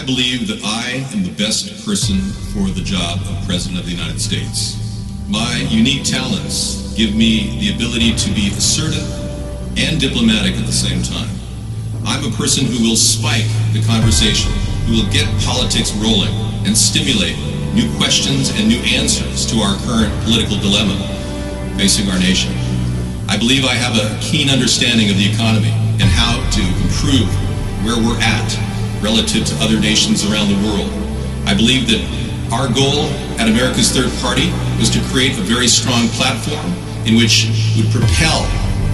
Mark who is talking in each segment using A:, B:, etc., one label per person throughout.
A: believe that I am the best person for the job of President of the United States. My unique talents give me the ability to be assertive and diplomatic at the same time. I'm a person who will spike the conversation, who will get politics rolling and stimulate new questions and new answers to our current political dilemma facing our nation. I believe I have a keen understanding of the economy and how to improve where we're at relative to other nations around the world. I believe that our goal at America's Third Party was to create a very strong platform in which would propel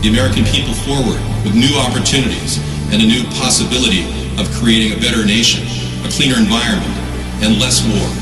A: the American people forward with new opportunities and a new possibility of creating a better nation, a cleaner environment, and less war.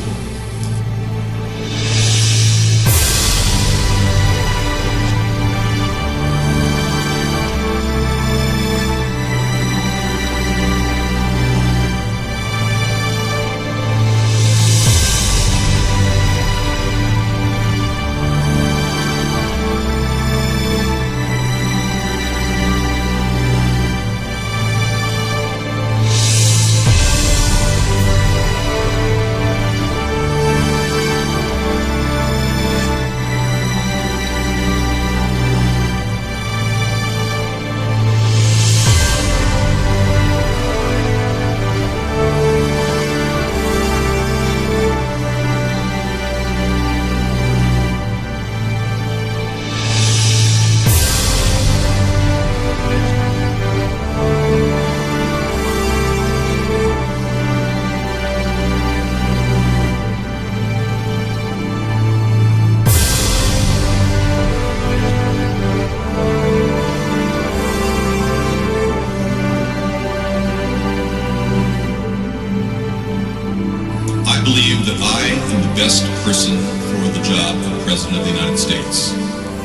A: I believe that I am the best person for the job of President of the United States.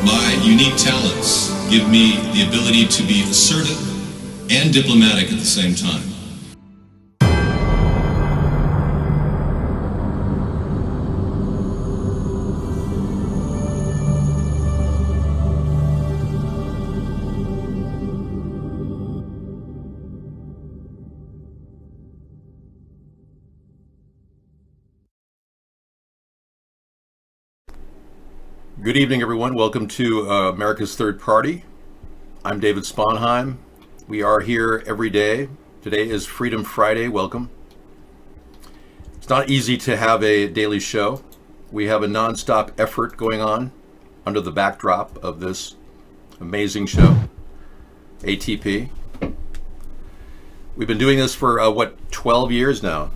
A: My unique talents give me the ability to be assertive and diplomatic at the same time.
B: Good evening, everyone. Welcome to America's Third Party. I'm David Sponheim. We are here every day. Today is Freedom Friday. Welcome. It's not easy to have a daily show. We have a nonstop effort going on under the backdrop of this amazing show, ATP. We've been doing this for 12 years now.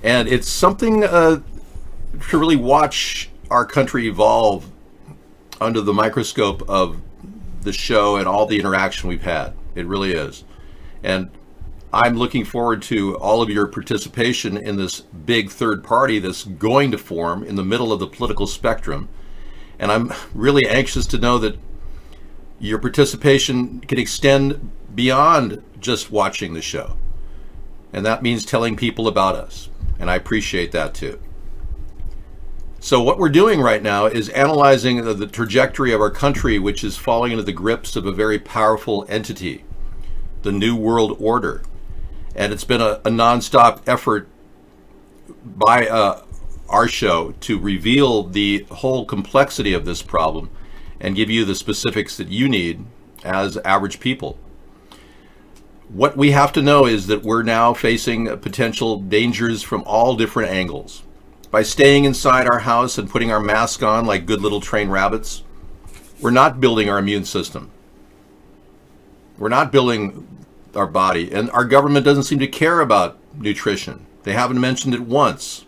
B: And it's something to really watch our country evolve under the microscope of the show and all the interaction we've had. It really is. And I'm looking forward to all of your participation in this big third party that's going to form in the middle of the political spectrum. And I'm really anxious to know that your participation can extend beyond just watching the show. And that means telling people about us. And I appreciate that too. So what we're doing right now is analyzing the trajectory of our country, which is falling into the grips of a very powerful entity, the New World Order. And it's been a nonstop effort by our show to reveal the whole complexity of this problem and give you the specifics that you need as average people. What we have to know is that we're now facing potential dangers from all different angles. By staying inside our house and putting our mask on like good little trained rabbits, we're not building our immune system. We're not building our body, and our government doesn't seem to care about nutrition. They haven't mentioned it once.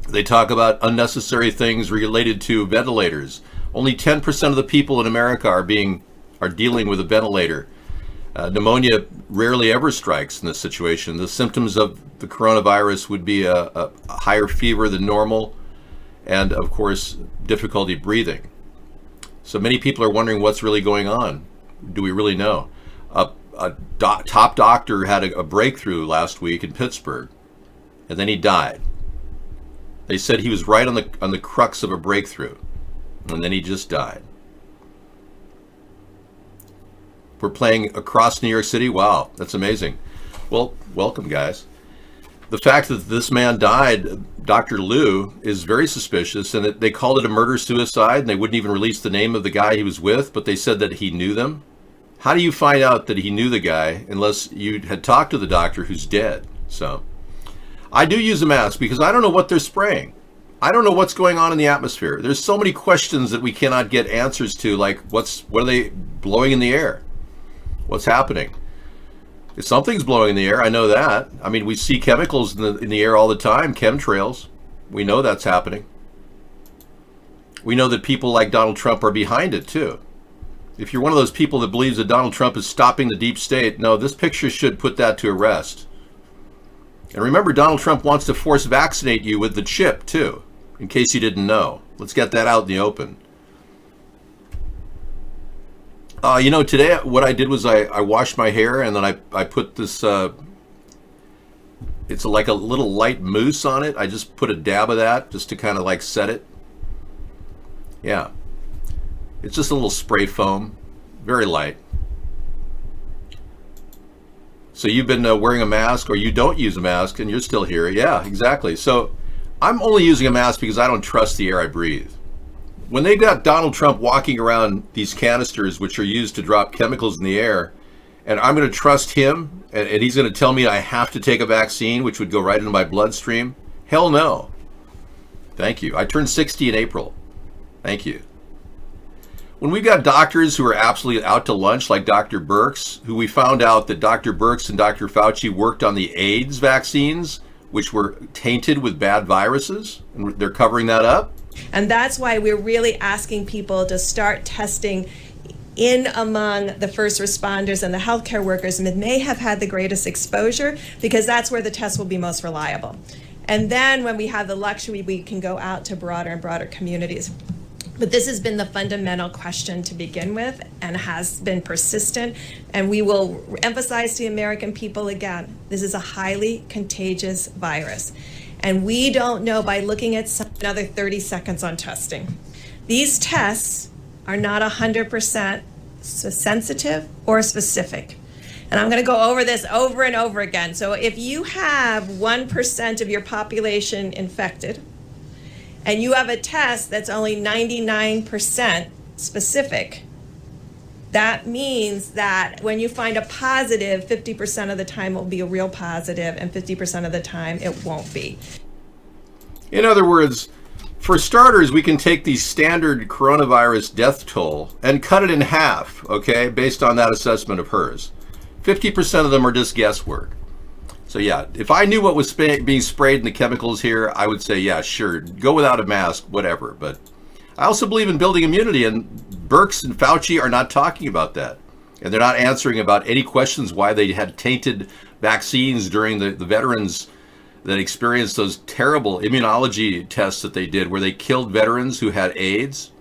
B: They talk about unnecessary things related to ventilators. Only 10% of the people in America are dealing with a ventilator. Pneumonia rarely ever strikes in this situation. The symptoms of the coronavirus would be a higher fever than normal and, of course, difficulty breathing. So many people are wondering what's really going on. Do we really know? A top doctor had a breakthrough last week in Pittsburgh, and then he died. They said he was right on the crux of a breakthrough, and then he just died. We're playing across New York City. Wow, that's amazing. Well, welcome, guys. The fact that this man died, Dr. Liu, is very suspicious, and they called it a murder-suicide, and they wouldn't even release the name of the guy he was with, but they said that he knew them. How do you find out that he knew the guy unless you had talked to the doctor who's dead? So I do use a mask because I don't know what they're spraying. I don't know what's going on in the atmosphere. There's so many questions that we cannot get answers to, like what are they blowing in the air? What's happening? If something's blowing in the air, I know that. I mean, we see chemicals in the air all the time, chemtrails. We know that's happening. We know that people like Donald Trump are behind it too. If you're one of those people that believes that Donald Trump is stopping the deep state, no, this picture should put that to rest. And remember, Donald Trump wants to force vaccinate you with the chip too, in case you didn't know. Let's get that out in the open. Today what I did was I washed my hair, and then I put this, it's like a little light mousse on it. I just put a dab of that just to kind of like set it. Yeah. It's just a little spray foam, very light. So you've been wearing a mask, or you don't use a mask, and you're still here. Yeah, exactly. So I'm only using a mask because I don't trust the air I breathe. When they got Donald Trump walking around these canisters, which are used to drop chemicals in the air, and I'm going to trust him, and he's going to tell me I have to take a vaccine, which would go right into my bloodstream? Hell no. Thank you. I turned 60 in April. Thank you. When we've got doctors who are absolutely out to lunch, like Dr. Birx, who we found out that Dr. Birx and Dr. Fauci worked on the AIDS vaccines, which were tainted with bad viruses, and they're covering that up.
C: And that's why we're really asking people to start testing in among the first responders and the healthcare workers that may have had the greatest exposure, because that's where the test will be most reliable. And then when we have the luxury, we can go out to broader and broader communities. But this has been the fundamental question to begin with, and has been persistent. And we will emphasize to the American people again, this is a highly contagious virus. And we don't know by looking at another 30 seconds on testing. These tests are not 100% sensitive or specific. And I'm going to go over this over and over again. So if you have 1% of your population infected, and you have a test that's only 99% specific, that means that when you find a positive, 50% of the time it will be a real positive, and 50% of the time it won't be.
B: In other words, for starters, we can take the standard coronavirus death toll and cut it in half, okay, based on that assessment of hers. 50% of them are just guesswork. So yeah, if I knew what was being sprayed in the chemicals here, I would say, yeah, sure, go without a mask, whatever. But I also believe in building immunity, and Birx and Fauci are not talking about that. And they're not answering about any questions why they had tainted vaccines during the veterans that experienced those terrible immunology tests that they did, where they killed veterans who had AIDS.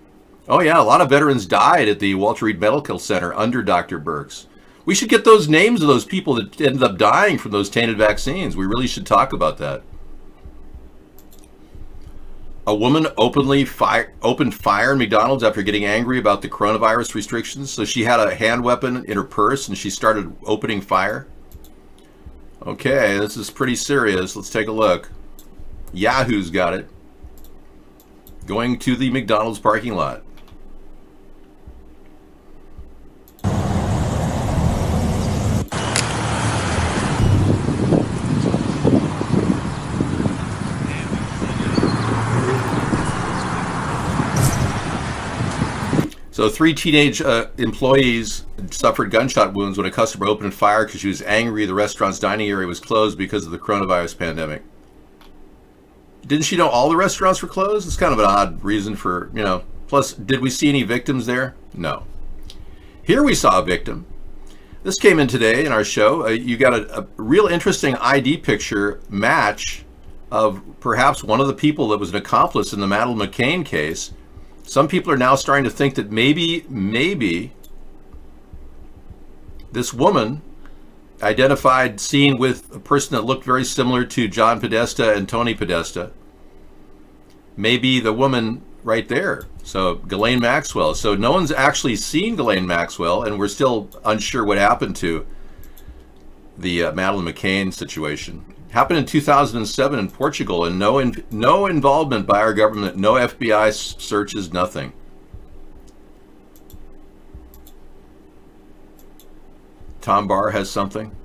B: Oh yeah, a lot of veterans died at the Walter Reed Medical Center under Dr. Birx. We should get those names of those people that ended up dying from those tainted vaccines. We really should talk about that. A woman opened fire in McDonald's after getting angry about the coronavirus restrictions. So she had a hand weapon in her purse and she started opening fire. Okay, this is pretty serious. Let's take a look. Yahoo's got it. Going to the McDonald's parking lot. So 3 teenage employees suffered gunshot wounds when a customer opened fire because she was angry the restaurant's dining area was closed because of the coronavirus pandemic. Didn't she know all the restaurants were closed? It's kind of an odd reason for, Plus, did we see any victims there? No. Here we saw a victim. This came in today in our show. You got a real interesting ID picture match of perhaps one of the people that was an accomplice in the Madeleine McCann case. Some people are now starting to think that maybe this woman identified, seen with a person that looked very similar to John Podesta and Tony Podesta. Maybe the woman right there. So Ghislaine Maxwell. So no one's actually seen Ghislaine Maxwell, and we're still unsure what happened to the Madeleine McCann situation. Happened in 2007 in Portugal, and no involvement by our government, no FBI searches, nothing. Tom Barr has something.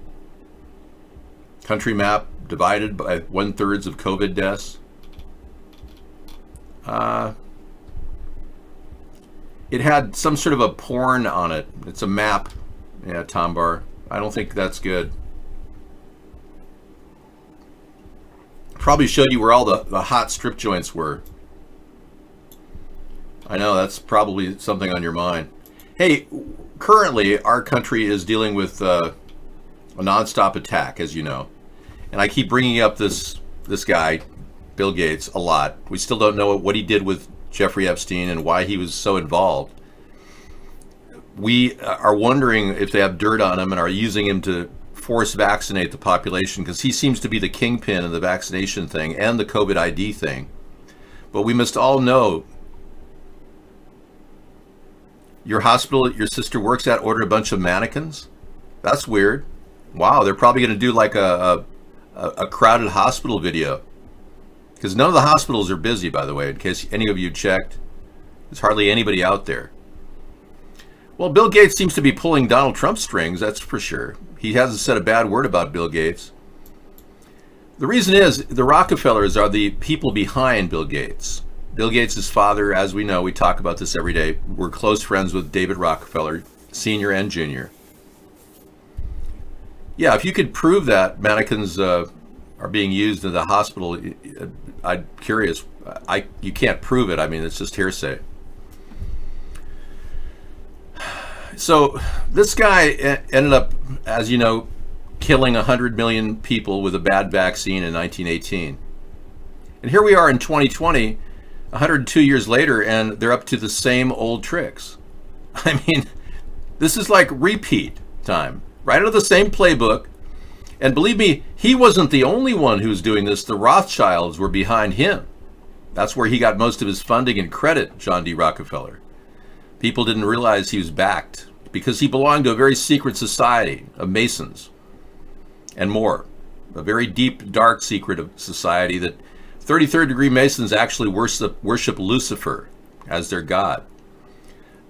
B: Country map divided by 1/3 of COVID deaths. It had some sort of a porn on it. It's a map. Yeah, Tom Barr. I don't think that's good. Probably showed you where all the hot strip joints were. I know, that's probably something on your mind. Hey, currently our country is dealing with a nonstop attack, as you know. And I keep bringing up this guy, Bill Gates, a lot. We still don't know what he did with Jeffrey Epstein and why he was so involved. We are wondering if they have dirt on him and are using him to force vaccinate the population, because he seems to be the kingpin of the vaccination thing and the COVID ID thing. But we must all know your hospital that your sister works at ordered a bunch of mannequins. That's weird. Wow, they're probably going to do like a crowded hospital video, because none of the hospitals are busy, by the way, in case any of you checked. There's hardly anybody out there. Well, Bill Gates seems to be pulling Donald Trump's strings, that's for sure. He hasn't said a bad word about Bill Gates. The reason is the Rockefellers are the people behind Bill Gates. Bill Gates' father, as we know, we talk about this every day, we're close friends with David Rockefeller, Sr. and Jr. Yeah, if you could prove that mannequins are being used in the hospital, I'm curious. You can't prove it. I mean, it's just hearsay. So this guy ended up, as you know, killing 100 million people with a bad vaccine in 1918. And here we are in 2020, 102 years later, and they're up to the same old tricks. I mean, this is like repeat time, right out of the same playbook. And believe me, he wasn't the only one who was doing this. The Rothschilds were behind him. That's where he got most of his funding and credit, John D. Rockefeller. People didn't realize he was backed because he belonged to a very secret society of Masons and more. A very deep, dark secret of society that 33rd degree Masons actually worship Lucifer as their god.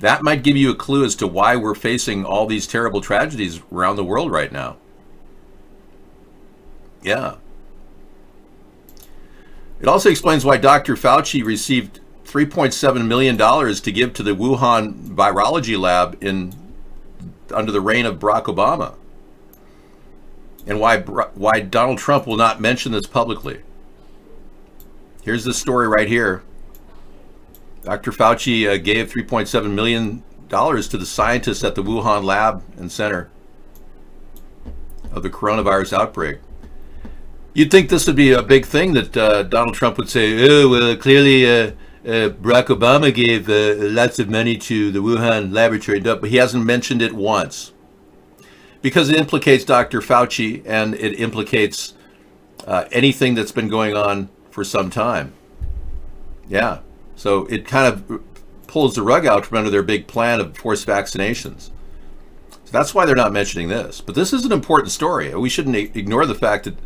B: That might give you a clue as to why we're facing all these terrible tragedies around the world right now. Yeah. It also explains why Dr. Fauci received $3.7 million to give to the Wuhan virology lab under the reign of Barack Obama, and why Donald Trump will not mention this publicly. Here's the story right here. Dr. Fauci gave $3.7 million to the scientists at the Wuhan lab and center of the coronavirus outbreak. You'd think this would be a big thing, that Donald Trump would say, oh, well, clearly Barack Obama gave lots of money to the Wuhan laboratory, but he hasn't mentioned it once. Because it implicates Dr. Fauci, and it implicates anything that's been going on for some time. Yeah, so it kind of pulls the rug out from under their big plan of forced vaccinations. So that's why they're not mentioning this. But this is an important story. We shouldn't ignore the fact that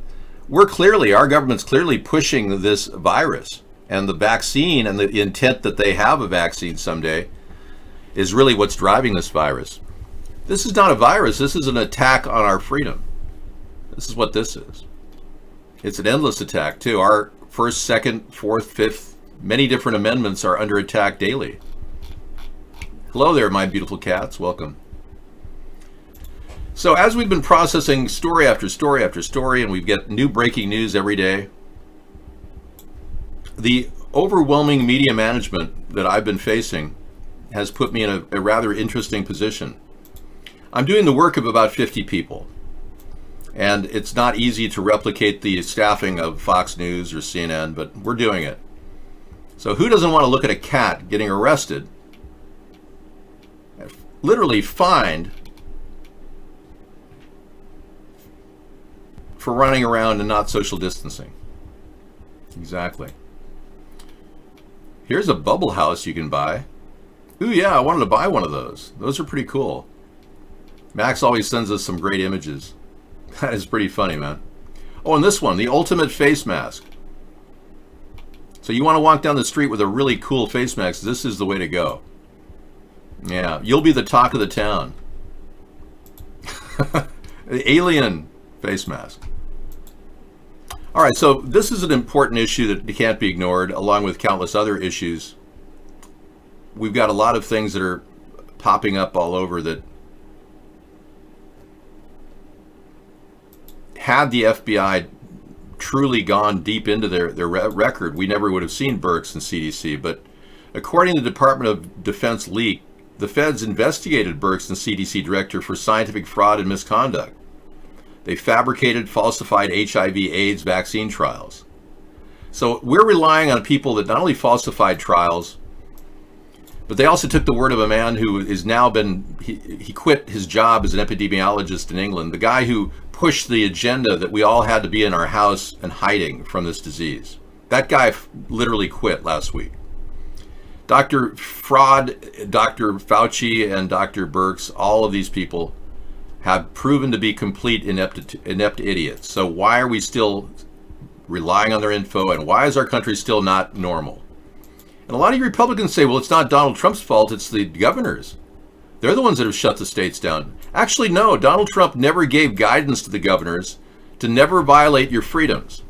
B: our government's clearly pushing this virus, and the vaccine and the intent that they have a vaccine someday is really what's driving this virus. This is not a virus. This is an attack on our freedom. This is what this is. It's an endless attack, too. Our first, second, fourth, fifth, many different amendments are under attack daily. Hello there, my beautiful cats. Welcome. So as we've been processing story after story after story, and we get new breaking news every day, the overwhelming media management that I've been facing has put me in a rather interesting position. I'm doing the work of about 50 people, and it's not easy to replicate the staffing of Fox News or CNN, but we're doing it. So who doesn't want to look at a cat getting arrested, literally fined, for running around and not social distancing? Exactly. Here's a bubble house you can buy. Ooh, yeah, I wanted to buy one of those. Those are pretty cool. Max always sends us some great images. That is pretty funny, man. Oh, and this one, the ultimate face mask. So you want to walk down the street with a really cool face mask, this is the way to go. Yeah, you'll be the talk of the town. The alien face mask. All right, so this is an important issue that can't be ignored, along with countless other issues. We've got a lot of things that are popping up all over that had the FBI truly gone deep into their record, we never would have seen Birx and CDC. But according to the Department of Defense leak, the feds investigated Birx and CDC director for scientific fraud and misconduct. They fabricated, falsified HIV/AIDS vaccine trials. So we're relying on people that not only falsified trials, but they also took the word of a man who is now he quit his job as an epidemiologist in England, the guy who pushed the agenda that we all had to be in our house and hiding from this disease. That guy literally quit last week. Dr. Fraud, Dr. Fauci, and Dr. Birx, all of these people have proven to be complete inept idiots. So why are we still relying on their info, and why is our country still not normal? And a lot of you Republicans say, well, it's not Donald Trump's fault, it's the governors. They're the ones that have shut the states down. Actually, no, Donald Trump never gave guidance to the governors to never violate your freedoms.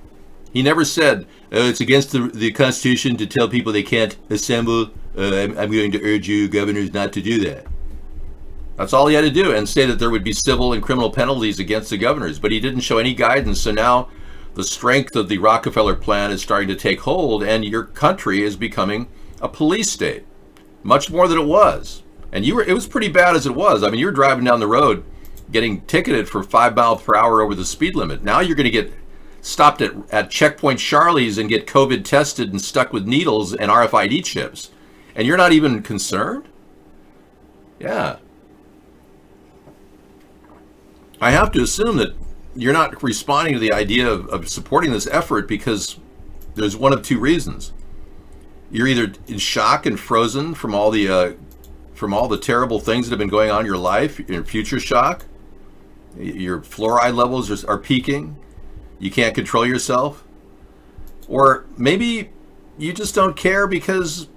B: He never said, it's against the Constitution to tell people they can't assemble. I'm going to urge you governors not to do that. That's all he had to do, and say that there would be civil and criminal penalties against the governors. But he didn't show any guidance, so now the strength of the Rockefeller plan is starting to take hold, and your country is becoming a police state, much more than it was. And it was pretty bad as it was. I mean, you were driving down the road getting ticketed for 5 miles per hour over the speed limit. Now you're going to get stopped at Checkpoint Charlie's and get COVID tested and stuck with needles and RFID chips. And you're not even concerned? Yeah. I have to assume that you're not responding to the idea of supporting this effort because there's one of two reasons. You're either in shock and frozen from all the terrible things that have been going on in your life, you're in future shock, your fluoride levels are peaking, you can't control yourself, or maybe you just don't care because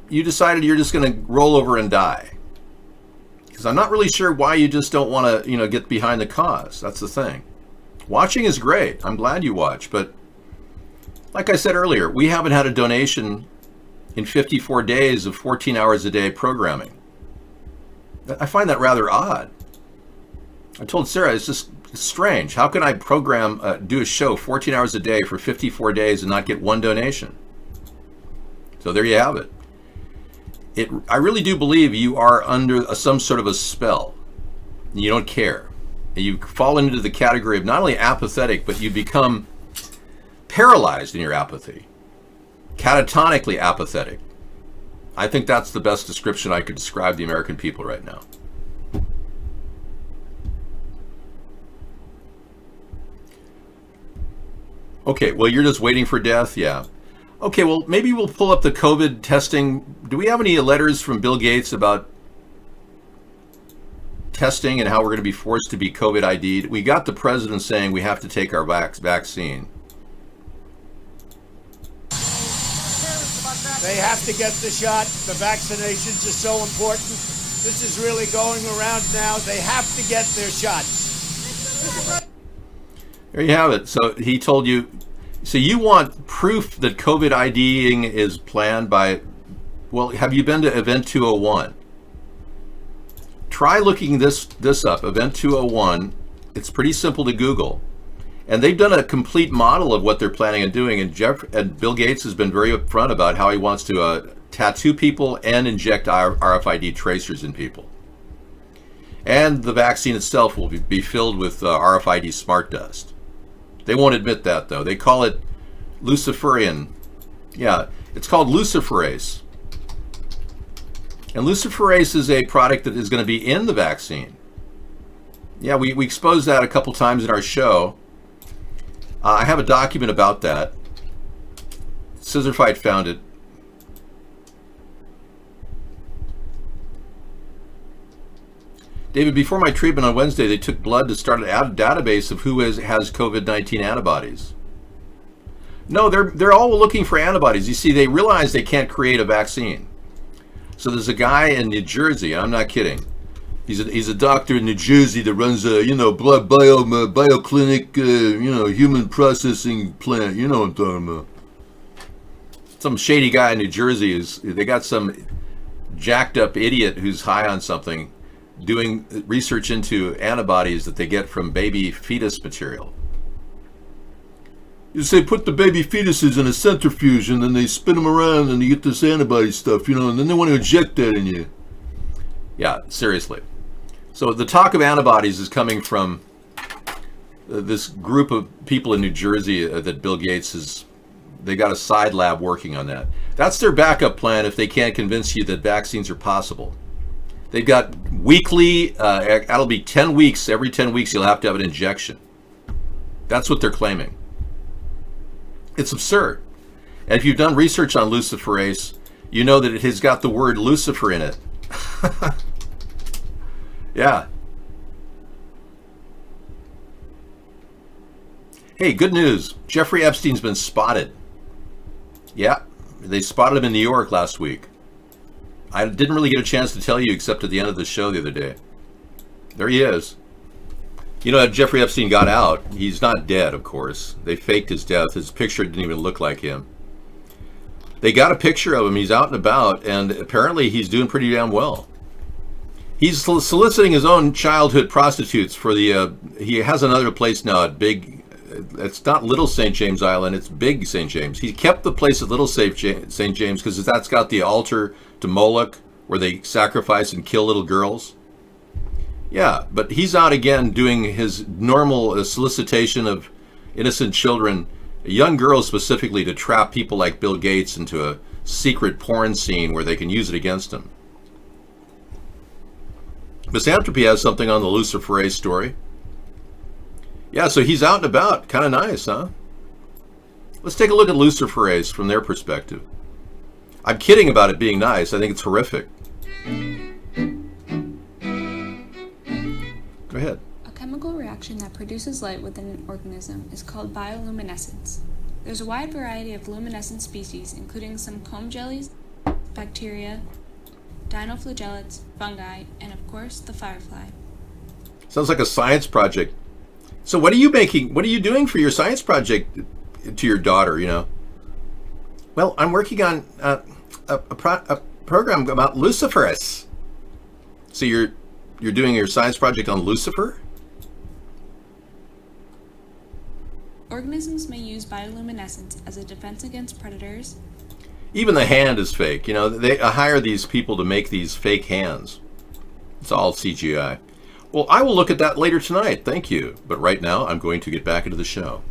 B: you decided you're just going to roll over and die. Because I'm not really sure why you just don't want to, get behind the cause. That's the thing. Watching is great. I'm glad you watch, but like I said earlier, we haven't had a donation in 54 days of 14 hours a day programming. I find that rather odd. I told Sarah, it's strange. How can I do a show 14 hours a day for 54 days and not get one donation? So there you have it. I really do believe you are under some sort of a spell. You don't care. And you fall into the category of not only apathetic, but you become paralyzed in your apathy. Catatonically apathetic. I think that's the best description I could describe the American people right now. Okay, well, you're just waiting for death? Yeah. Okay, well, maybe we'll pull up the COVID testing. Do we have any letters from Bill Gates about testing and how we're going to be forced to be COVID ID'd? We got the president saying we have to take our vaccine.
D: They have to get the shot. The vaccinations are so important. This is really going around now. They have to get their shots.
B: There you have it. So he told you, so you want proof that COVID IDing is planned by, well, have you been to Event 201? Try looking this up, Event 201. It's pretty simple to Google. And they've done a complete model of what they're planning on doing. And Bill Gates has been very upfront about how he wants to tattoo people and inject RFID tracers in people. And the vaccine itself will be filled with RFID smart dust. They won't admit that, though. They call it Luciferian. Yeah, it's called luciferase. And luciferase is a product that is going to be in the vaccine. Yeah, we exposed that a couple times in our show. I have a document about that. Scissorfight found it. David, before my treatment on Wednesday, they took blood to start a database of who has COVID-19 antibodies. No, they're all looking for antibodies. You see, they realize they can't create a vaccine. So there's a guy in New Jersey, I'm not kidding. He's a doctor in New Jersey that runs a, blood bioclinic, human processing plant. You know what I'm talking about. Some shady guy in New Jersey they got some jacked up idiot who's high on something doing research into antibodies that they get from baby fetus material. You say put the baby fetuses in a centrifuge and then they spin them around and you get this antibody stuff, and then they want to inject that in you. Yeah, seriously. So the talk of antibodies is coming from this group of people in New Jersey that Bill Gates they got a side lab working on that. That's their backup plan if they can't convince you that vaccines are possible. They've got weekly, that'll be 10 weeks. Every 10 weeks you'll have to have an injection. That's what they're claiming. It's absurd. And if you've done research on luciferase, you know that it has got the word Lucifer in it. Yeah. Hey, good news. Jeffrey Epstein's been spotted. Yeah, they spotted him in New York last week. I didn't really get a chance to tell you except at the end of the show the other day. There he is. Jeffrey Epstein got out. He's not dead, of course. They faked his death. His picture didn't even look like him. They got a picture of him. He's out and about, and apparently he's doing pretty damn well. He's soliciting his own childhood prostitutes for he has another place now at it's not Little St. James Island, it's Big St. James. He kept the place at Little St. James because that's got the altar to Moloch where they sacrifice and kill little girls. Yeah, but he's out again doing his normal solicitation of innocent children, young girls specifically, to trap people like Bill Gates into a secret porn scene where they can use it against him. Misanthropy has something on the luciferase story. Yeah, so he's out and about. Kind of nice, huh? Let's take a look at luciferase from their perspective. I'm kidding about it being nice. I think it's horrific. Go ahead.
E: A chemical reaction that produces light within an organism is called bioluminescence. There's a wide variety of luminescent species, including some comb jellies, bacteria, dinoflagellates, fungi, and of course, the firefly.
B: Sounds like a science project. So what are you making? What are you doing for your science project to your daughter, Well, I'm working on a program about luciferase. So you're doing your science project on Lucifer?
E: Organisms may use bioluminescence as a defense against predators.
B: Even the hand is fake. They hire these people to make these fake hands. It's all CGI. Well, I will look at that later tonight. Thank you. But right now, I'm going to get back into the show.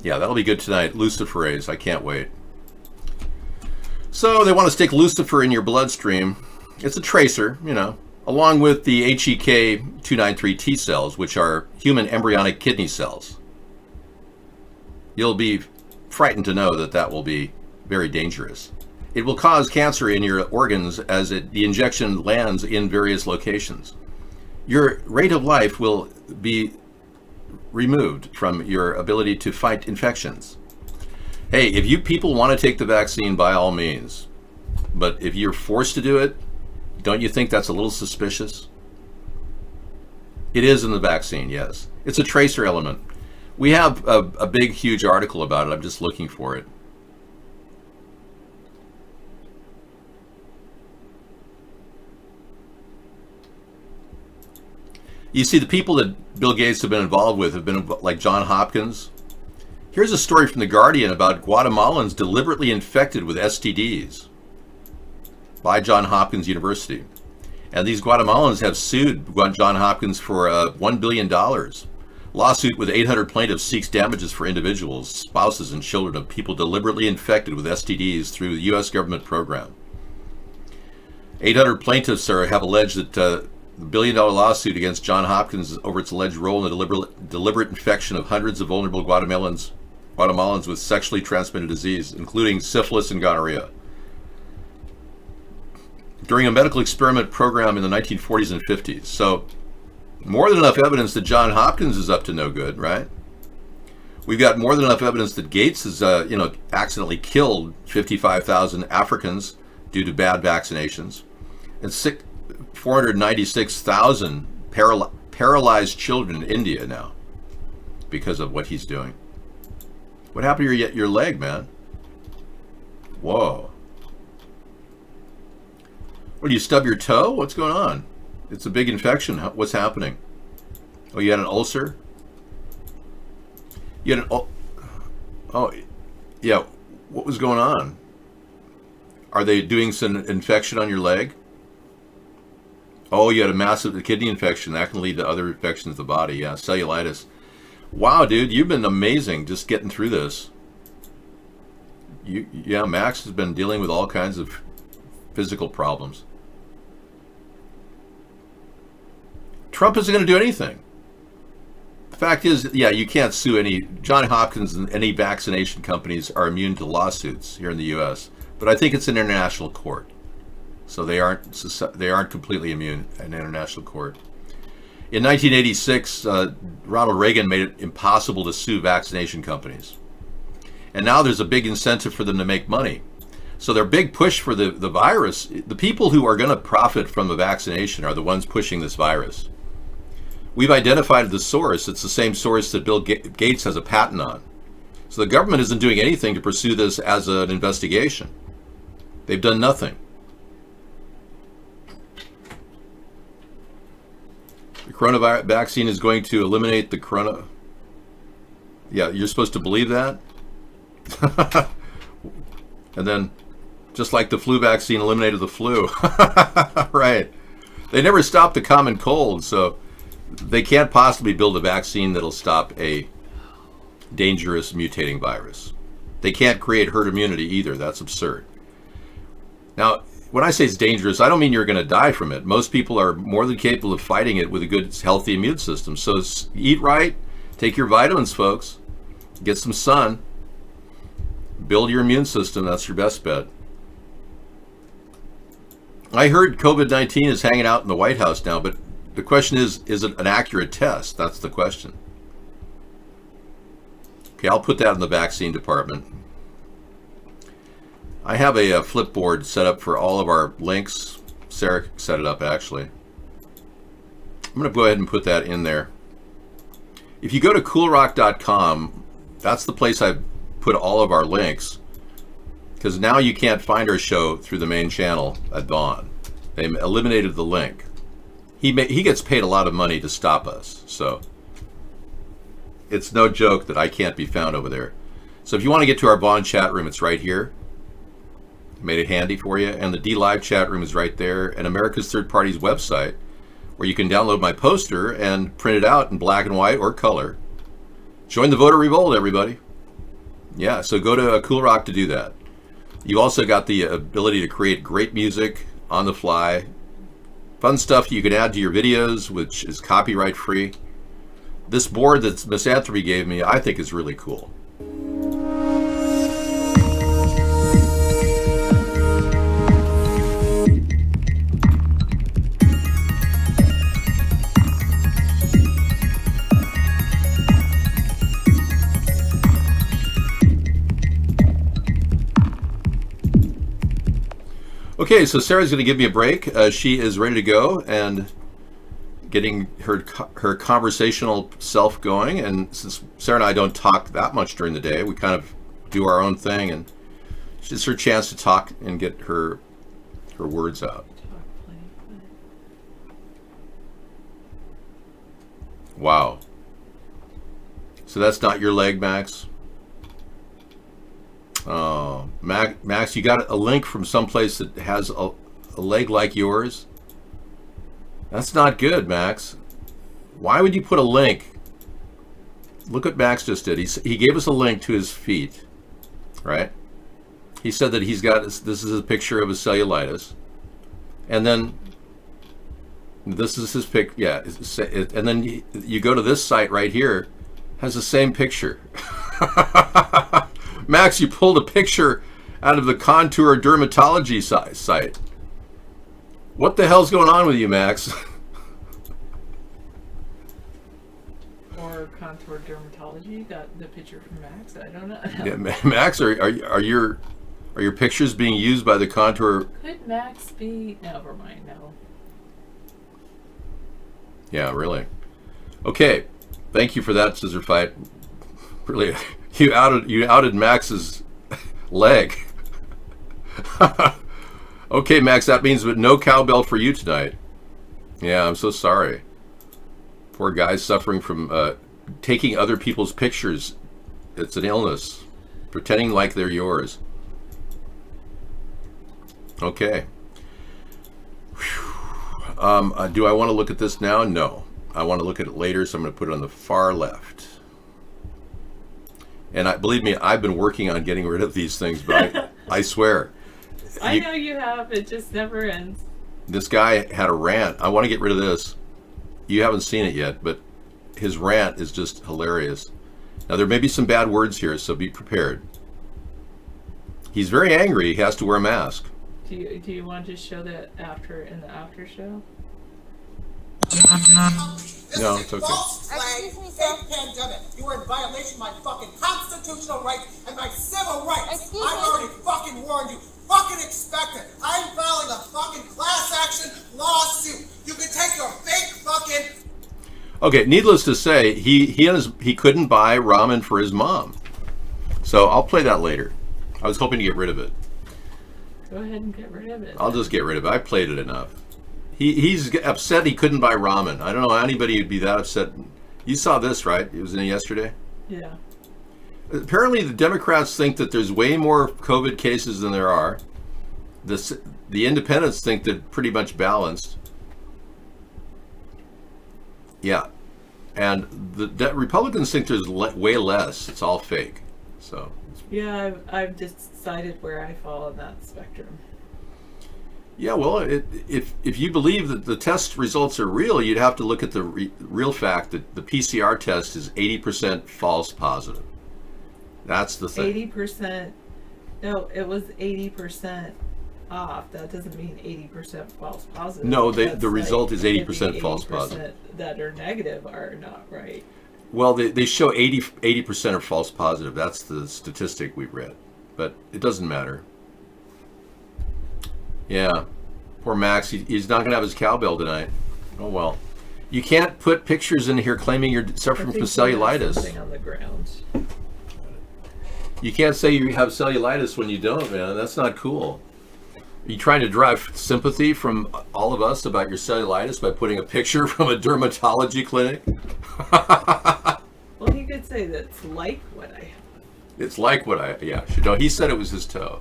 B: Yeah, that'll be good tonight. Luciferase. I can't wait. So they want to stick Lucifer in your bloodstream. It's a tracer, along with the HEK293 T cells, which are human embryonic kidney cells. You'll be frightened to know that will be very dangerous. It will cause cancer in your organs as the injection lands in various locations. Your rate of life will be removed from your ability to fight infections. Hey, if you people want to take the vaccine, by all means. But if you're forced to do it, don't you think that's a little suspicious? It is in the vaccine, yes. It's a tracer element. We have a big, huge article about it. I'm just looking for it. You see, the people that Bill Gates have been involved with have been like John Hopkins. Here's a story from The Guardian about Guatemalans deliberately infected with STDs by John Hopkins University. And these Guatemalans have sued John Hopkins for $1 billion. Lawsuit with 800 plaintiffs seeks damages for individuals, spouses, and children of people deliberately infected with STDs through the U.S. government program. 800 plaintiffs have alleged that the $1 billion lawsuit against John Hopkins over its alleged role in the deliberate infection of hundreds of vulnerable Guatemalans with sexually transmitted disease, including syphilis and gonorrhea. during a medical experiment program in the 1940s and 50s. So more than enough evidence that John Hopkins is up to no good, right? We've got more than enough evidence that Gates has, accidentally killed 55,000 Africans due to bad vaccinations, and 496,000 paralyzed children in India now because of what he's doing. What happened to your leg, man? Whoa. What, do you stub your toe? What's going on? It's a big infection. What's happening? Oh, you had an ulcer? You had an oh, yeah. What was going on? Are they doing some infection on your leg? Oh, you had a massive kidney infection. That can lead to other infections of the body. Yeah, cellulitis. Wow, dude, you've been amazing just getting through this. Yeah, Max has been dealing with all kinds of physical problems. Trump isn't going to do anything. The fact is, yeah, you can't sue any. John Hopkins and any vaccination companies are immune to lawsuits here in the U.S., but I think it's an international court, so they aren't completely immune in international court. In 1986, Ronald Reagan made it impossible to sue vaccination companies. And now there's a big incentive for them to make money. So their big push for the virus, the people who are going to profit from the vaccination are the ones pushing this virus. We've identified the source. It's the same source that Bill Gates has a patent on. So the government isn't doing anything to pursue this as an investigation. They've done nothing. The coronavirus vaccine is going to eliminate the corona. Yeah, you're supposed to believe that? And then, just like the flu vaccine eliminated the flu. Right. They never stopped the common cold, so they can't possibly build a vaccine that'll stop a dangerous mutating virus. They can't create herd immunity either. That's absurd. Now, when I say it's dangerous, I don't mean you're going to die from it. Most people are more than capable of fighting it with a good, healthy immune system. So eat right, take your vitamins, folks, get some sun, build your immune system. That's your best bet. I heard COVID-19 is hanging out in the White House now, but the question is it an accurate test? That's the question. Okay, I'll put that in the vaccine department. I have a Flipboard set up for all of our links. Sarah set it up, actually. I'm going to go ahead and put that in there. If you go to coolrock.com, that's the place I put all of our links, because now you can't find our show through the main channel at dawn. They eliminated the link. He gets paid a lot of money to stop us, so it's no joke that I can't be found over there. So if you want to get to our Vaughn chat room, it's right here. Made it handy for you. And the DLive chat room is right there. And America's Third Party's website, where you can download my poster and print it out in black and white or color. Join the voter revolt, everybody. Yeah, so go to Cool Rock to do that. You also got the ability to create great music on the fly. Fun stuff you can add to your videos, which is copyright free. This board that Misanthropy gave me, I think is really cool. Okay, so Sarah's going to give me a break. She is ready to go and getting her conversational self going. And since Sarah and I don't talk that much during the day, we kind of do our own thing, and it's her chance to talk and get her words out. Wow. So that's not your leg, Max? Oh, Max, you got a link from someplace that has a leg like yours? That's not good, Max. Why would you put a link? Look what Max just did. He gave us a link to his feet, right? He said that he's got, this is a picture of his cellulitis. And then this is his pic, yeah. And then you go to this site right here, has the same picture. Max, you pulled a picture out of the Contour Dermatology site. What the hell's going on with you, Max?
F: Or contour dermatology. Got the picture from Max. I don't know.
B: Yeah, Max, are your pictures being used by the contour?
F: Could Max be? Never mind. No.
B: Yeah, really. Okay, thank you for that, Scissor Fight. Really, you outed Max's leg. Okay, Max, that means no cowbell for you tonight. Yeah, I'm so sorry. Poor guys suffering from taking other people's pictures. It's an illness. Pretending like they're yours. Okay. Do I want to look at this now? No. I want to look at it later, so I'm going to put it on the far left. And believe me, I've been working on getting rid of these things, but I swear.
F: I know you have. It just never ends.
B: This guy had a rant. I want to get rid of this. You haven't seen it yet, but his rant is just hilarious. Now, there may be some bad words here, so be prepared. He's very angry. He has to wear a mask.
F: Do you want to show that in the after show?
B: No, it's okay.
G: False flag, fake pandemic. You are in violation of my fucking constitutional rights and my civil rights. I've already fucking warned you. Fucking expect it. I'm filing a fucking class action lawsuit. You can take your fake fucking.
B: Okay, needless to say, he couldn't buy ramen for his mom. So I'll play that later. I was hoping to get rid of it.
F: Go ahead and get rid of it.
B: I'll just get rid of it. I played it enough. He's upset he couldn't buy ramen. I don't know how anybody would be that upset. You saw this, right? It was in yesterday.
F: Yeah.
B: Apparently, the Democrats think that there's way more COVID cases than there are. The independents think that pretty much balanced. Yeah. And the Republicans think there's way less. It's all fake. So.
F: Yeah, I've decided where I fall on that spectrum.
B: Yeah, well, if you believe that the test results are real, you'd have to look at the real fact that the PCR test is 80% false positive. That's the thing.
F: 80%. No, it was 80% off. That doesn't mean 80% false positive.
B: No,
F: That's
B: the result is 80%
F: 50,
B: false
F: 80%
B: positive.
F: That are negative are not right.
B: Well, they show 80% are false positive. That's the statistic we read. But it doesn't matter. Yeah. Poor Max. He's not going to have his cowbell tonight. Oh, well. You can't put pictures in here claiming you're suffering from cellulitis.
F: Something on the ground.
B: You can't say you have cellulitis when you don't, man. That's not cool. Are you trying to drive sympathy from all of us about your cellulitis by putting a picture from a dermatology clinic?
F: Well, he could say that's like what I have.
B: It's like what yeah. No, he said it was his toe.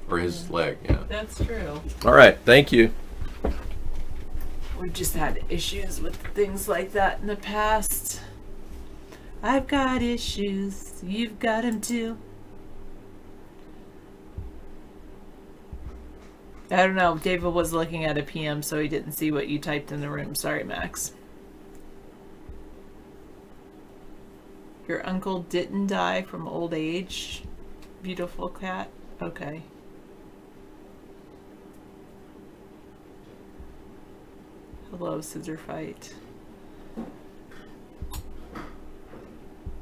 B: Or his leg, yeah.
F: That's true.
B: All right, thank you.
F: We've just had issues with things like that in the past. I've got issues. You've got them too. I don't know. David was looking at a PM, so he didn't see what you typed in the room. Sorry, Max. Your uncle didn't die from old age? Beautiful cat? Okay. Hello, Scissor Fight.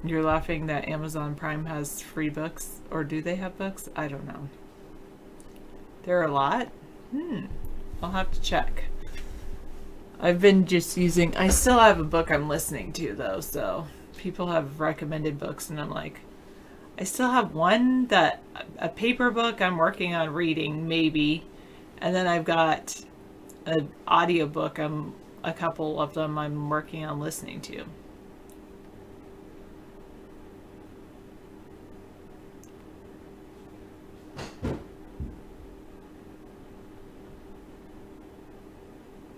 F: You're laughing that Amazon Prime has free books? Or do they have books? I don't know. There are a lot? I'll have to check. I've been just using... I still have a book I'm listening to, though, so... People have recommended books, and I'm like... I still have one that... A paper book I'm working on reading, maybe. And then I've got... an audiobook. A couple of them I'm working on listening to.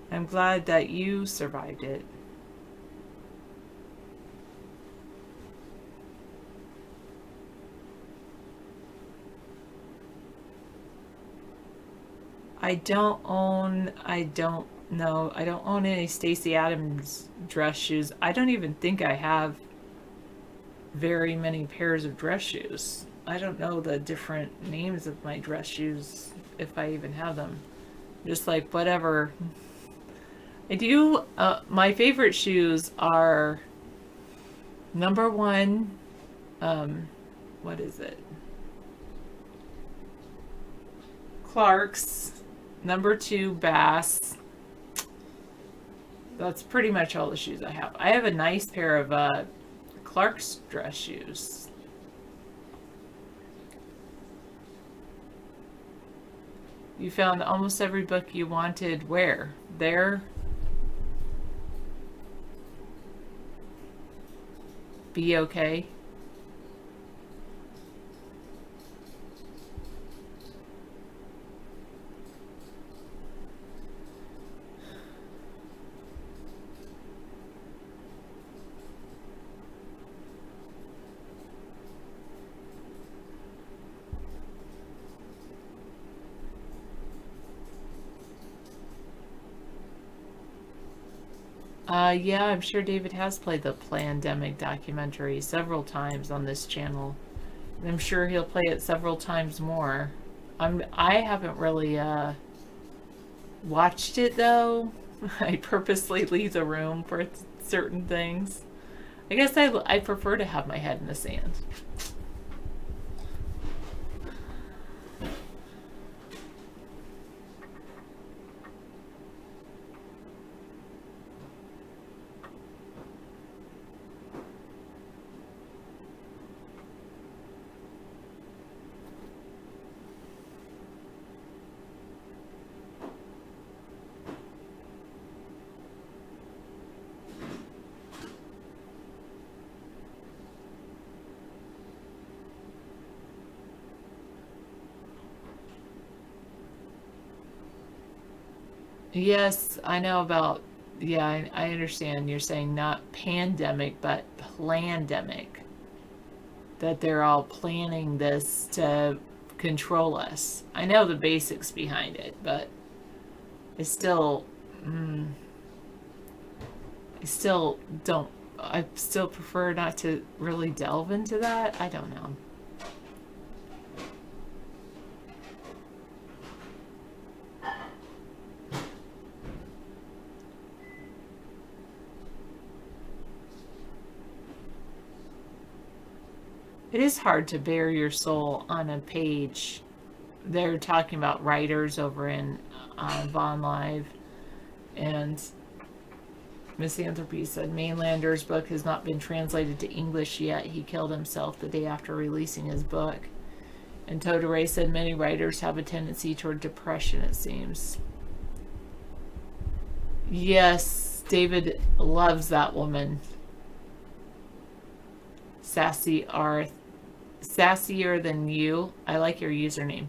F: I'm glad that you survived it. I don't own any Stacey Adams dress shoes. I don't even think I have very many pairs of dress shoes. I don't know the different names of my dress shoes, if I even have them. Just like whatever. I do, my favorite shoes are number one, what is it? Clark's. Number two, Bass. That's pretty much all the shoes I have. I have a nice pair of Clark's dress shoes. You found almost every book you wanted where? There? Be okay? Yeah, I'm sure David has played the Plandemic documentary several times on this channel. And I'm sure he'll play it several times more. I haven't really watched it though. I purposely leave the room for certain things. I guess I prefer to have my head in the sand. Yes, I know about, yeah, I understand you're saying not pandemic, but plandemic. That they're all planning this to control us. I know the basics behind it, but it's still, I still don't, I still prefer not to really delve into that. I don't know. It is hard to bare your soul on a page. They're talking about writers over in Vaughn Live, and Misanthropy said Mainlander's book has not been translated to English yet. He killed himself the day after releasing his book. And Totore said many writers have a tendency toward depression, it seems. Yes, David loves that woman. Sassier than you. I like your username.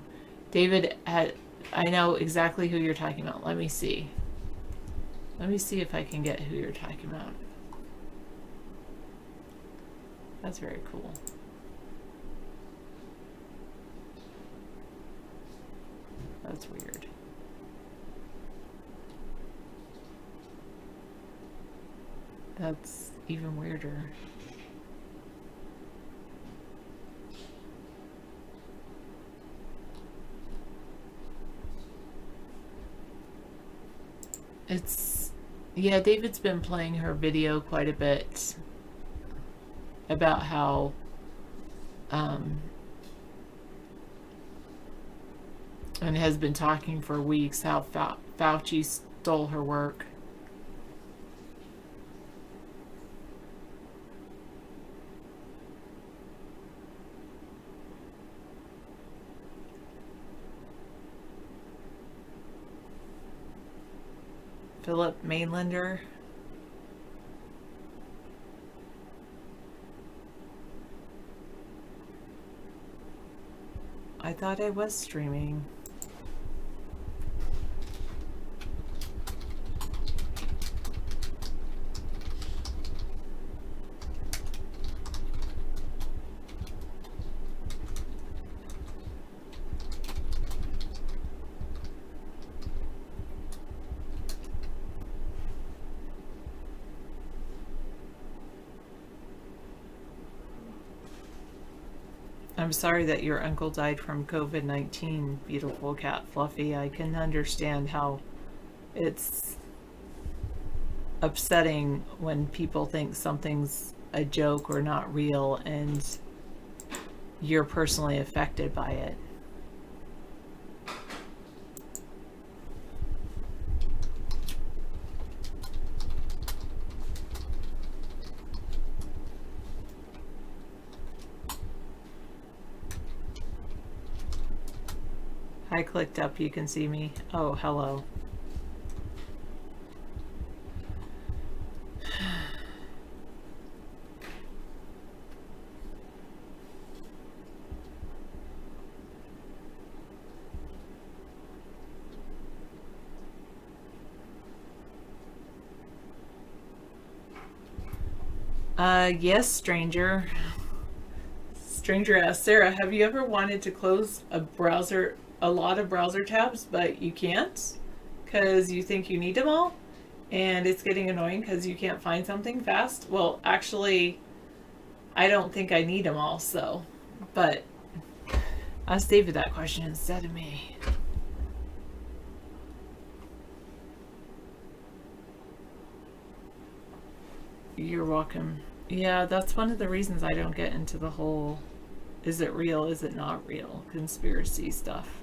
F: David, I know exactly who you're talking about. Let me see. Let me see if I can get who you're talking about. That's very cool. That's weird. That's even weirder. It's, yeah, David's been playing her video quite a bit about how and has been talking for weeks how Fauci stole her work. Philip Mainlander. I thought I was streaming. I'm sorry that your uncle died from COVID-19, beautiful cat Fluffy. I can understand how it's upsetting when people think something's a joke or not real and you're personally affected by it. I clicked up, you can see me. Oh, hello. Yes, stranger. Stranger asks, Sarah, have you ever wanted to close a lot of browser tabs, but you can't because you think you need them all? And it's getting annoying because you can't find something fast? Well, actually, I don't think I need them all, so. But ask David that question instead of me. You're welcome. Yeah, that's one of the reasons I don't get into the whole is it real, is it not real conspiracy stuff.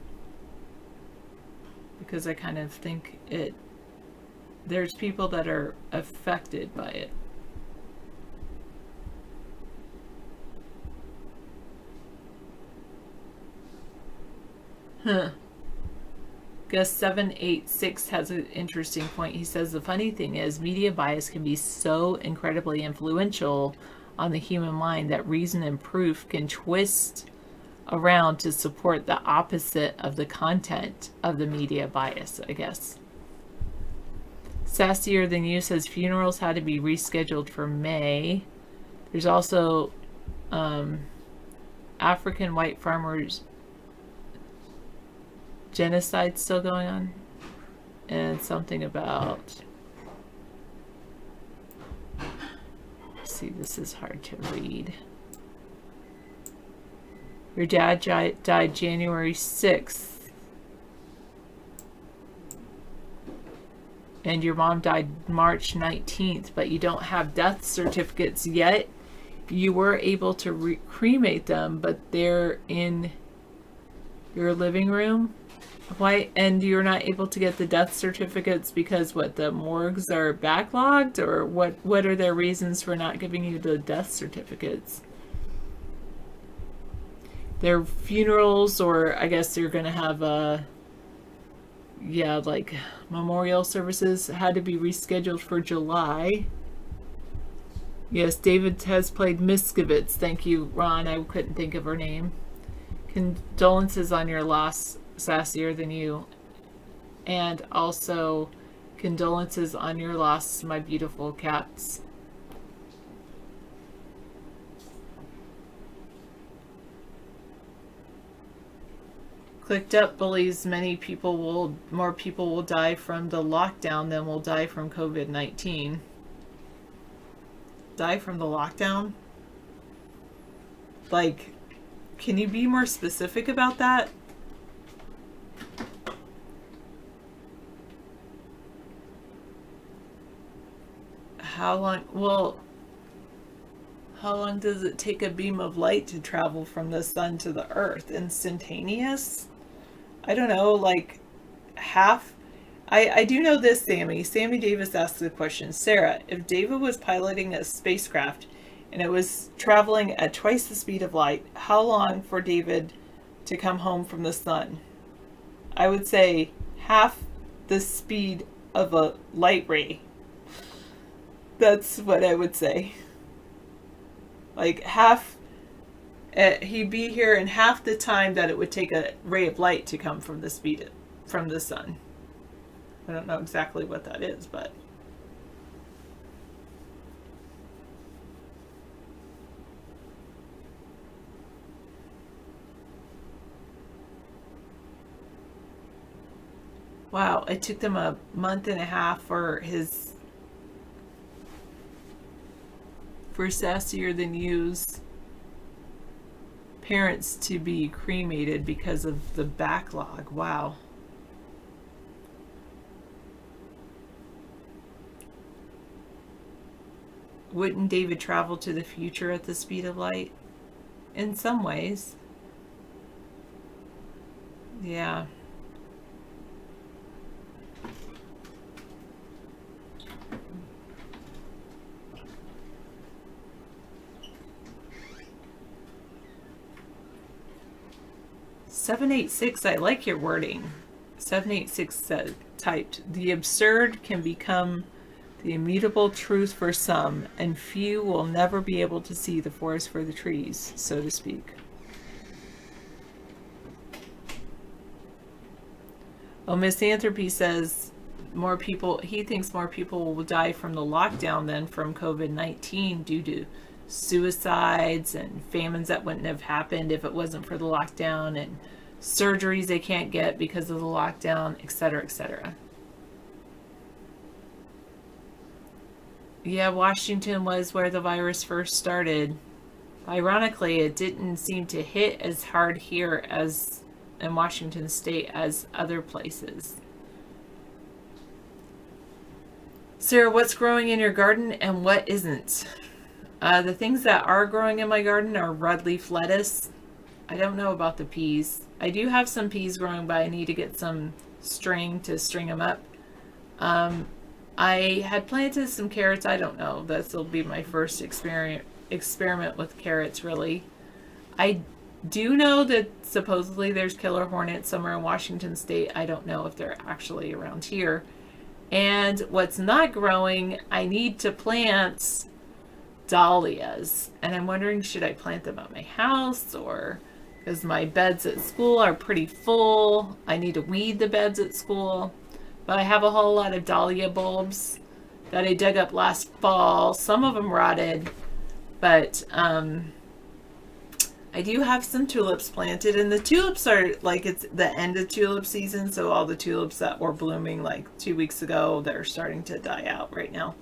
F: Because I kind of think there's people that are affected by it. Gus 786 has an interesting point. He says the funny thing is media bias can be so incredibly influential on the human mind that reason and proof can twist around to support the opposite of the content of the media bias, I guess. Sassier Than You says funerals had to be rescheduled for May. There's also African white farmers genocide still going on, and something about, see, this is hard to read. Your dad died January 6th and your mom died March 19th, but you don't have death certificates yet. You were able to cremate them, but they're in your living room. Why? And you're not able to get the death certificates because what, the morgues are backlogged, or what are their reasons for not giving you the death certificates? Their funerals, or I guess you're gonna have like memorial services, had to be rescheduled for July. Yes, David has played Miskovitz. Thank you, Ron. I couldn't think of her name. Condolences on your loss, Sassier Than You. And also condolences on your loss, my beautiful cats. Clicked Up believes more people will die from the lockdown than will die from COVID-19. Die from the lockdown? Like, can you be more specific about that? How long does it take a beam of light to travel from the sun to the earth? Instantaneous? I don't know, like half. I do know this, Sammy. Sammy Davis asked the question, Sarah, if David was piloting a spacecraft and it was traveling at twice the speed of light, how long for David to come home from the sun? I would say half the speed of a light ray. That's what I would say. Like half, he'd be here in half the time that it would take a ray of light to come from the sun. I don't know exactly what that is, but wow, it took them a month and a half for Sassier Than You's parents to be cremated because of the backlog. Wow. Wouldn't David travel to the future at the speed of light? In some ways. Yeah. "786, I like your wording." 786 said, typed, "The absurd can become the immutable truth for some, and few will never be able to see the forest for the trees, so to speak." Oh, Misanthropy says he thinks more people will die from the lockdown than from COVID-19 due to suicides and famines that wouldn't have happened if it wasn't for the lockdown, and surgeries they can't get because of the lockdown, etc., etc. Yeah, Washington was where the virus first started. Ironically, it didn't seem to hit as hard here as in Washington State as other places. Sarah, what's growing in your garden and what isn't? The things that are growing in my garden are red leaf lettuce. I don't know about the peas. I do have some peas growing, but I need to get some string to string them up. I had planted some carrots. I don't know. This will be my first experiment with carrots, really. I do know that supposedly there's killer hornets somewhere in Washington State. I don't know if they're actually around here. And what's not growing, I need to plant dahlias. And I'm wondering, should I plant them at my house, or because my beds at school are pretty full. I need to weed the beds at school. But I have a whole lot of dahlia bulbs that I dug up last fall. Some of them rotted, but I do have some tulips planted, and the tulips are like, it's the end of tulip season, so all the tulips that were blooming like 2 weeks ago, they're starting to die out right now,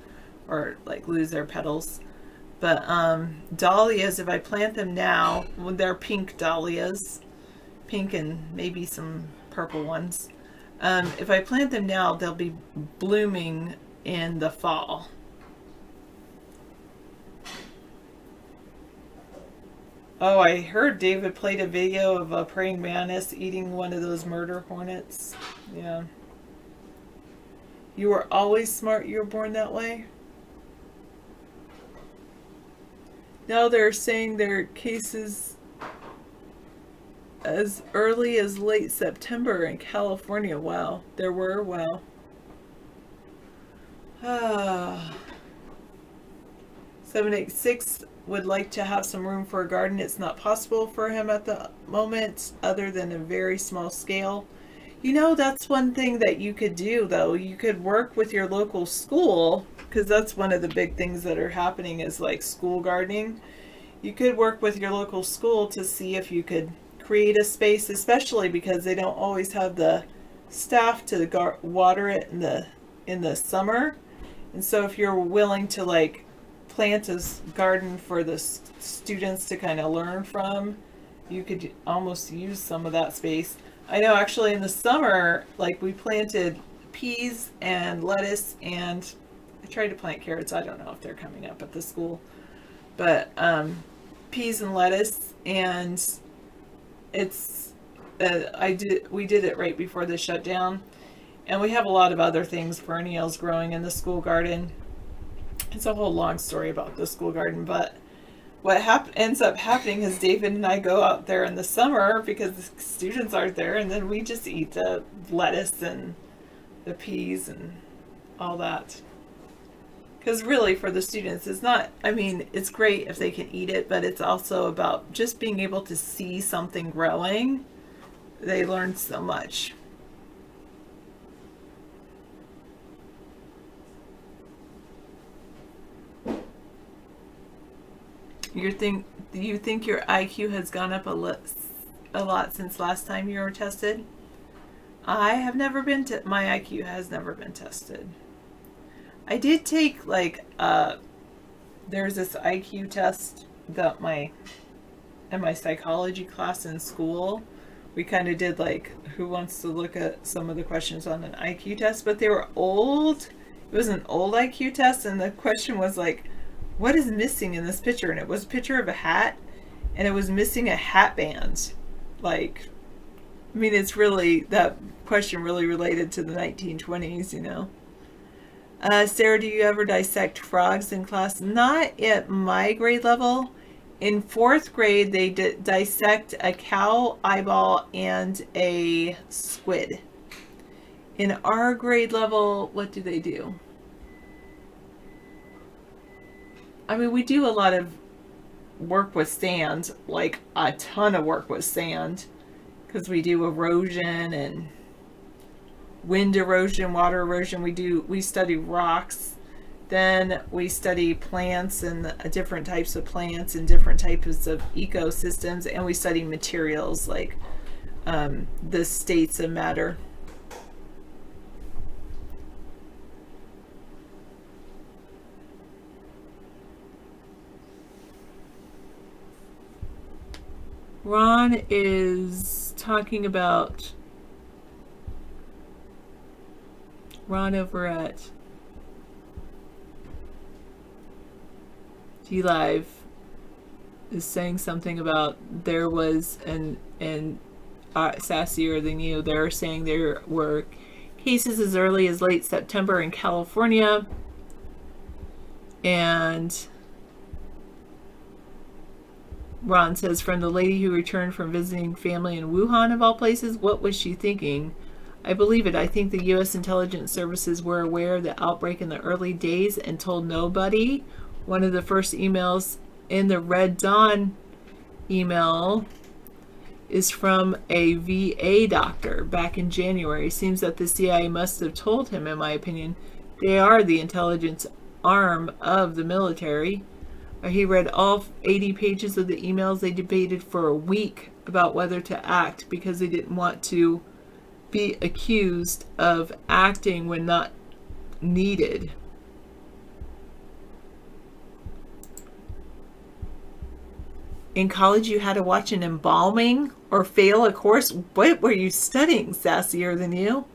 F: or like lose their petals. But dahlias, if I plant them now, well, they're pink dahlias, pink and maybe some purple ones. If I plant them now, they'll be blooming in the fall. Oh, I heard David played a video of a praying mantis eating one of those murder hornets. Yeah. You were always smart. You were born that way. Now they're saying there are cases as early as late September in California. Wow. There were? Wow. 786 would like to have some room for a garden. It's not possible for him at the moment, other than a very small scale. You know, that's one thing that you could do, though. You could work with your local school, because that's one of the big things that are happening is like school gardening. You could work with your local school to see if you could create a space, especially because they don't always have the staff to water it in the summer. And so if you're willing to like plant a garden for the students to kind of learn from, you could almost use some of that space. I know actually in the summer, like we planted peas and lettuce, and I tried to plant carrots. I don't know if they're coming up at the school, but peas and lettuce, and it's we did it right before the shutdown, and we have a lot of other things, perennials growing in the school garden. It's a whole long story about the school garden, but what ends up happening is David and I go out there in the summer because the students aren't there, and then we just eat the lettuce and the peas and all that. Because really for the students, it's not, I mean, it's great if they can eat it, but it's also about just being able to see something growing. They learn so much. You think your IQ has gone up a lot since last time you were tested? I have never been my IQ has never been tested. I did take there's this IQ test that my in my psychology class in school, we kind of did like, who wants to look at some of the questions on an IQ test, but they were old. It was an old IQ test, and the question was like, what is missing in this picture? And it was a picture of a hat, and it was missing a hat band. Like, I mean, it's really, that question really related to the 1920s, you know. Sarah, do you ever dissect frogs in class? Not at my grade level. In 4th grade, they dissect a cow eyeball and a squid. In our grade level, what do they do? I mean, we do a lot of work with sand, like a ton of work with sand, because we do erosion and wind erosion, water erosion. We study rocks. Then we study plants and different types of plants and different types of ecosystems, and we study materials like the states of matter. Ron is talking about Ron over at G-Live is saying something about there was sassier than you. They're saying there were cases as early as late September in California, and Ron says, from the lady who returned from visiting family in Wuhan, of all places, what was she thinking? I believe it. I think the U.S. intelligence services were aware of the outbreak in the early days and told nobody. One of the first emails in the Red Dawn email is from a VA doctor back in January. Seems that the CIA must have told him, in my opinion. They are the intelligence arm of the military. He read all 80 pages of the emails. They debated for a week about whether to act because they didn't want to be accused of acting when not needed. In college, you had to watch an embalming or fail a course. What were you studying, sassier than you?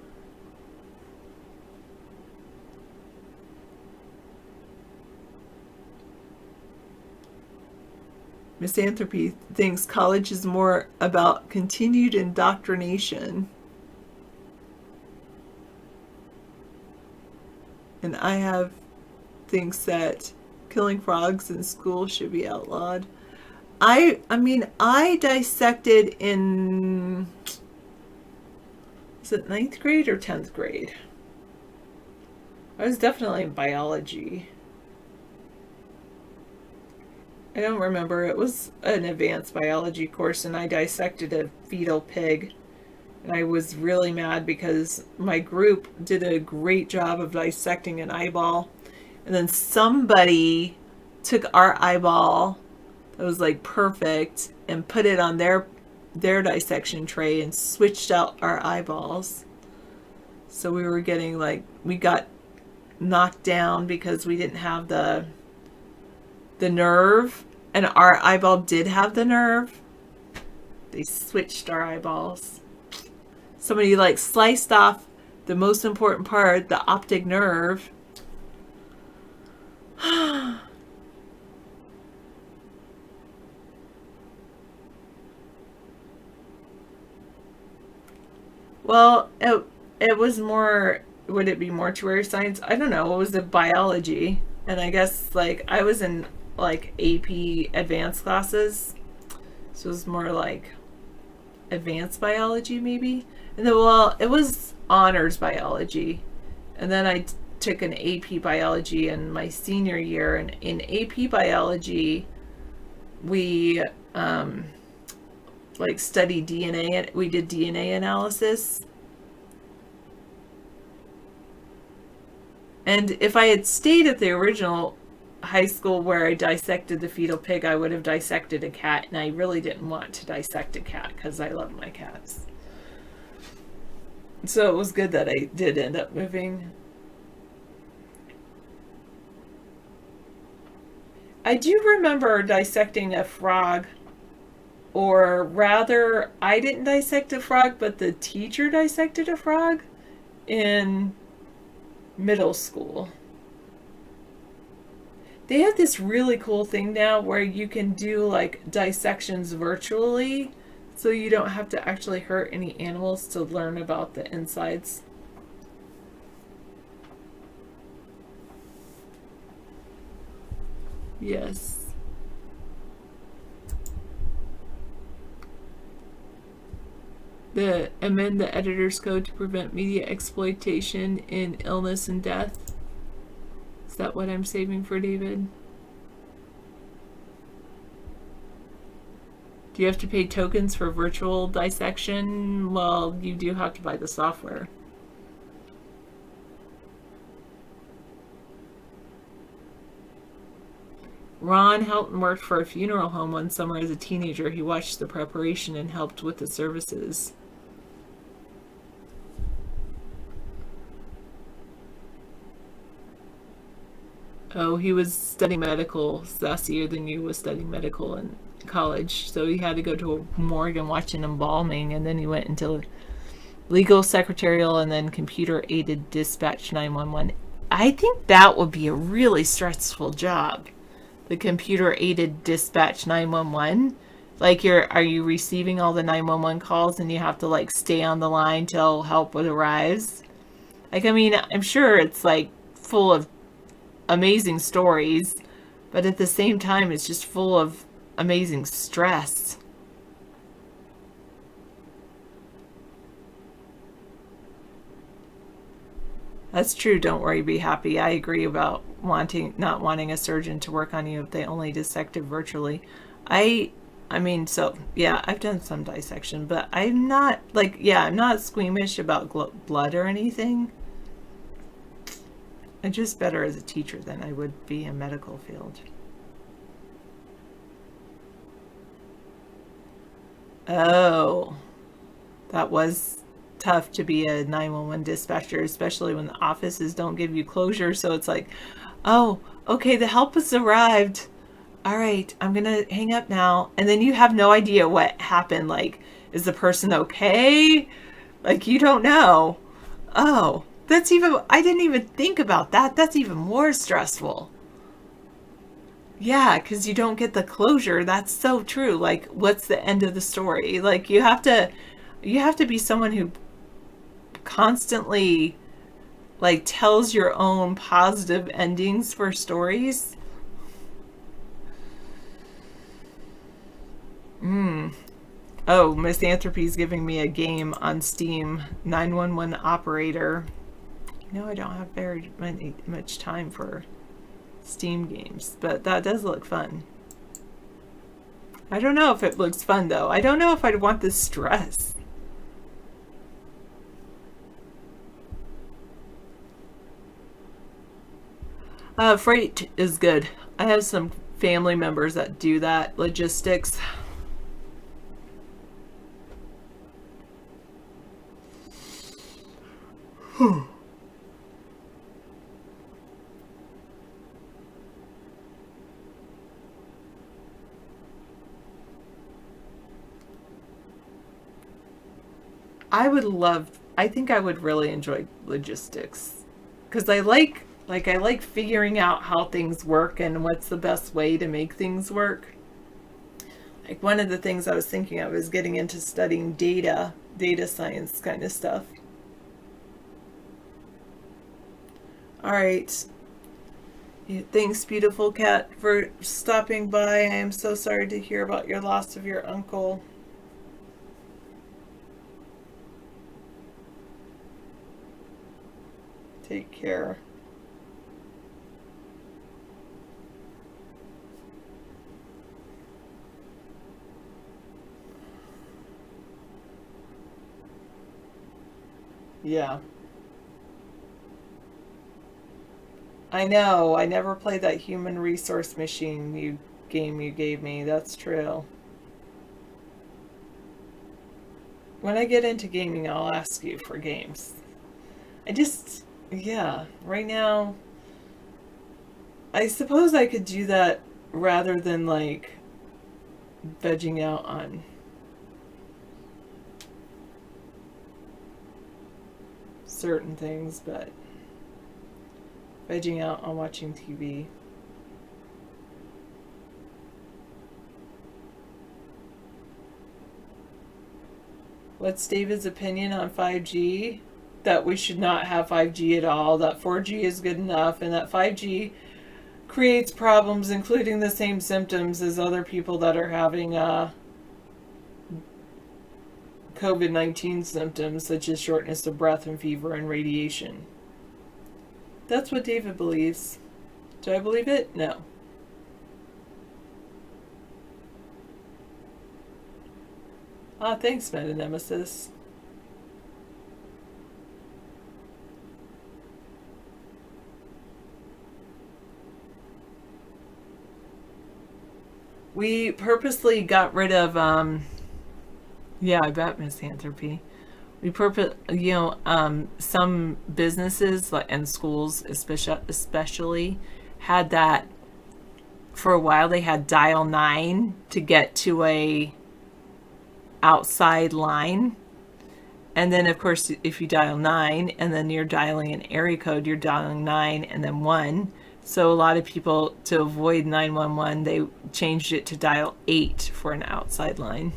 F: Misanthropy thinks college is more about continued indoctrination. And I have thinks that killing frogs in school should be outlawed. I mean, I dissected in, is it 9th grade or 10th grade? I was definitely in biology. I don't remember. It was an advanced biology course, and I dissected a fetal pig. And I was really mad because my group did a great job of dissecting an eyeball. And then somebody took our eyeball that was like perfect and put it on their dissection tray and switched out our eyeballs. So we were getting like, we got knocked down because we didn't have the nerve, and our eyeball did have the nerve. They switched our eyeballs. Somebody like sliced off the most important part, the optic nerve. Well, it was more, would it be mortuary science? I don't know. It was the biology. And I guess like I was in like AP advanced classes. So it was more like advanced biology maybe. And then, well, it was honors biology. And then I took an AP biology in my senior year. And in AP biology, we like studied DNA. We did DNA analysis. And if I had stayed at the original high school where I dissected the fetal pig, I would have dissected a cat. And I really didn't want to dissect a cat because I love my cats. So it was good that I did end up moving. I do remember dissecting a frog Or rather, I didn't dissect a frog, but the teacher dissected a frog in middle school. They have this really cool thing now where you can do like dissections virtually, so you don't have to actually hurt any animals to learn about the insides. Yes. Amend the editor's code to prevent media exploitation in illness and death. Is that what I'm saving for, David? Do you have to pay tokens for virtual dissection? Well, you do have to buy the software. Ron Helton worked for a funeral home one summer as a teenager. He watched the preparation and helped with the services. Oh, he was studying medical last year than you was studying medical in college. So he had to go to a morgue and watch an embalming, and then he went into legal, secretarial, and then computer-aided dispatch 911. I think that would be a really stressful job. The computer-aided dispatch 911. Like, are you receiving all the 911 calls and you have to like stay on the line till help arrives? Like, I mean, I'm sure it's like full of amazing stories, but at the same time it's just full of amazing stress. That's true. Don't worry, be happy. I agree about not wanting a surgeon to work on you if they only dissected virtually. I mean, so yeah, I've done some dissection, but I'm not like, yeah, I'm not squeamish about blood or anything. I'm just better as a teacher than I would be in medical field. Oh, that was tough to be a 911 dispatcher, especially when the offices don't give you closure. So it's like, oh, okay, the help has arrived. All right, I'm gonna hang up now. And then you have no idea what happened. Like, is the person okay? Like, you don't know. Oh, I didn't even think about that. That's even more stressful. Yeah, because you don't get the closure. That's so true. Like, what's the end of the story? Like, you have to be someone who constantly like tells your own positive endings for stories. Oh, Misanthropy's giving me a game on Steam, 911 Operator. No, I don't have very much time for Steam games, but that does look fun. I don't know if it looks fun though. I don't know if I'd want this stress. Freight is good. I have some family members that do that, logistics. I think I would really enjoy logistics because I like figuring out how things work and what's the best way to make things work. Like, one of the things I was thinking of is getting into studying data science kind of stuff. All right. Yeah, thanks, beautiful cat, for stopping by. I am so sorry to hear about your loss of your uncle. Take care. Yeah. I know. I never played that Human Resource Machine game you gave me. That's true. When I get into gaming, I'll ask you for games. Yeah, right now, I suppose I could do that rather than like vegging out on certain things, but vegging out on watching TV. What's David's opinion on 5G? That we should not have 5G at all, that 4G is good enough, and that 5G creates problems, including the same symptoms as other people that are having COVID-19 symptoms, such as shortness of breath and fever and radiation. That's what David believes. Do I believe it? No. Thanks, Meta-Nemesis. We purposely got rid of, yeah, I bet, Misanthropy. We some businesses and schools especially had that, for a while they had dial 9 to get to a outside line. And then of course, if you dial 9 and then you're dialing an area code, you're dialing 9 and then 1. So a lot of people, to avoid 911, they changed it to dial 8 for an outside line.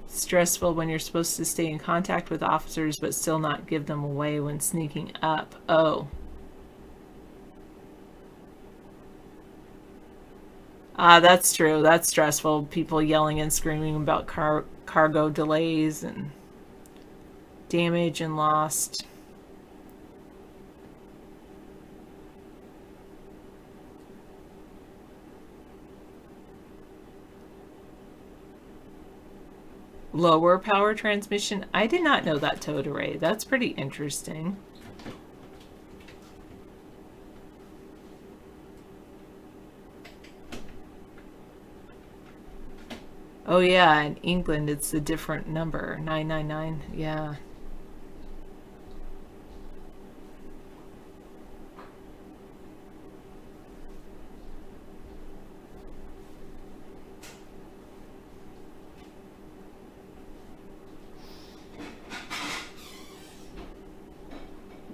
F: Stressful when you're supposed to stay in contact with officers but still not give them away when sneaking up. Oh. That's true. That's stressful. People yelling and screaming about cargo delays and damage and lost. Lower power transmission. I did not know that, Totore. That's pretty interesting. Oh yeah, in England it's a different number, 999, yeah.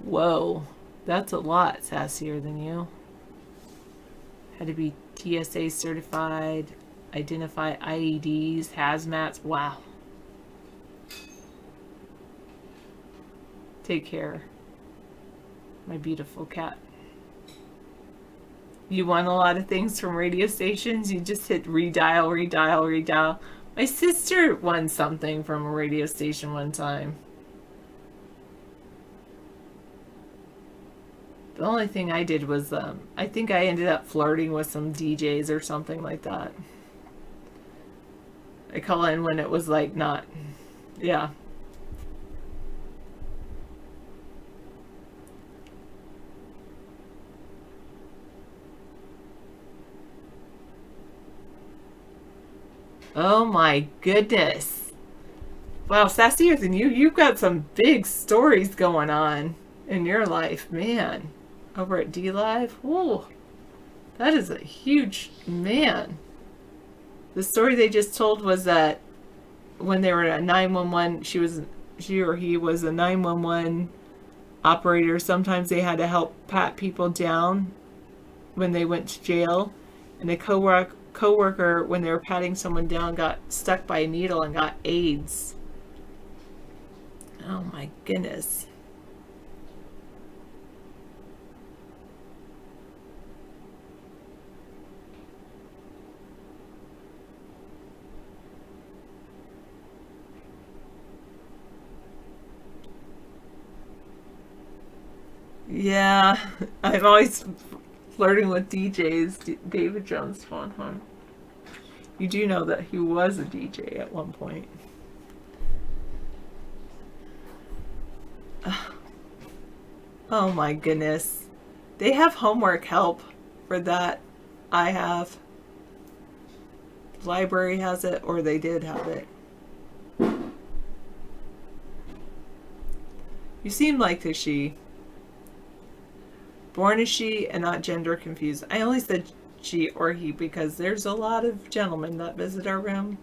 F: Whoa, that's a lot sassier than you. Had to be TSA certified. Identify IEDs, hazmats. Wow. Take care, my beautiful cat. You want a lot of things from radio stations? You just hit redial, redial, redial. My sister won something from a radio station one time. The only thing I did was, I think I ended up flirting with some DJs or something like that. I call in when it was like not, yeah. Oh my goodness. Wow, sassier than you. You've got some big stories going on in your life, man. Over at DLive. Whoa. That is a huge, man. The story they just told was that when they were at 911, she or he was a 911 operator. Sometimes they had to help pat people down when they went to jail. And a coworker, when they were patting someone down, got stuck by a needle and got AIDS. Oh my goodness. Yeah, I'm always flirting with DJs. David Jones Phone Home. You do know that he was a DJ at one point. Oh my goodness. They have homework help for that. I have. The library has it, or they did have it. You seem like a she. Born a she and not gender confused. I only said she or he because there's a lot of gentlemen that visit our room.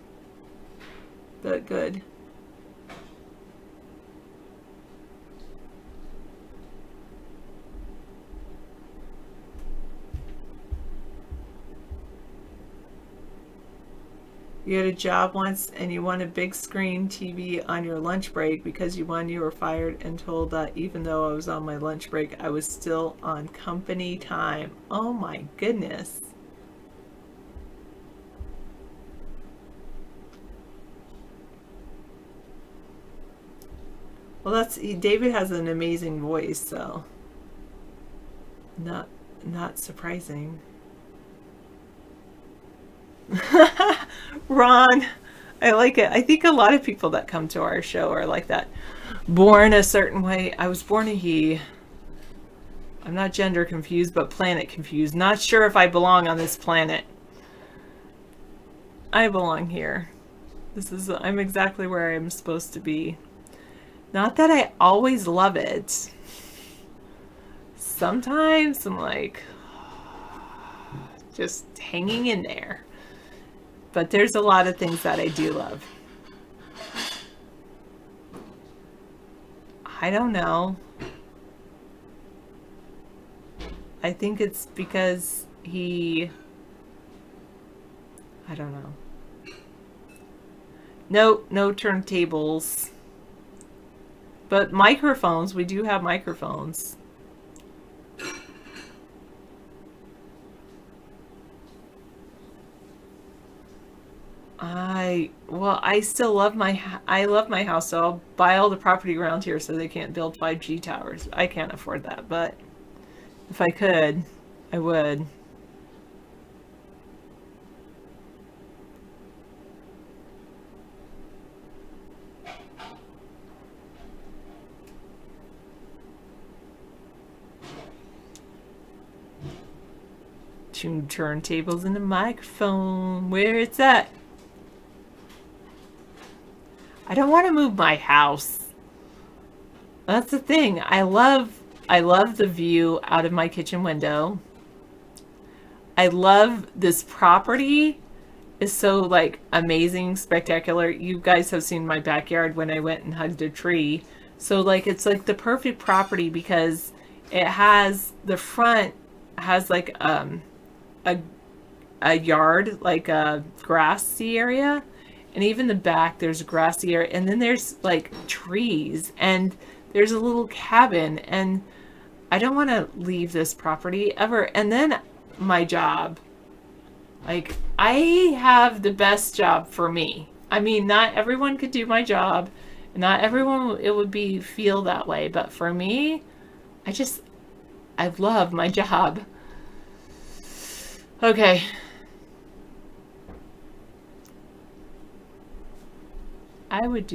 F: But good. You had a job once and you won a big screen TV on your lunch break because you won, you were fired and told that even though I was on my lunch break, I was still on company time. Oh my goodness. Well, David has an amazing voice, so not surprising. Ron, I like it. I think a lot of people that come to our show are like that. Born a certain way. I was born a he. I'm not gender confused, but planet confused. Not sure if I belong on this planet. I belong here. I'm exactly where I'm supposed to be. Not that I always love it. Sometimes I'm like, just hanging in there. But there's a lot of things that I do love. I don't know. I think it's because I don't know. No turntables. But microphones, we do have microphones. I still love I love my house, so I'll buy all the property around here so they can't build 5G towers. I can't afford that, but if I could, I would. Two turntables and a microphone. Where it's at? I don't want to move my house. That's the thing. I love the view out of my kitchen window. I love this property. It's so like amazing, spectacular. You guys have seen my backyard when I went and hugged a tree. So like it's like the perfect property because it has the front has like a yard, like a grassy area. And even the back, there's a grassy area. And then there's like trees. And there's a little cabin. And I don't want to leave this property ever. And then my job. Like, I have the best job for me. I mean, not everyone could do my job. Not everyone, it would feel that way. But for me, I love my job. Okay. I would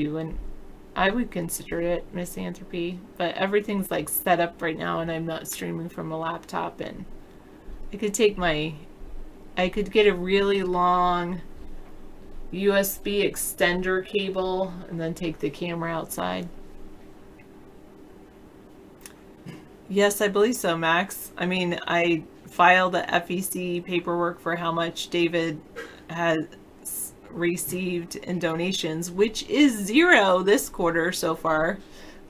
F: consider it misanthropy, but everything's like set up right now and I'm not streaming from a laptop, and I could get a really long USB extender cable and then take the camera outside. Yes, I believe so, Max. I mean, I filed the FEC paperwork for how much David has received in donations, which is 0 this quarter so far.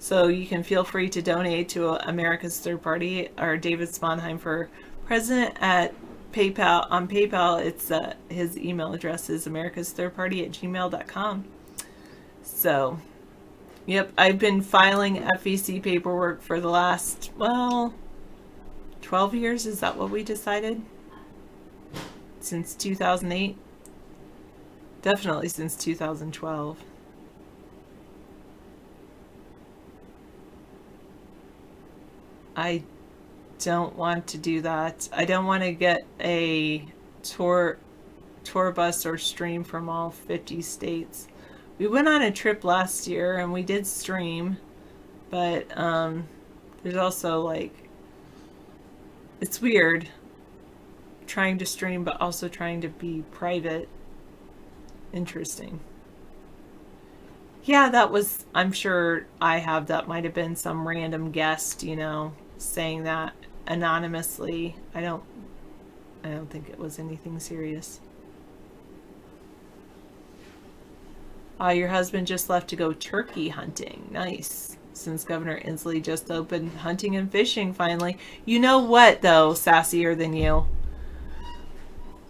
F: So you can feel free to donate to America's Third Party or David Sponheim for president at PayPal. On PayPal, it's his email address is americasthirdparty@gmail.com. So, yep, I've been filing FEC paperwork for the last, 12 years. Is that what we decided? Since 2008? Definitely since 2012. I don't want to do that. I don't want to get a tour bus or stream from all 50 states. We went on a trip last year and we did stream, but there's also like, it's weird trying to stream but also trying to be private. Interesting. Yeah, that was, I'm sure that might have been some random guest, saying that anonymously. I don't think it was anything serious. Your husband just left to go turkey hunting. Nice. Since Governor Inslee just opened hunting and fishing finally. You know what, though, sassier than you?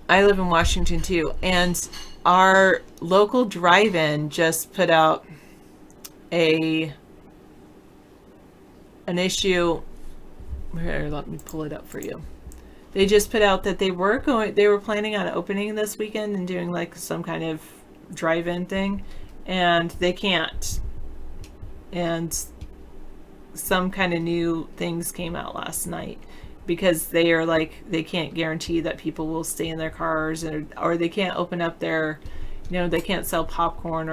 F: I live in Washington, too. And our local drive-in just put out an issue. Here, let me pull it up for you. They just put out that they were planning on opening this weekend and doing like some kind of drive-in thing, and they can't. And some kind of new things came out last night because they can't guarantee that people will stay in their cars, or they can't open up their, they can't sell popcorn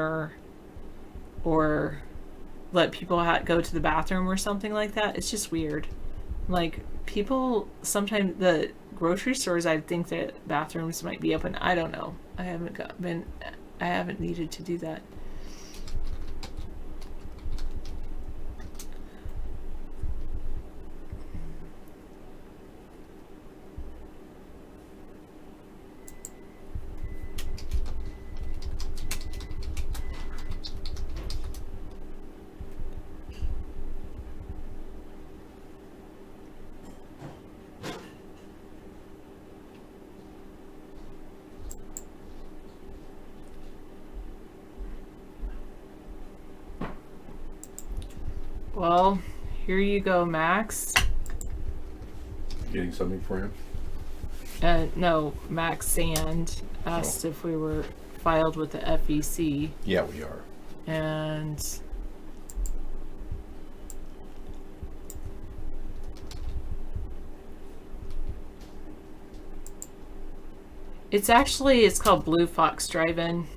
F: or let people go to the bathroom or something like that. It's just weird. Like, people, sometimes the grocery stores, I think that bathrooms might be open. I don't know. I haven't needed to do that. Well, here you go, Max.
B: Getting something for him?
F: No, Max Sand asked if we were filed with the FEC.
B: Yeah, we are.
F: And it's called Blue Fox Drive-In.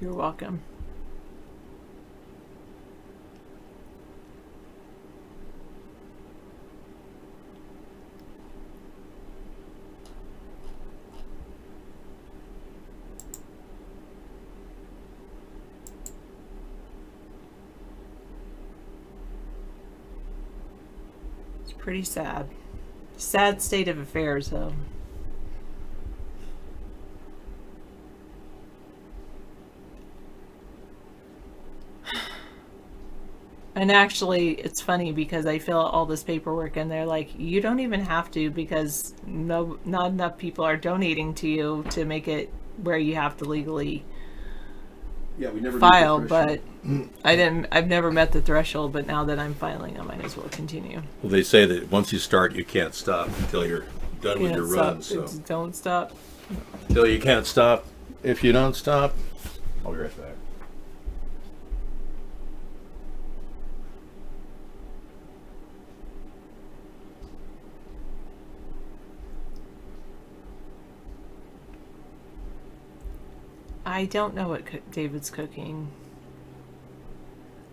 F: You're welcome. It's pretty sad. Sad state of affairs, though. And actually, it's funny because I fill out all this paperwork and they're like, you don't even have to, because not enough people are donating to you to make it where you have to legally
B: we never
F: file. But I've never met the threshold, but now that I'm filing, I might as well continue.
B: Well, they say that once you start, you can't stop until you're done with your run. So
F: Don't stop.
B: until you can't stop, if you don't stop, I'll be right back.
F: I don't know what David's cooking.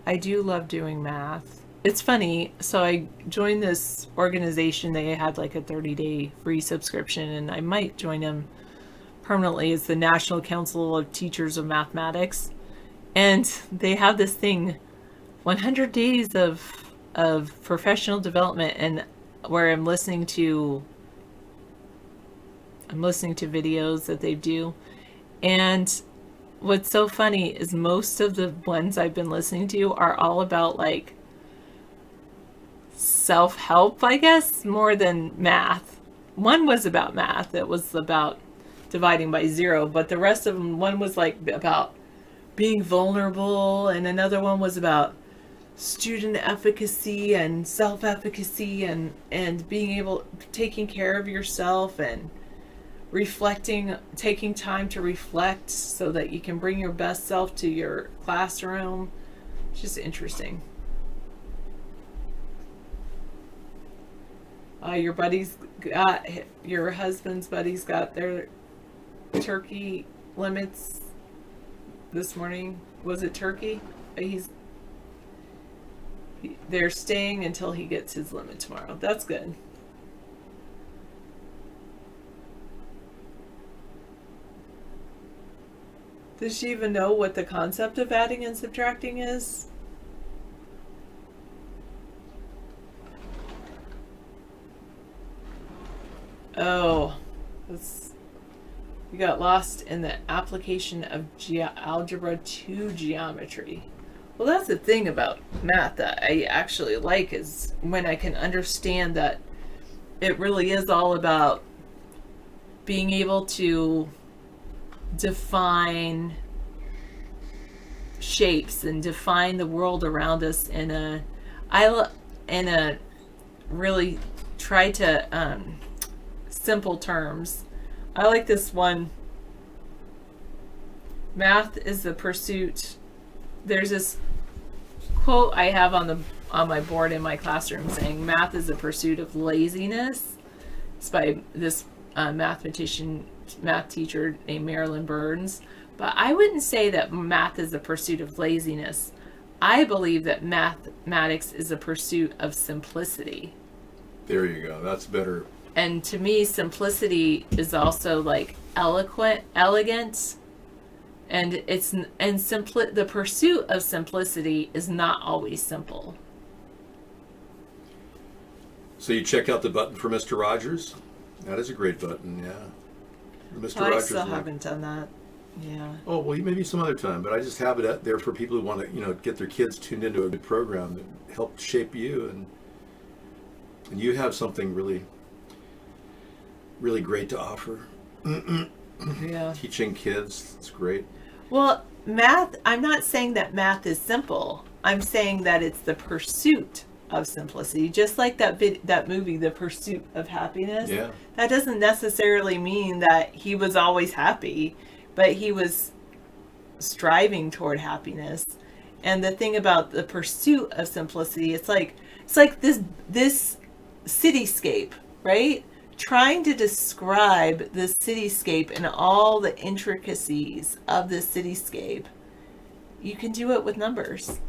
F: I do love doing math. It's funny. So I joined this organization. They had like a 30-day free subscription, and I might join them permanently. It's the National Council of Teachers of Mathematics. And they have this thing, 100 days of professional development, and where I'm listening to videos that they do. And what's so funny is most of the ones I've been listening to are all about like self-help, I guess, more than math. One was about math. It was about dividing by zero, but the rest of them, one was like about being vulnerable, and another one was about student efficacy and self-efficacy and being able, taking care of yourself and reflecting, taking time to reflect so that you can bring your best self to your classroom. It's just interesting. Your husband's buddies got their turkey limits this morning. Was it turkey? They're staying until he gets his limit tomorrow. That's good. Does she even know what the concept of adding and subtracting is? Oh, you got lost in the application of algebra to geometry. Well, that's the thing about math that I actually like, is when I can understand that it really is all about being able to define shapes and define the world around us in a really try to simple terms. I like this one. Math is the pursuit. There's this quote I have on my board in my classroom saying, "Math is a pursuit of laziness." It's by this math teacher named Marilyn Burns. But I wouldn't say that math is a pursuit of laziness. I believe that mathematics is a pursuit of simplicity.
B: There you go. That's better.
F: And to me, simplicity is also like elegant, and the pursuit of simplicity is not always simple.
B: So you checked out the button for Mr. Rogers? That is a great button, yeah. Mr.
F: I
B: Rogers.
F: still haven't done that. Yeah.
B: Oh, well, maybe some other time, but I just have it out there for people who want to, get their kids tuned into a good program that helped shape you, and you have something really, really great to offer.
F: Yeah.
B: Teaching kids, it's great.
F: Well, math, I'm not saying that math is simple. I'm saying that it's the pursuit of simplicity, just like that movie, The Pursuit of Happiness.
B: Yeah.
F: That doesn't necessarily mean that he was always happy, but he was striving toward happiness. And the thing about the pursuit of simplicity, it's like this cityscape, right? Trying to describe the cityscape and all the intricacies of the cityscape. You can do it with numbers.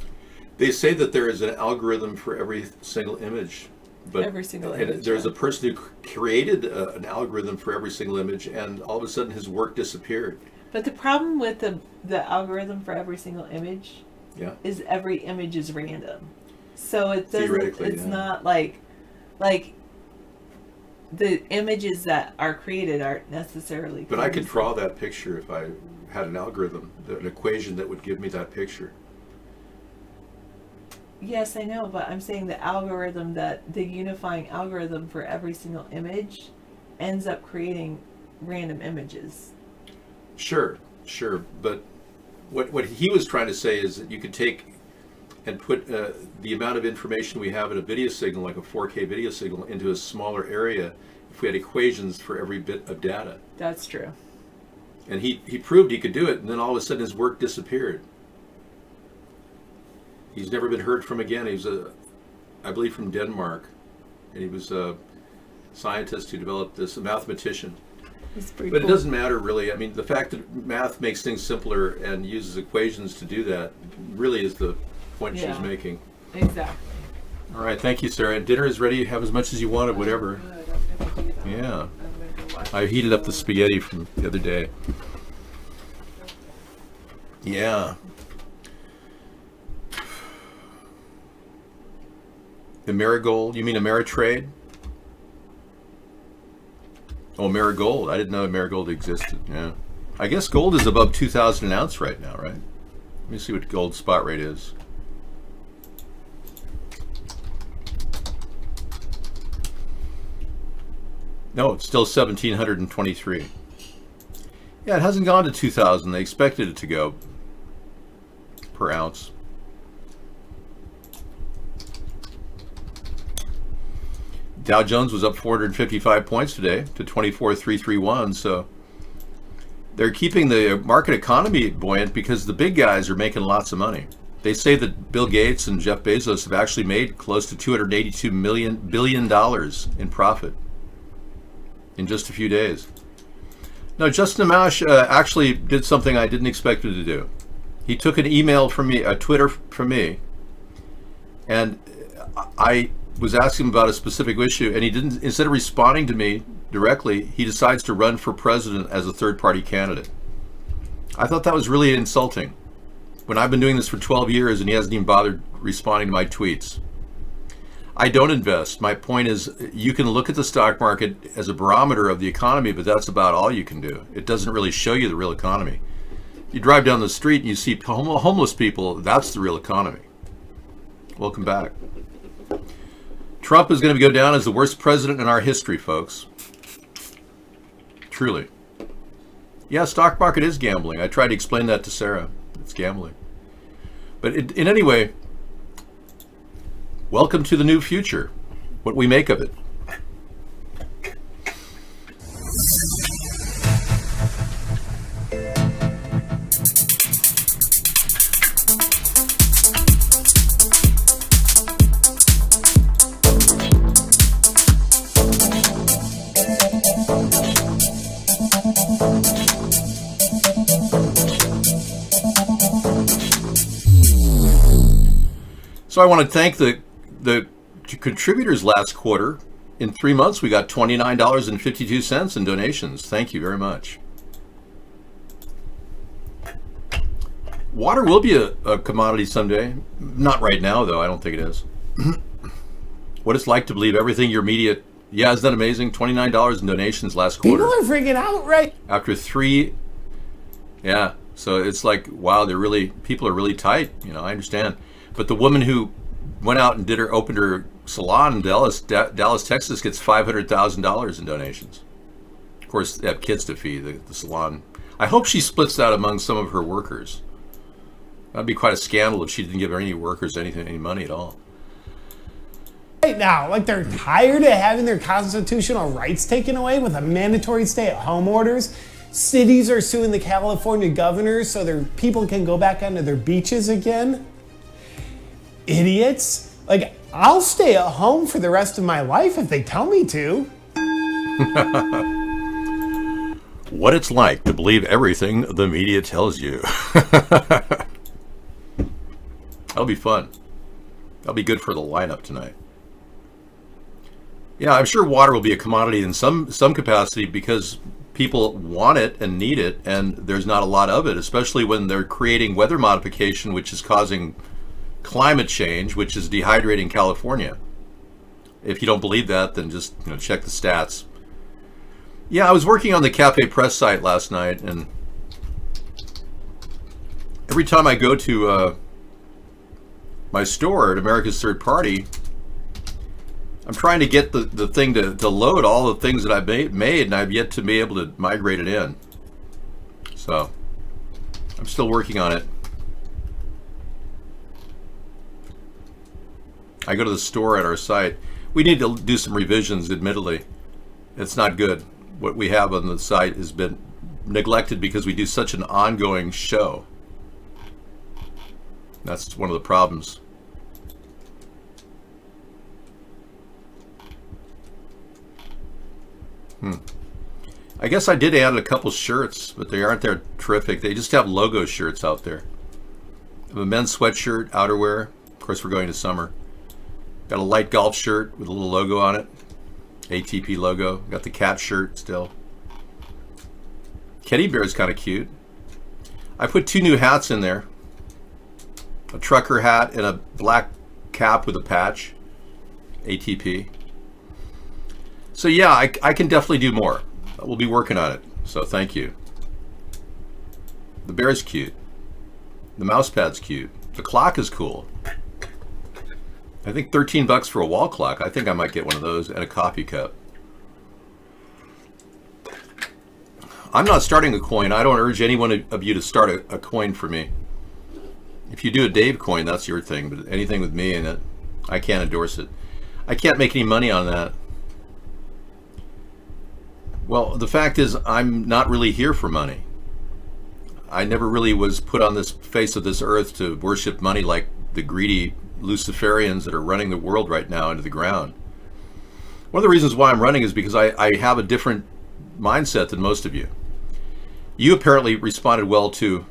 B: They say that there is an algorithm for every single image. But
F: Every single image,
B: there's
F: yeah.
B: a person who created an algorithm for every single image, and all of a sudden his work disappeared.
F: But the problem with the algorithm for every single image
B: Yeah.
F: is every image is random. So it doesn't,
B: Theoretically,
F: it's
B: yeah.
F: not like the images that are created aren't necessarily
B: But I could
F: created.
B: draw that picture if I had an algorithm, an equation that would give me that picture.
F: Yes, I know, but I'm saying the unifying algorithm for every single image ends up creating random images.
B: Sure. But what he was trying to say is that you could take and put the amount of information we have in a video signal, like a 4K video signal, into a smaller area if we had equations for every bit of data.
F: That's true.
B: And he proved he could do it, and then all of a sudden his work disappeared. He's never been heard from again. He was, I believe, from Denmark, and he was a scientist who developed this, a mathematician.
F: It's pretty
B: But
F: cool.
B: it doesn't matter, really. I mean, the fact that math makes things simpler and uses equations to do that really is the point
F: Yeah.
B: she's making.
F: Exactly.
B: All right, thank you, Sarah. And dinner is ready. Have as much as you wanted, whatever.
F: Good, I'm gonna do that.
B: Yeah.
F: I'm gonna go watch
B: I heated up the spaghetti from the other day. Yeah. The Marigold, you mean Ameritrade? Oh, Marigold. I didn't know Marigold existed. Yeah. I guess gold is above 2,000 an ounce right now, right? Let me see what gold spot rate is. No, it's still 1,723. Yeah, it hasn't gone to 2,000. They expected it to go per ounce. Dow Jones was up 455 points today to 24,331. So they're keeping the market economy buoyant because the big guys are making lots of money. They say that Bill Gates and Jeff Bezos have actually made close to $282 billion in profit in just a few days. Now, Justin Amash actually did something I didn't expect him to do. He took an email from me, a Twitter from me, and I was asking him about a specific issue, and he didn't. Instead of responding to me directly, he decides to run for president as a third-party candidate. I thought that was really insulting. When I've been doing this for 12 years and he hasn't even bothered responding to my tweets. I don't invest. My point is, you can look at the stock market as a barometer of the economy, but that's about all you can do. It doesn't really show you the real economy. You drive down the street and you see homeless people, that's the real economy. Welcome back. Trump is going to go down as the worst president in our history, folks. Truly. Yeah, stock market is gambling. I tried to explain that to Sarah. It's gambling. But in any way, welcome to the new future. What we make of it. So I want to thank the contributors last quarter. In 3 months, we got $29.52 in donations. Thank you very much. Water will be a commodity someday. Not right now, though. I don't think it is. What it's like to believe everything your media... Yeah, isn't that amazing? $29 in donations last quarter.
H: People are freaking out, right?
B: After 3... Yeah, so it's like, wow, people are really tight. You know, I understand. But the woman who went out and opened her salon in Dallas, Texas, gets $500,000 in donations. Of course, they have kids to feed, the salon. I hope she splits that among some of her workers. That'd be quite a scandal if she didn't give any workers any money at all.
H: Right now, like they're tired of having their constitutional rights taken away with a mandatory stay-at-home orders. Cities are suing the California governor so their people can go back onto their beaches again. Idiots. Like, I'll stay at home for the rest of my life if they tell me to.
B: What it's like to believe everything the media tells you. That'll be fun. That'll be good for the lineup tonight. Yeah, I'm sure water will be a commodity in some capacity because people want it and need it, and there's not a lot of it, especially when they're creating weather modification, which is causing climate change, which is dehydrating California. If you don't believe that, then just check the stats. Yeah, I was working on the Cafe Press site last night, and every time I go to my store at America's Third Party, I'm trying to get the thing to load all the things that I've made, and I've yet to be able to migrate it in. So I'm still working on it. I go to the store at our site. We need to do some revisions, admittedly. It's not good. What we have on the site has been neglected because we do such an ongoing show. That's one of the problems. I guess I did add a couple shirts, but they aren't that terrific. They just have logo shirts out there. I have a men's sweatshirt, outerwear. Of course, we're going to summer. Got a light golf shirt with a little logo on it. ATP logo. Got the cat shirt still. Teddy bear is kind of cute. I put 2 new hats in there. A trucker hat and a black cap with a patch. ATP. So yeah, I can definitely do more. We'll be working on it. So thank you. The bear's cute. The mouse pad's cute. The clock is cool. I think $13 for a wall clock. I think I might get one of those and a coffee cup. I'm not starting a coin. I don't urge any one of you to start a coin for me. If you do a Dave coin, that's your thing. But anything with me in it, I can't endorse it. I can't make any money on that. Well, the fact is, I'm not really here for money. I never really was put on this face of this earth to worship money like the greedy Luciferians that are running the world right now into the ground. One of the reasons why I'm running is because I have a different mindset than most of you. You apparently responded well to.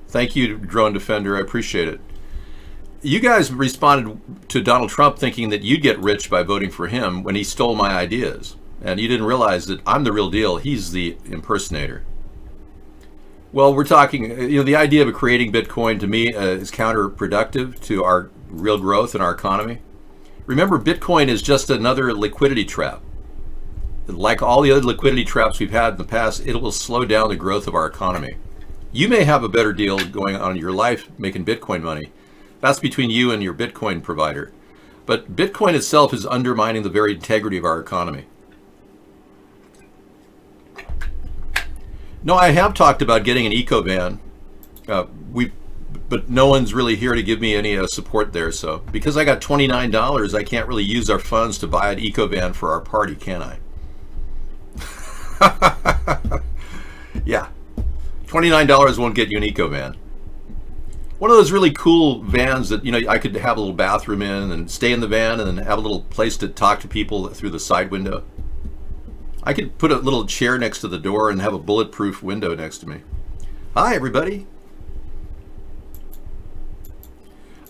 B: Thank you, Drone Defender. I appreciate it. You guys responded to Donald Trump thinking that you'd get rich by voting for him when he stole my ideas. And you didn't realize that I'm the real deal. He's the impersonator. Well, we're talking, the idea of creating Bitcoin to me is counterproductive to our real growth in our economy. Remember, Bitcoin is just another liquidity trap. Like all the other liquidity traps we've had in the past, it will slow down the growth of our economy. You may have a better deal going on in your life making Bitcoin money. That's between you and your Bitcoin provider. But Bitcoin itself is undermining the very integrity of our economy. No, I have talked about getting an eco van. But no one's really here to give me any support there. So because I got $29, I can't really use our funds to buy an eco van for our party, can I? Yeah, $29 won't get you an eco van. One of those really cool vans that I could have a little bathroom in and stay in the van and then have a little place to talk to people through the side window. I could put a little chair next to the door and have a bulletproof window next to me. Hi, everybody.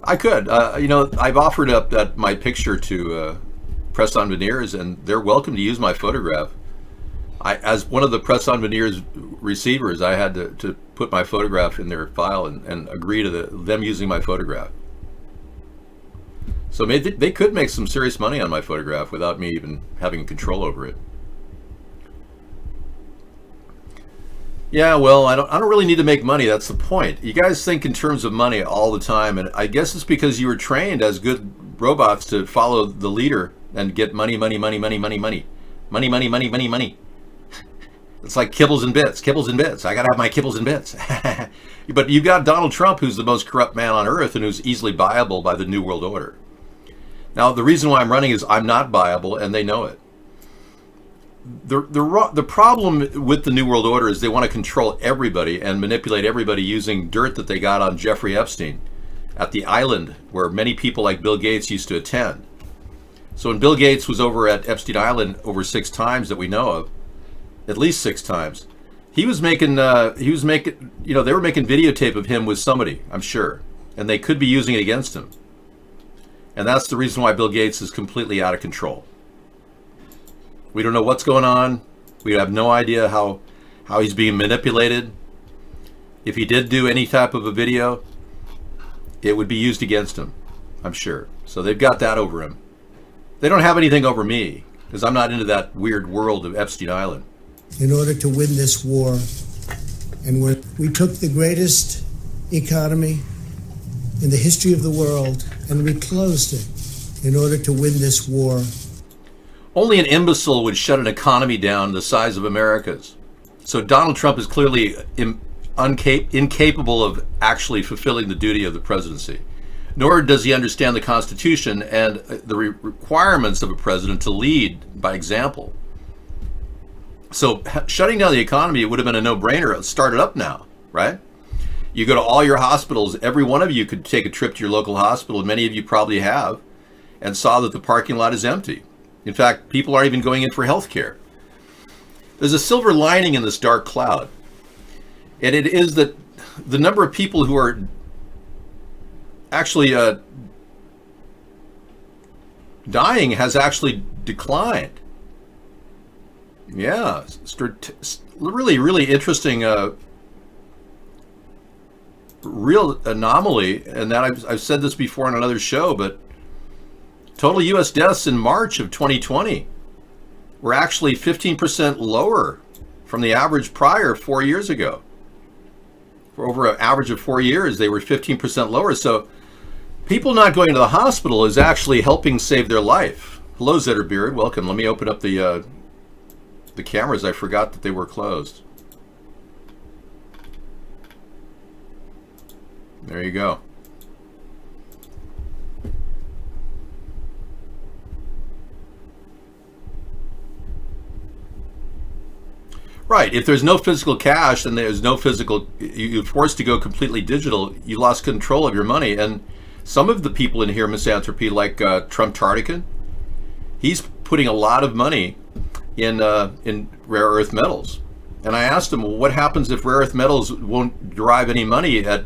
B: I could. I've offered up my picture to Press On Veneers, and they're welcome to use my photograph. As one of the Press On Veneers receivers, I had to put my photograph in their file and agree to them using my photograph. So they could make some serious money on my photograph without me even having control over it. Yeah, well, I don't really need to make money. That's the point. You guys think in terms of money all the time, and I guess it's because you were trained as good robots to follow the leader and get money, money, money, money, money, money, money, money, money, money, money. It's like kibbles and bits, kibbles and bits. I gotta have my kibbles and bits. But you've got Donald Trump, who's the most corrupt man on earth and who's easily buyable by the New World Order. Now, the reason why I'm running is I'm not buyable, and they know it. The problem with the New World Order is they want to control everybody and manipulate everybody using dirt that they got on Jeffrey Epstein at the island where many people like Bill Gates used to attend. So when Bill Gates was over at Epstein Island over 6 times that we know of, at least 6 times, they were making videotape of him with somebody, I'm sure, and they could be using it against him. And that's the reason why Bill Gates is completely out of control. We don't know what's going on. We have no idea how he's being manipulated. If he did do any type of a video, it would be used against him, I'm sure. So they've got that over him. They don't have anything over me because I'm not into that weird world of Epstein Island.
I: In order to win this war, and we took the greatest economy in the history of the world and we closed it in order to win this war.
B: Only an imbecile would shut an economy down the size of America's. So Donald Trump is clearly incapable of actually fulfilling the duty of the presidency. Nor does he understand the Constitution and the requirements of a president to lead by example. So shutting down the economy would have been a no-brainer. Start it up now, right? You go to all your hospitals. Every one of you could take a trip to your local hospital, and many of you probably have, and saw that the parking lot is empty. In fact, people aren't even going in for health care. There's a silver lining in this dark cloud, and it is that the number of people who are actually dying has actually declined. Yeah, really, really interesting, real anomaly, and that I've said this before on another show, but total U.S. deaths in March of 2020 were actually 15% lower from the average prior 4 years ago. For over an average of 4 years, they were 15% lower. So people not going to the hospital is actually helping save their life. Hello, Zetterbeard. Welcome. Let me open up the cameras. I forgot that they were closed. There you go. Right. If there's no physical cash and there's no physical, you're forced to go completely digital, you lost control of your money. And some of the people in here, Misanthropy, like Trump Tardican, he's putting a lot of money in rare earth metals. And I asked him, well, what happens if rare earth metals won't derive any money at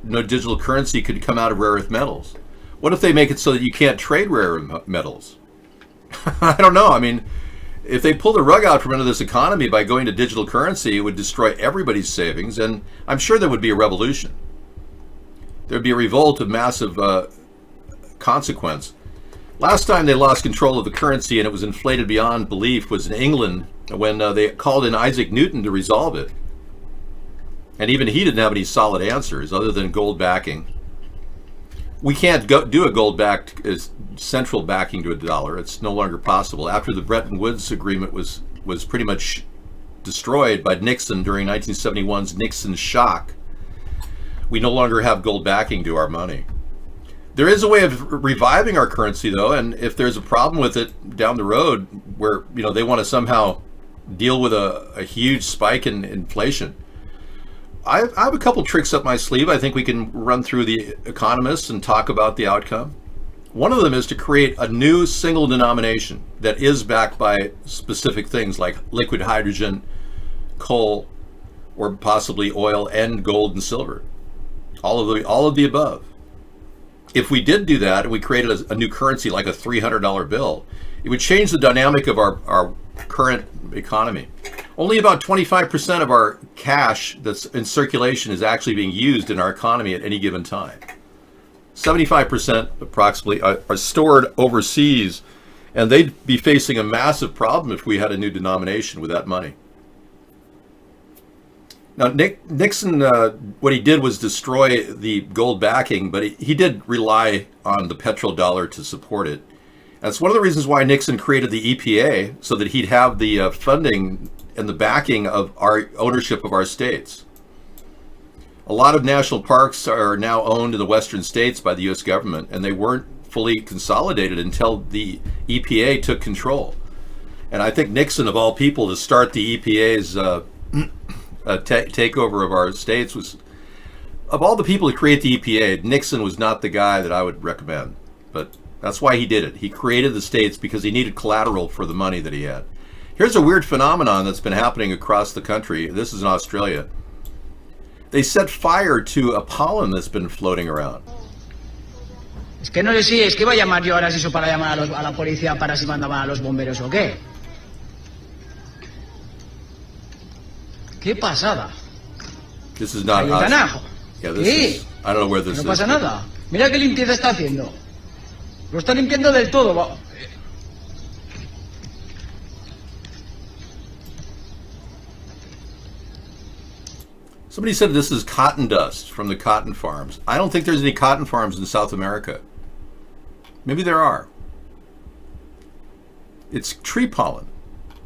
B: no digital currency could come out of rare earth metals? What if they make it so that you can't trade rare earth metals? I don't know. I mean, if they pull the rug out from under this economy by going to digital currency, it would destroy everybody's savings, and I'm sure there would be a revolution. There'd be a revolt of massive consequence. Last time they lost control of the currency and it was inflated beyond belief was in England when they called in Isaac Newton to resolve it. And even he didn't have any solid answers other than gold backing. We can't do a gold-backed central backing to a dollar. It's no longer possible. After the Bretton Woods agreement was pretty much destroyed by Nixon during 1971's Nixon shock, we no longer have gold backing to our money. There is a way of reviving our currency, though, and if there's a problem with it down the road where they want to somehow deal with a huge spike in inflation, I have a couple tricks up my sleeve. I think we can run through the economists and talk about the outcome. One of them is to create a new single denomination that is backed by specific things like liquid hydrogen, coal, or possibly oil and gold and silver. All of the above. If we did do that and we created a new currency like a $300 bill, it would change the dynamic of our current economy. Only about 25% of our cash that's in circulation is actually being used in our economy at any given time. 75% approximately are stored overseas, and they'd be facing a massive problem if we had a new denomination with that money. Now, Nixon, what he did was destroy the gold backing, but he did rely on the petrodollar to support it. That's one of the reasons why Nixon created the EPA, so that he'd have the funding and the backing of our ownership of our states. A lot of national parks are now owned in the western states by the U.S. government, and they weren't fully consolidated until the EPA took control. And I think Nixon, of all people, to start the EPA's takeover of our states was, of all the people to create the EPA, Nixon was not the guy that I would recommend. But that's why he did it. He created the states because he needed collateral for the money that he had. Here's a weird phenomenon that's been happening across the country. This is in Australia. They set fire to a pollen that's been floating around.
J: Es que no sé si es que iba a llamar yo ahora eso para llamar a la policía para si mandaban a los bomberos o qué. Qué pasada.
B: This is not
J: us.
B: Yeah, this is, I don't know where this
J: no
B: is.
J: No pasa nada. Mira qué limpieza está haciendo. Lo está limpiando del todo.
B: Somebody said this is cotton dust from the cotton farms. I don't think there's any cotton farms in South America. Maybe there are. It's tree pollen,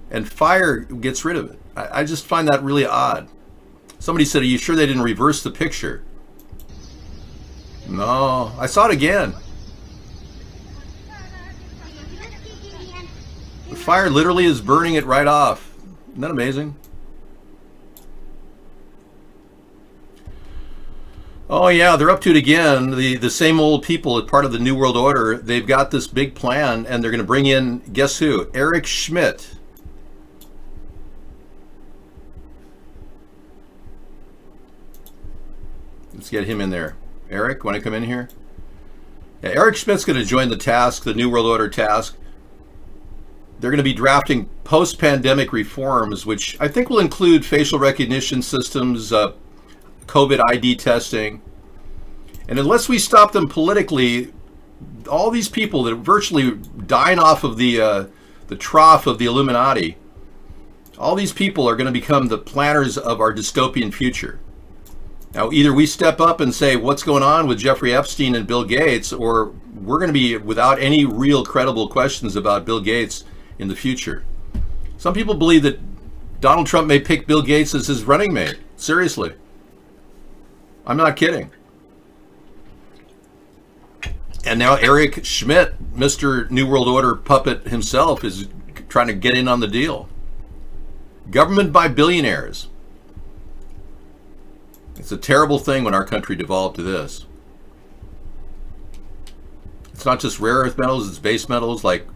B: and fire gets rid of it. I just find that really odd. Somebody said, are you sure they didn't reverse the picture? No, I saw it again. The fire literally is burning it right off. Isn't that amazing? Oh yeah, they're up to it again. The same old people as part of the New World Order, they've got this big plan, and they're going to bring in, guess who? Eric Schmidt. Let's get him in there. Eric, want to come in here? Yeah, Eric Schmidt's going to join the task, the New World Order task. They're going to be drafting post-pandemic reforms, which I think will include facial recognition systems, COVID ID testing. And unless we stop them politically, all these people that are virtually dying off of the trough of the Illuminati, all these people are going to become the planners of our dystopian future. Now, either we step up and say, what's going on with Jeffrey Epstein and Bill Gates, or we're going to be without any real credible questions about Bill Gates in the future. Some people believe that Donald Trump may pick Bill Gates as his running mate. Seriously. I'm not kidding. And now Eric Schmidt, Mr. New World Order puppet himself, is trying to get in on the deal. Government by billionaires. It's a terrible thing when our country devolved to this. It's not just rare earth metals, it's base metals like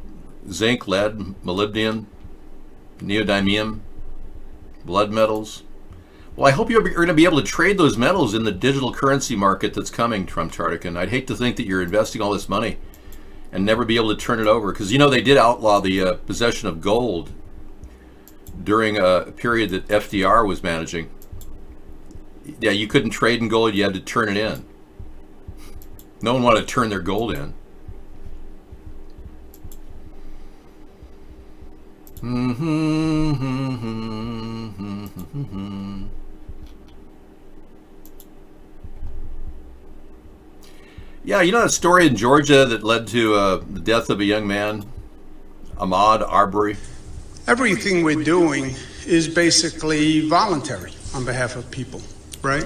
B: zinc, lead, molybdenum, neodymium, blood metals. Well, I hope you're going to be able to trade those metals in the digital currency market that's coming, Trump Tartican. I'd hate to think that you're investing all this money and never be able to turn it over. Because, you know, they did outlaw the possession of gold during a period that FDR was managing. Yeah, you couldn't trade in gold, you had to turn it in. No one wanted to turn their gold in. Yeah, you know that story in Georgia that led to the death of a young man, Ahmaud Arbery?
K: Everything we're doing is basically voluntary on behalf of people, right?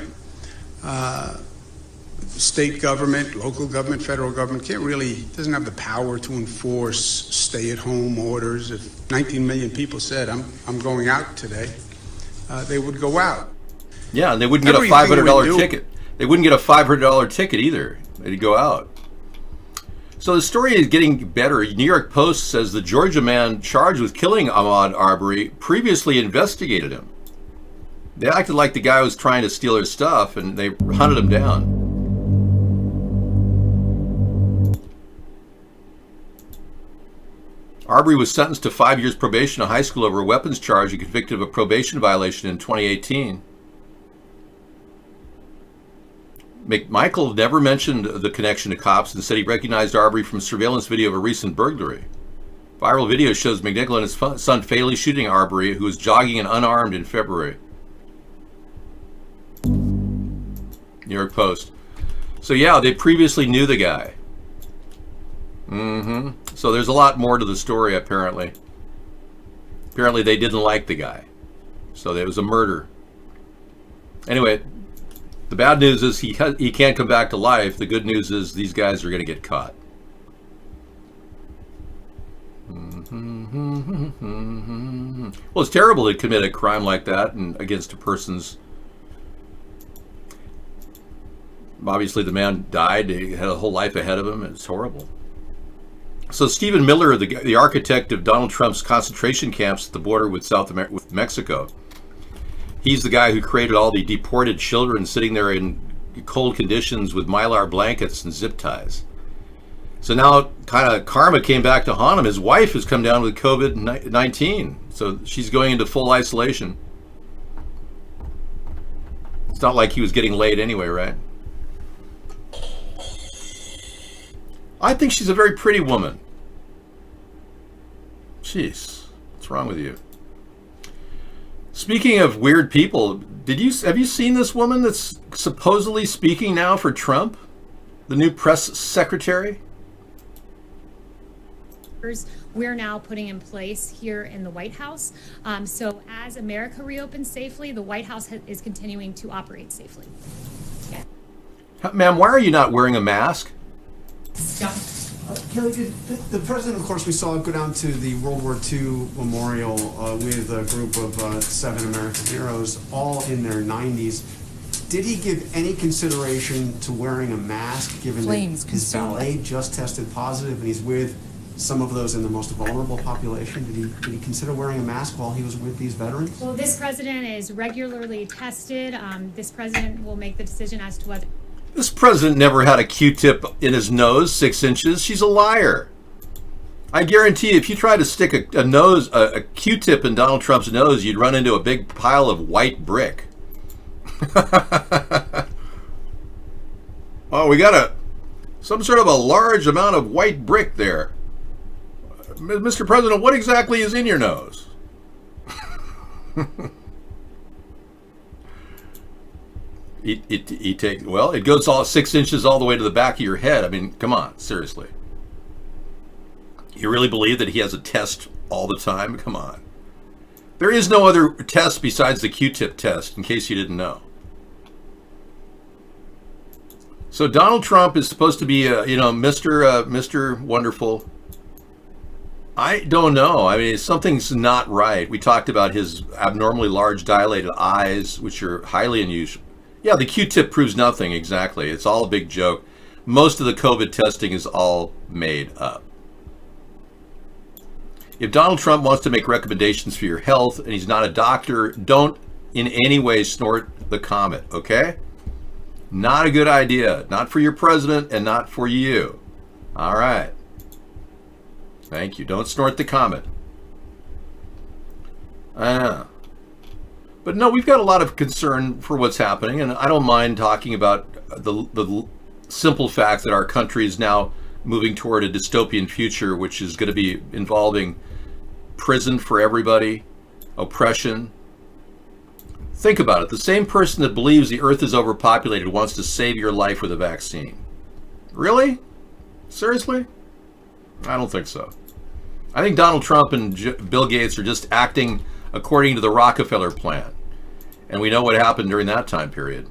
K: State government, local government, federal government doesn't have the power to enforce stay-at-home orders. If 19 million people said, I'm going out today, they would go out.
B: Yeah, and they wouldn't get a $500 ticket. They wouldn't get a $500 ticket either. They'd go out. So the story is getting better. New York Post says the Georgia man charged with killing Ahmaud Arbery previously investigated him. They acted like the guy was trying to steal their stuff, and they hunted him down. Arbery was sentenced to 5 years probation in high school over a weapons charge and convicted of a probation violation in 2018. McMichael never mentioned the connection to cops and said he recognized Arbery from surveillance video of a recent burglary. Viral video shows McNichol and his son fatally shooting Arbery, who was jogging and unarmed in February. New York Post. So yeah, they previously knew the guy. So there's a lot more to the story, apparently. Apparently they didn't like the guy. So there was a murder. Anyway, the bad news is he can't come back to life. The good news is these guys are going to get caught. Well, it's terrible to commit a crime like that and against a person's... Obviously, the man died. He had a whole life ahead of him. It's horrible. So Stephen Miller, the architect of Donald Trump's concentration camps at the border with with Mexico, he's the guy who created all the deported children sitting there in cold conditions with Mylar blankets and zip ties. So now kind of karma came back to haunt him. His wife has come down with COVID-19. So she's going into full isolation. It's not like he was getting laid anyway, right? I think she's a very pretty woman. Jeez, what's wrong with you? Speaking of weird people, have you seen this woman that's supposedly speaking now for Trump? The new press secretary?
L: We're now putting in place here in the White House. So as America reopens safely, the White House is continuing to operate safely. Yeah.
B: Ma'am, why are you not wearing a mask?
M: Kelly, the president, of course, we saw go down to the World War II memorial with a group of 7 American heroes, all in their 90s. Did he give any consideration to wearing a mask, given that his valet just tested positive and he's with some of those in the most vulnerable population? Did he consider wearing a mask while he was with these veterans?
L: Well, this president is regularly tested. This president will make the decision as to whether...
B: This president never had a Q-tip in his nose 6 inches. She's a liar. I guarantee if you try to stick a Q-tip in Donald Trump's nose, you'd run into a big pile of white brick. Oh, we got some sort of a large amount of white brick there. Mr. President, what exactly is in your nose? It goes all 6 inches all the way to the back of your head. I mean, come on, seriously. You really believe that he has a test all the time? Come on. There is no other test besides the Q-tip test, in case you didn't know. So Donald Trump is supposed to be, Mr. Wonderful. I don't know. I mean, something's not right. We talked about his abnormally large dilated eyes, which are highly unusual. Yeah, the Q-tip proves nothing, exactly. It's all a big joke. Most of the COVID testing is all made up. If Donald Trump wants to make recommendations for your health and he's not a doctor, don't in any way snort the comet, okay? Not a good idea. Not for your president and not for you. All right. Thank you. Don't snort the comet. But no, we've got a lot of concern for what's happening, and I don't mind talking about the simple fact that our country is now moving toward a dystopian future, which is going to be involving prison for everybody, oppression. Think about it. The same person that believes the earth is overpopulated wants to save your life with a vaccine. Really? Seriously? I don't think so. I think Donald Trump and Bill Gates are just acting according to the Rockefeller plan. And we know what happened during that time period.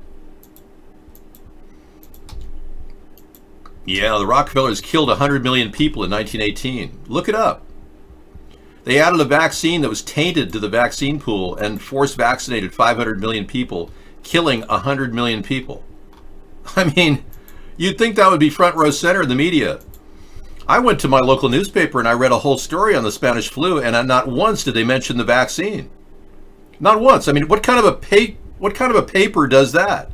B: Yeah, the Rockefellers killed 100 million people in 1918. Look it up. They added a vaccine that was tainted to the vaccine pool and force vaccinated 500 million people, killing 100 million people. I mean, you'd think that would be front row center in the media. I went to my local newspaper and I read a whole story on the Spanish flu, and not once did they mention the vaccine. Not once. I mean, what kind of a paper does that?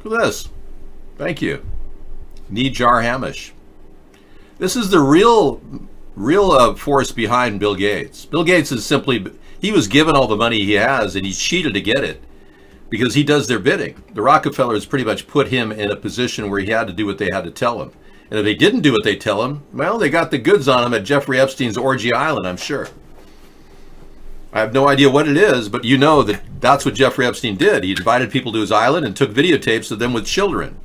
B: Look at this. Thank you. Nejar Hamish. This is the real force behind Bill Gates. Bill Gates is he was given all the money he has and he cheated to get it because he does their bidding. The Rockefellers pretty much put him in a position where he had to do what they had to tell him. And if they didn't do what they tell him, well, they got the goods on him at Jeffrey Epstein's Orgy Island, I'm sure. I have no idea what it is, but you know that that's what Jeffrey Epstein did. He invited people to his island and took videotapes of them with children.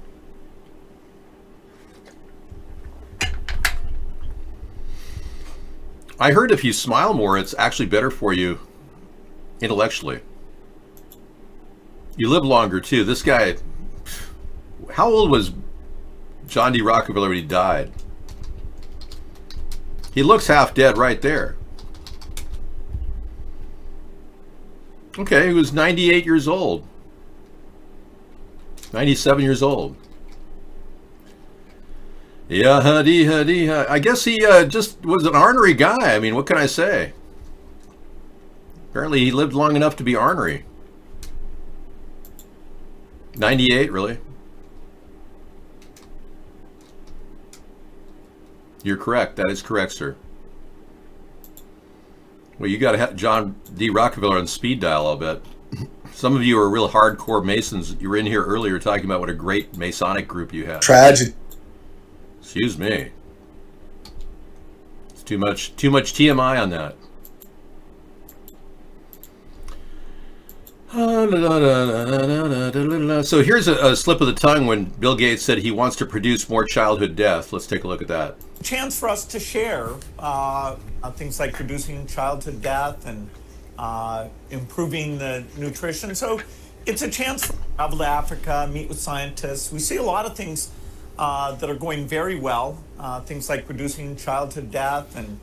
B: I heard if you smile more, it's actually better for you intellectually. You live longer, too. This guy, how old was John D. Rockefeller when he died? He looks half dead right there. Okay, he was 98 years old. 97 years old. Yeah, I guess he just was an ornery guy. I mean, what can I say? Apparently he lived long enough to be ornery. 98, really? You're correct. That is correct, sir. Well, you got to have John D. Rockefeller on speed dial, I'll bet. Some of you are real hardcore Masons. You were in here earlier talking about what a great Masonic group you have.
N: Tragic.
B: Excuse me. It's too much TMI on that. So here's a slip of the tongue when Bill Gates said he wants to produce more childhood death. Let's take a look at that.
O: Chance for us to share things like reducing childhood death and improving the nutrition. So it's a chance to travel to Africa, meet with scientists. We see a lot of things that are going very well, things like reducing childhood death and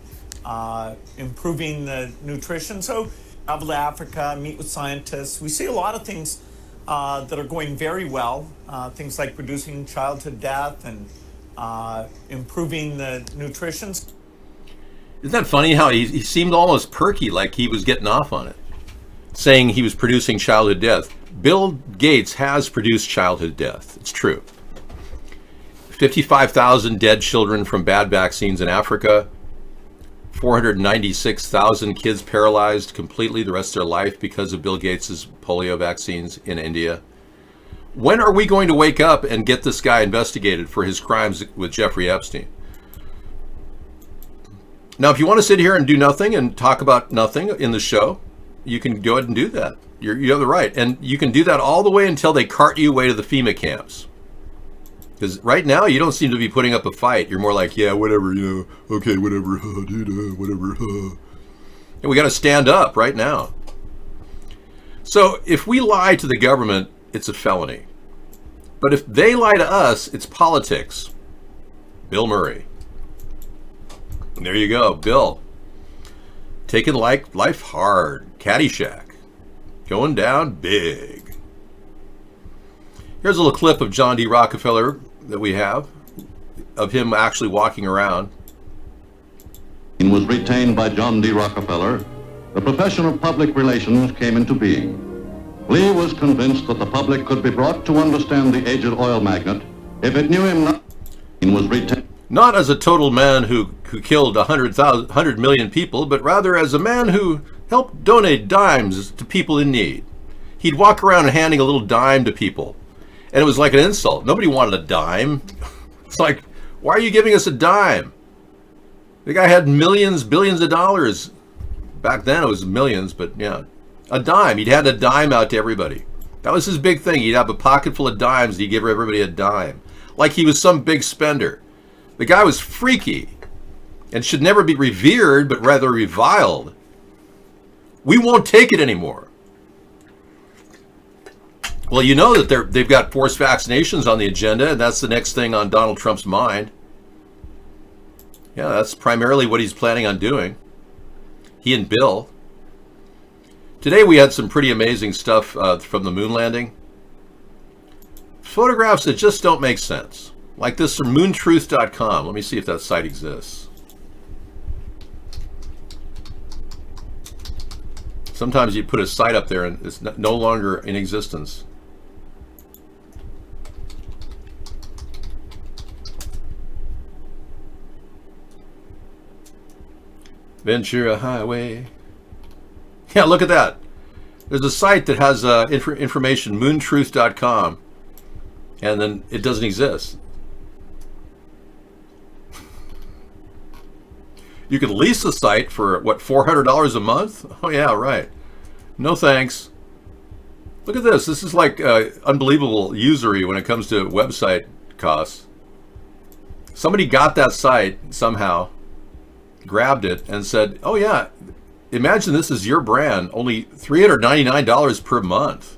O: improving the nutrition. So travel to Africa, meet with scientists. We see a lot of things that are going very well, things like reducing childhood death and improving the nutrition.
B: Isn't that funny how he seemed almost perky, like he was getting off on it, saying he was producing childhood death. Bill Gates has produced childhood death. It's true. 55,000 dead children from bad vaccines in Africa. 496,000 kids paralyzed completely the rest of their life because of Bill Gates' polio vaccines in India. When are we going to wake up and get this guy investigated for his crimes with Jeffrey Epstein? Now, if you want to sit here and do nothing and talk about nothing in the show, you can go ahead and do that. You have the right. And you can do that all the way until they cart you away to the FEMA camps. Because right now, you don't seem to be putting up a fight. You're more like, yeah, whatever, okay, whatever, dude, whatever. And we got to stand up right now. So if we lie to the government, it's a felony. But if they lie to us, it's politics. Bill Murray. There you go, Bill. Taking life hard. Caddyshack. Going down big. Here's a little clip of John D. Rockefeller that we have, of him actually walking around.
N: Was retained by John D. Rockefeller, the profession of public relations came into being. Lee was convinced that the public could be brought to understand the aged oil magnate if it knew him not. Was retained
B: Not as a total man who killed 100 million people, but rather as a man who helped donate dimes to people in need. He'd walk around handing a little dime to people, and it was like an insult. Nobody wanted a dime. It's like, why are you giving us a dime? The guy had millions, billions of dollars. Back then it was millions, but yeah. A dime. He'd hand a dime out to everybody. That was his big thing. He'd have a pocket full of dimes and he'd give everybody a dime. Like he was some big spender. The guy was freaky and should never be revered, but rather reviled. We won't take it anymore. Well, you know that they've got forced vaccinations on the agenda, and that's the next thing on Donald Trump's mind. Yeah, that's primarily what he's planning on doing. He and Bill. Today we had some pretty amazing stuff from the moon landing. Photographs that just don't make sense. Like this from moontruth.com. Let me see if that site exists. Sometimes you put a site up there and it's no longer in existence. Ventura Highway. Yeah, look at that. There's a site that has information, moontruth.com, and then it doesn't exist. You can lease the site for, what, $400 a month? Oh, yeah, right. No thanks. Look at this. This is like unbelievable usury when it comes to website costs. Somebody got that site somehow, grabbed it, and said, oh, yeah, imagine this is your brand, only $399 per month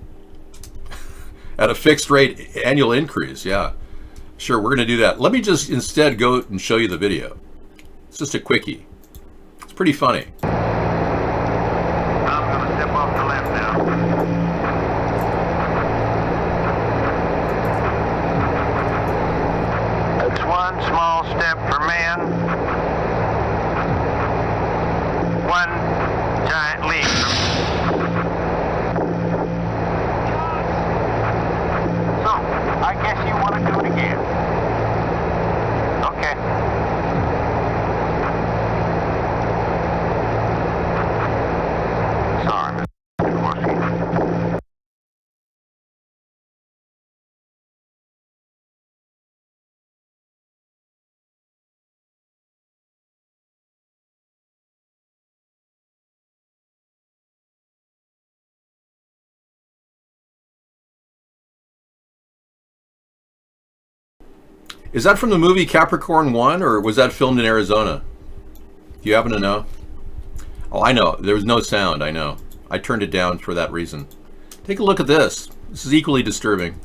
B: at a fixed rate annual increase. Yeah, sure, we're going to do that. Let me just instead go and show you the video. It's just a quickie. It's pretty funny.
P: I'm going to step off the left now. It's one small step for man, one giant leap So, I guess you want to do it again. Okay. Sorry, Mr. Dvorsky.
B: Is that from the movie Capricorn 1, or was that filmed in Arizona? Do you happen to know? Oh, I know. There was no sound, I know. I turned it down for that reason. Take a look at this. This is equally disturbing.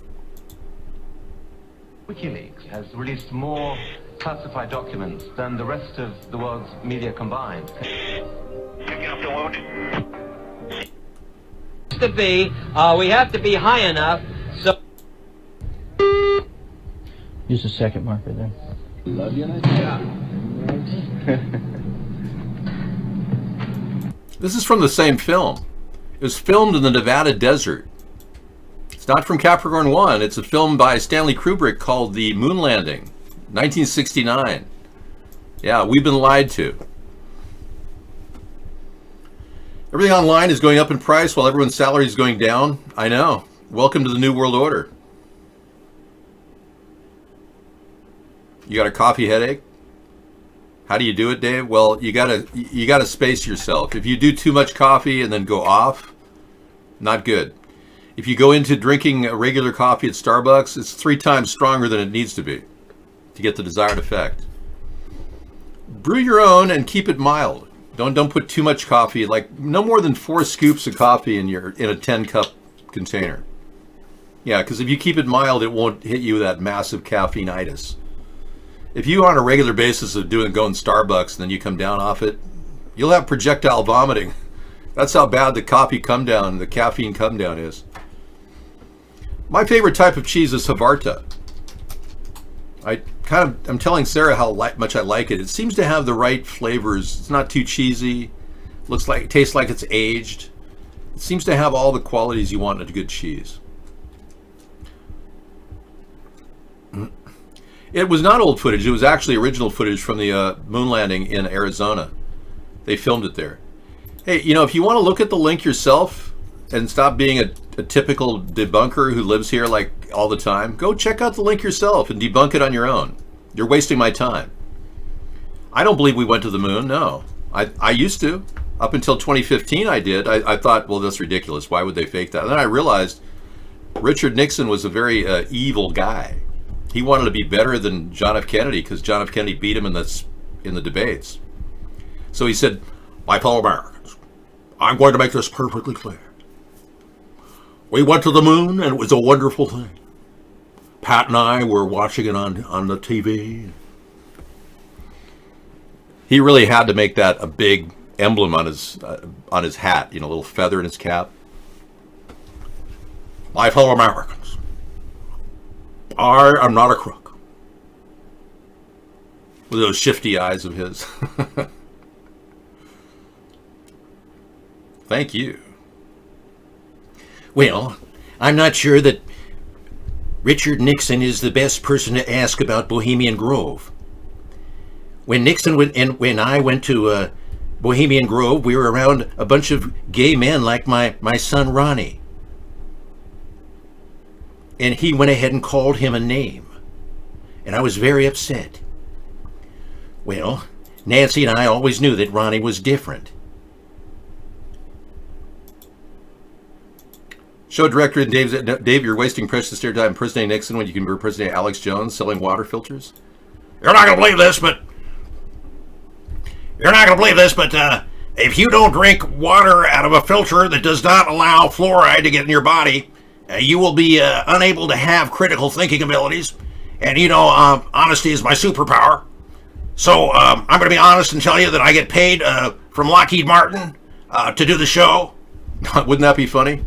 Q: WikiLeaks has released more classified documents than the rest of the world's media combined.
R: To be, we have to be high enough so.
S: Use the second marker there.
R: Love you.
B: This is from the same film. It was filmed in the Nevada desert. It's not from Capricorn 1. It's a film by Stanley Kubrick called The Moon Landing, 1969. Yeah, we've been lied to. Everything online is going up in price while everyone's salary is going down. I know. Welcome to the New World Order. You got a coffee headache? How do you do it, Dave? Well, you gotta space yourself. If you do too much coffee and then go off, not good. If you go into drinking a regular coffee at Starbucks, it's 3 times stronger than it needs to be to get the desired effect. Brew your own and keep it mild. Don't put too much coffee, like no more than 4 scoops of coffee in a 10-cup container. Yeah, because if you keep it mild, it won't hit you with that massive caffeinitis. if you on a regular basis of going Starbucks and then you come down off it, you'll have projectile vomiting. That's how bad the caffeine come down is. My favorite type of cheese is Havarta. I'm telling Sarah how much I like it. It seems to have the right flavors. It's not too cheesy. Tastes like it's aged. It seems to have all the qualities you want in a good cheese. It was not old footage. It was actually original footage from the moon landing in Arizona. They filmed it there. Hey, you know, if you want to look at the link yourself and stop being a typical debunker who lives here like all the time, go check out the link yourself and debunk it on your own. You're wasting my time. I don't believe we went to the moon, no. I used to. Up until 2015 I did. I thought, well, that's ridiculous. Why would they fake that? And then I realized Richard Nixon was a very evil guy. He wanted to be better than John F. Kennedy because John F. Kennedy beat him in the debates. So he said, my fellow Americans, I'm going to make this perfectly clear. We went to the moon and it was a wonderful thing. Pat and I were watching it on the TV. He really had to make that a big emblem on his hat, you know, a little feather in his cap. My fellow Americans, I am not a crook. With those shifty eyes of his. Thank you.
T: Well, I'm not sure that Richard Nixon is the best person to ask about Bohemian Grove. When Nixon when I went to Bohemian Grove, we were around a bunch of gay men like my son Ronnie. And he went ahead and called him a name. And I was very upset. Well, Nancy and I always knew that Ronnie was different.
B: Show director and Dave, you're wasting precious time impersonating Nixon when you can impersonate Alex Jones selling water filters.
T: You're not going to believe this, but if you don't drink water out of a filter that does not allow fluoride to get in your body, you will be unable to have critical thinking abilities. And you know, honesty is my superpower. So I'm going to be honest and tell you that I get paid from Lockheed Martin to do the show.
B: Wouldn't that be funny?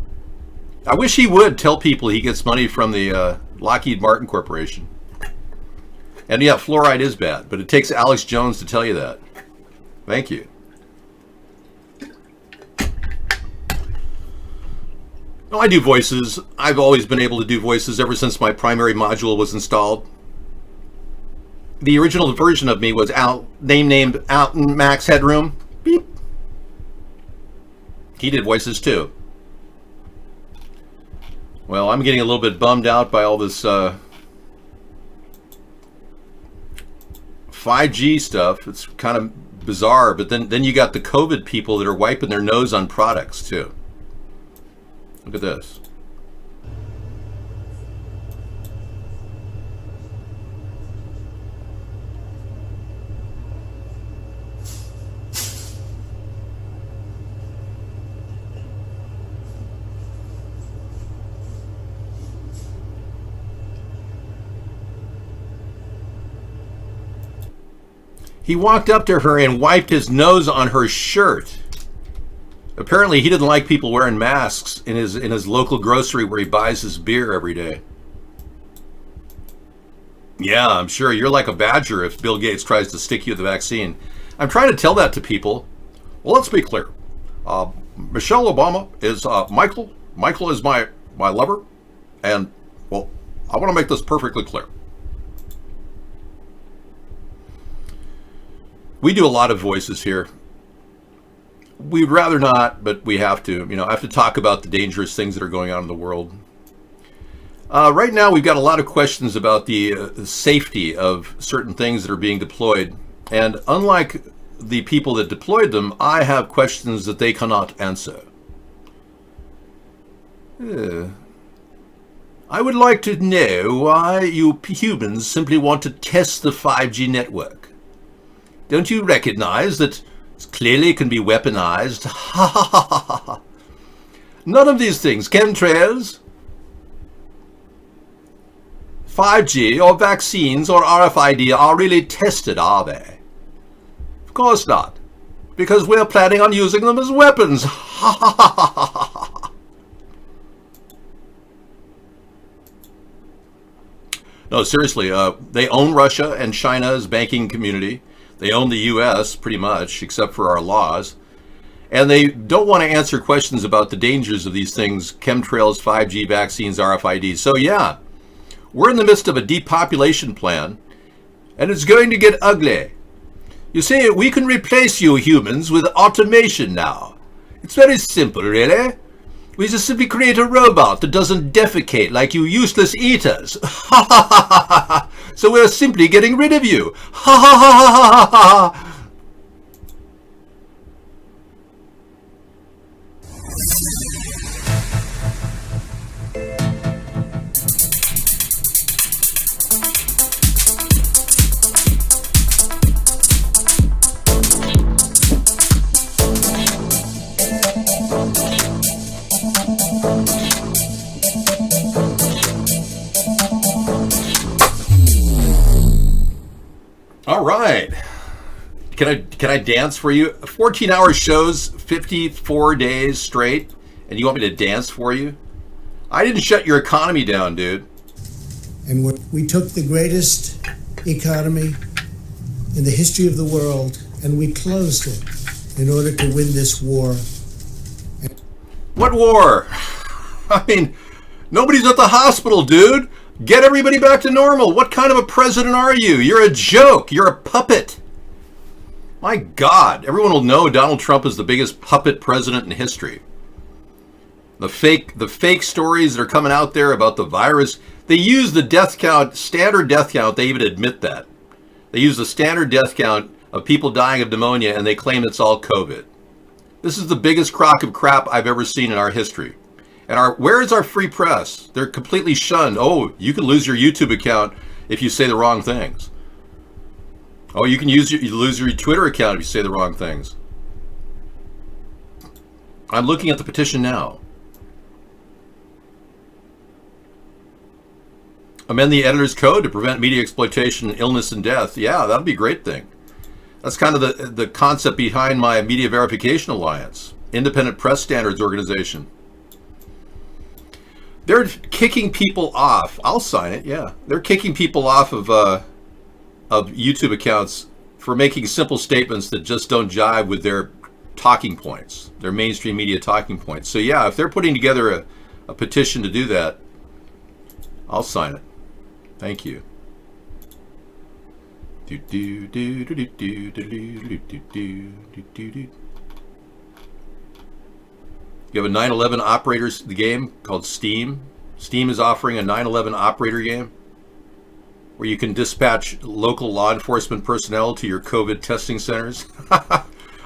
B: I wish he would tell people he gets money from the Lockheed Martin Corporation. And yeah, fluoride is bad, but it takes Alex Jones to tell you that. Thank you. No, I do voices. I've always been able to do voices ever since my primary module was installed. The original version of me was named Alton Max Headroom. Beep. He did voices too. Well, I'm getting a little bit bummed out by all this 5G stuff. It's kind of bizarre, but then you got the COVID people that are wiping their nose on products too. Look at this. He walked up to her and wiped his nose on her shirt. Apparently, he didn't like people wearing masks in his local grocery where he buys his beer every day. Yeah, I'm sure you're like a badger if Bill Gates tries to stick you with the vaccine. I'm trying to tell that to people. Well, let's be clear. Michelle Obama is Michael. Michael is my lover. And, well, I want to make this perfectly clear. We do a lot of voices here. We'd rather not, but we have to. You know, I have to talk about the dangerous things that are going on in the world. Right now, we've got a lot of questions about the safety of certain things that are being deployed. And unlike the people that deployed them, I have questions that they cannot answer. I would like to know why you humans simply want to test the 5G network. Don't you recognize that it clearly can be weaponized? Ha ha ha ha ha. None of these things. Chemtrails. 5G or vaccines or RFID are really tested, are they? Of course not. Because we're planning on using them as weapons. No, seriously, they own Russia and China's banking community. They own the U.S. pretty much, except for our laws. And they don't want to answer questions about the dangers of these things, chemtrails, 5G, vaccines, RFID. So yeah, we're in the midst of a depopulation plan, and it's going to get ugly. You see, we can replace you humans with automation now. It's very simple, really. We just simply create a robot that doesn't defecate like you useless eaters. So we're simply getting rid of you. All right. Can I dance for you? 14-hour shows, 54 days straight, and you want me to dance for you? I didn't shut your economy down, dude.
I: And we took the greatest economy in the history of the world and we closed it in order to win this war.
B: What war? I mean, nobody's at the hospital, dude. Get everybody back to normal. What kind of a president are you? You're a joke. You're a puppet. My God, everyone will know Donald Trump is the biggest puppet president in history. The fake stories that are coming out there about the virus, they use the death count, standard death count, they even admit that. They use the standard death count of people dying of pneumonia and they claim it's all COVID. This is the biggest crock of crap I've ever seen in our history. And where is our free press? They're completely shunned. Oh, you can lose your YouTube account if you say the wrong things. Oh, you can lose your Twitter account if you say the wrong things. I'm looking at the petition now. Amend the editor's code to prevent media exploitation, illness, and death. Yeah, that'd be a great thing. That's kind of the concept behind my Media Verification Alliance, independent press standards organization. They're kicking people off. I'll sign it, yeah. They're kicking people off of YouTube accounts for making simple statements that just don't jive with their talking points, their mainstream media talking points. So yeah, if they're putting together a petition to do that, I'll sign it. Thank you. You have a 9/11 operators game called Steam. Steam is offering a 9/11 operator game where you can dispatch local law enforcement personnel to your COVID testing centers.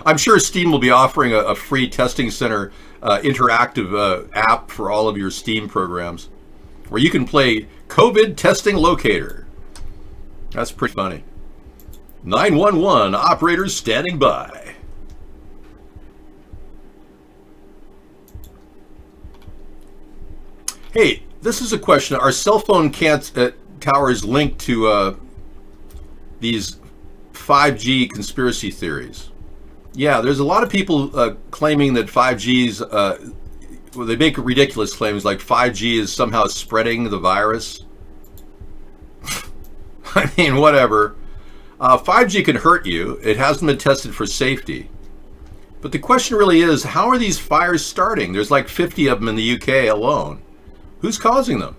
B: I'm sure Steam will be offering a free testing center interactive app for all of your Steam programs where you can play COVID testing locator. That's pretty funny. 911 operators standing by. Hey, this is a question. Are cell phone towers linked to these 5G conspiracy theories? Yeah, there's a lot of people claiming that 5G's, well, they make ridiculous claims like 5G is somehow spreading the virus. I mean, whatever. 5G can hurt you. It hasn't been tested for safety. But the question really is, how are these fires starting? There's like 50 of them in the UK alone. Who's causing them?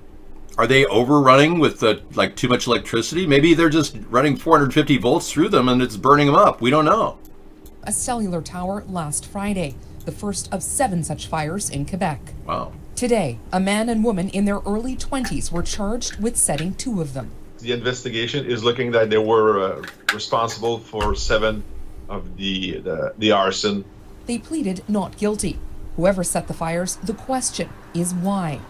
B: Are they overrunning with like too much electricity? Maybe they're just running 450 volts through them and it's burning them up. We don't know.
U: A cellular tower last Friday, the first of 7 such fires in Quebec.
B: Wow.
U: Today, a man and woman in their early 20s were charged with setting 2 of them.
V: The investigation is looking that they were responsible for 7 of the arson.
U: They pleaded not guilty. Whoever set the fires, the question is why.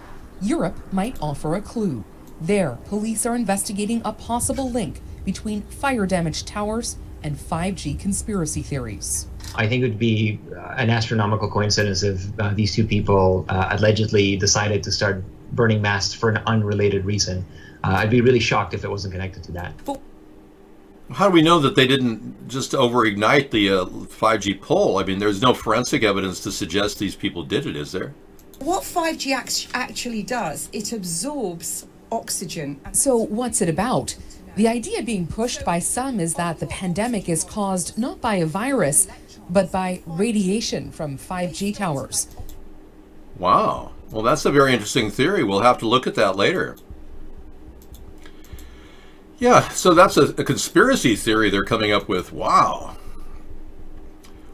U: Europe might offer a clue. There, police are investigating a possible link between fire-damaged towers and 5G conspiracy theories.
W: I think it would be an astronomical coincidence if these 2 people allegedly decided to start burning masks for an unrelated reason. I'd be really shocked if it wasn't connected to that.
B: How do we know that they didn't just overignite the 5G pole? I mean, there's no forensic evidence to suggest these people did it, is there?
A: What 5G actually does, it absorbs oxygen.
U: So what's it about? The idea being pushed by some is that the pandemic is caused not by a virus, but by radiation from 5G towers.
B: Wow. Well, that's a very interesting theory. We'll have to look at that later. Yeah, so that's a conspiracy theory they're coming up with. Wow.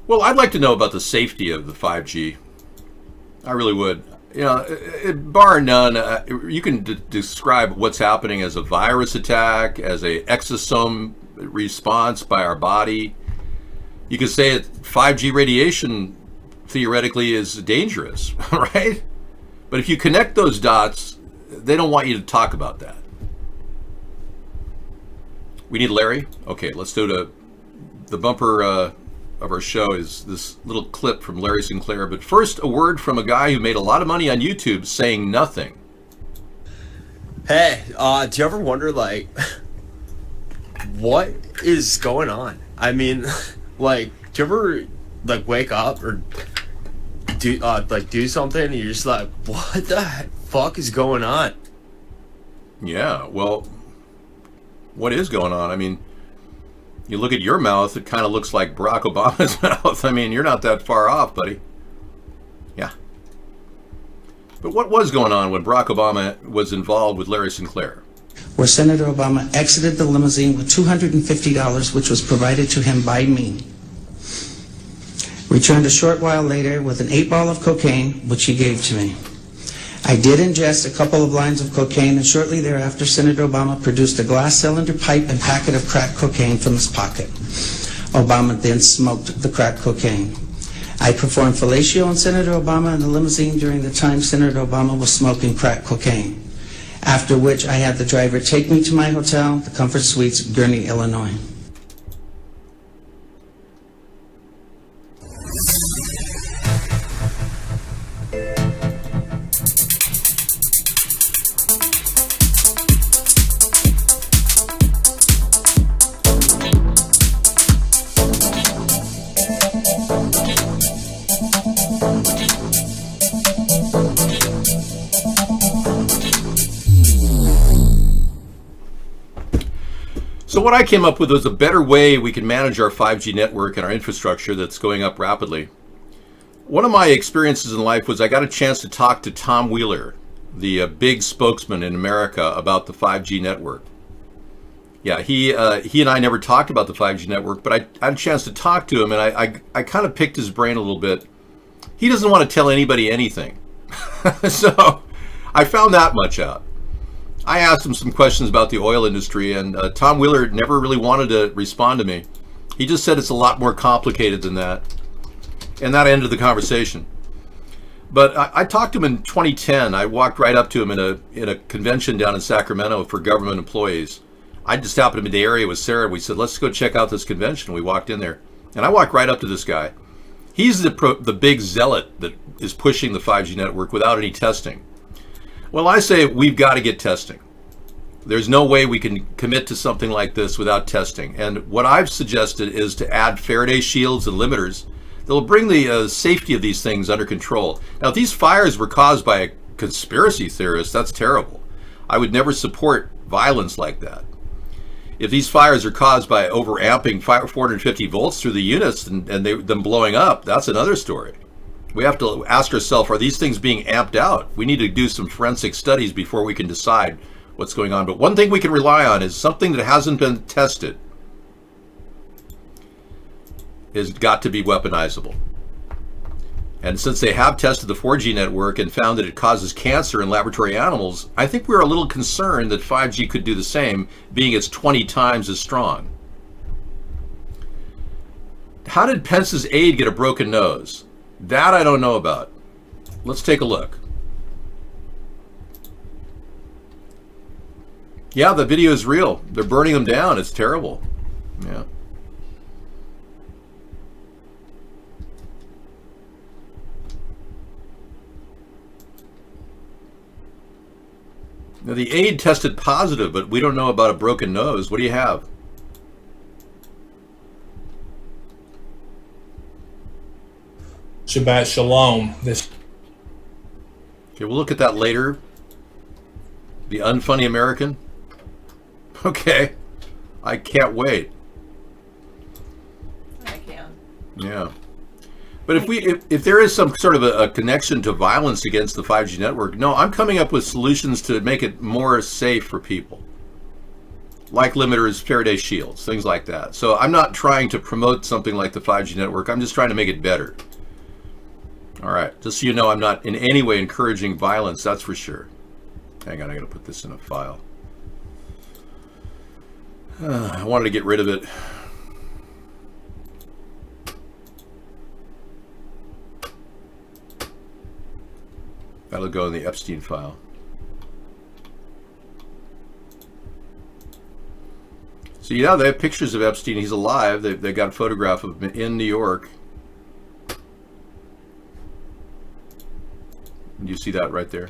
B: Well, I'd like to know about the safety of the 5G. I really would. You know, bar none, you can describe what's happening as a virus attack, as a exosome response by our body. You could say that 5G radiation theoretically is dangerous, right? But if you connect those dots, they don't want you to talk about that. We need Larry? Okay, let's do the bumper of our show is this little clip from Larry Sinclair. But first, a word from a guy who made a lot of money on YouTube saying nothing.
C: Hey, do you ever wonder, like, what is going on? I mean, like, do you ever, like, wake up or do something and you're just like, what the fuck is going on?
B: Yeah, well, what is going on? I mean, you look at your mouth, it kind of looks like Barack Obama's mouth. I mean, you're not that far off, buddy. Yeah. But what was going on when Barack Obama was involved with Larry Sinclair?
D: Where Senator Obama exited the limousine with $250, which was provided to him by me. Returned a short while later with an 8-ball of cocaine, which he gave to me. I did ingest a couple of lines of cocaine, and shortly thereafter, Senator Obama produced a glass cylinder pipe and packet of crack cocaine from his pocket. Obama then smoked the crack cocaine. I performed fellatio on Senator Obama in the limousine during the time Senator Obama was smoking crack cocaine, after which I had the driver take me to my hotel, the Comfort Suites, Gurnee, Illinois.
B: So what I came up with was a better way we can manage our 5G network and our infrastructure that's going up rapidly. One of my experiences in life was I got a chance to talk to Tom Wheeler, the big spokesman in America about the 5G network. Yeah, he and I never talked about the 5G network, but I had a chance to talk to him, and I kind of picked his brain a little bit. He doesn't want to tell anybody anything. So I found that much out. I asked him some questions about the oil industry, and Tom Wheeler never really wanted to respond to me. He just said it's a lot more complicated than that. And that ended the conversation. But I talked to him in 2010. I walked right up to him in a convention down in Sacramento for government employees. I just happened to be in the area with Sarah. We said, let's go check out this convention. We walked in there. And I walked right up to this guy. He's the big zealot that is pushing the 5G network without any testing. Well, I say we've got to get testing. There's no way we can commit to something like this without testing. And what I've suggested is to add Faraday shields and limiters that will bring the safety of these things under control. Now, if these fires were caused by a conspiracy theorist, that's terrible. I would never support violence like that. If these fires are caused by overamping 450 volts through the units and them blowing up, that's another story. We have to ask ourselves, are these things being amped out? We need to do some forensic studies before we can decide what's going on. But one thing we can rely on is something that hasn't been tested has got to be weaponizable. And since they have tested the 4G network and found that it causes cancer in laboratory animals, I think we're a little concerned that 5G could do the same, being it's 20 times as strong. How did Pence's aide get a broken nose? That I don't know about. Let's take a look. Yeah, the video is real. They're burning them down. It's terrible. Yeah. Now, the aide tested positive, but we don't know about a broken nose. What do you have?
E: Shabbat Shalom. This.
B: Okay, we'll look at that later. The unfunny American. Okay, I can't wait.
F: I can.
B: Yeah, but if there is some sort of a connection to violence against the 5G network, no, I'm coming up with solutions to make it more safe for people, like limiters, Faraday shields, things like that. So I'm not trying to promote something like the 5G network. I'm just trying to make it better. All right, just so you know, I'm not in any way encouraging violence, that's for sure. Hang on, I gotta put this in a file. I wanted to get rid of it. That'll go in the Epstein file. So yeah, they have pictures of Epstein. He's alive. They got a photograph of him in New York. Do you see that right there?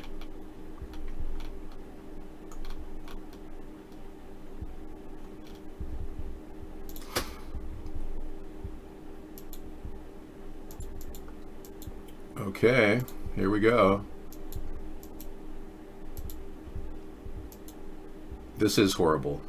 B: Okay, here we go. This is horrible.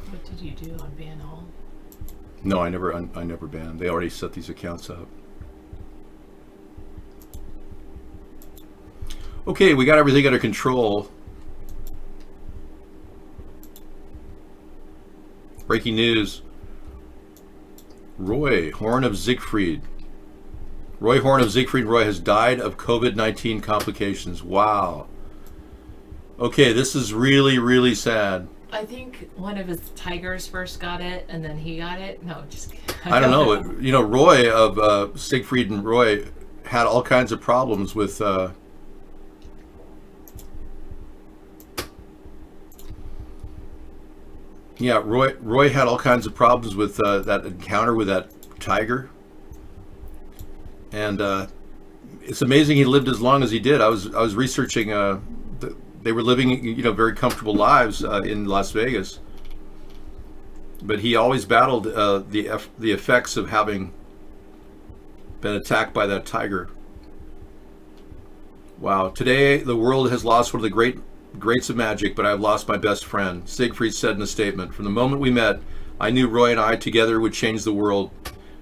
F: What did you do on ban all?
B: No, I never banned. They already set these accounts up. Okay, we got everything under control. Breaking news. Roy Horn of Siegfried. Roy Horn of Siegfried Roy has died of COVID-19 complications. Wow. Okay, this is really, really sad.
F: I think one of his tigers first got it, and then he got it. No, just kidding.
B: I don't know. You know, Roy of Siegfried and Roy had all kinds of problems with yeah, Roy had all kinds of problems with that encounter with that tiger, and it's amazing he lived as long as he did. I was researching. They were living, you know, very comfortable lives in Las Vegas, but he always battled the effects of having been attacked by that tiger. Wow. Today, the world has lost one of the greats of magic, but I've lost my best friend. Siegfried said in a statement, "From the moment we met, I knew Roy and I together would change the world.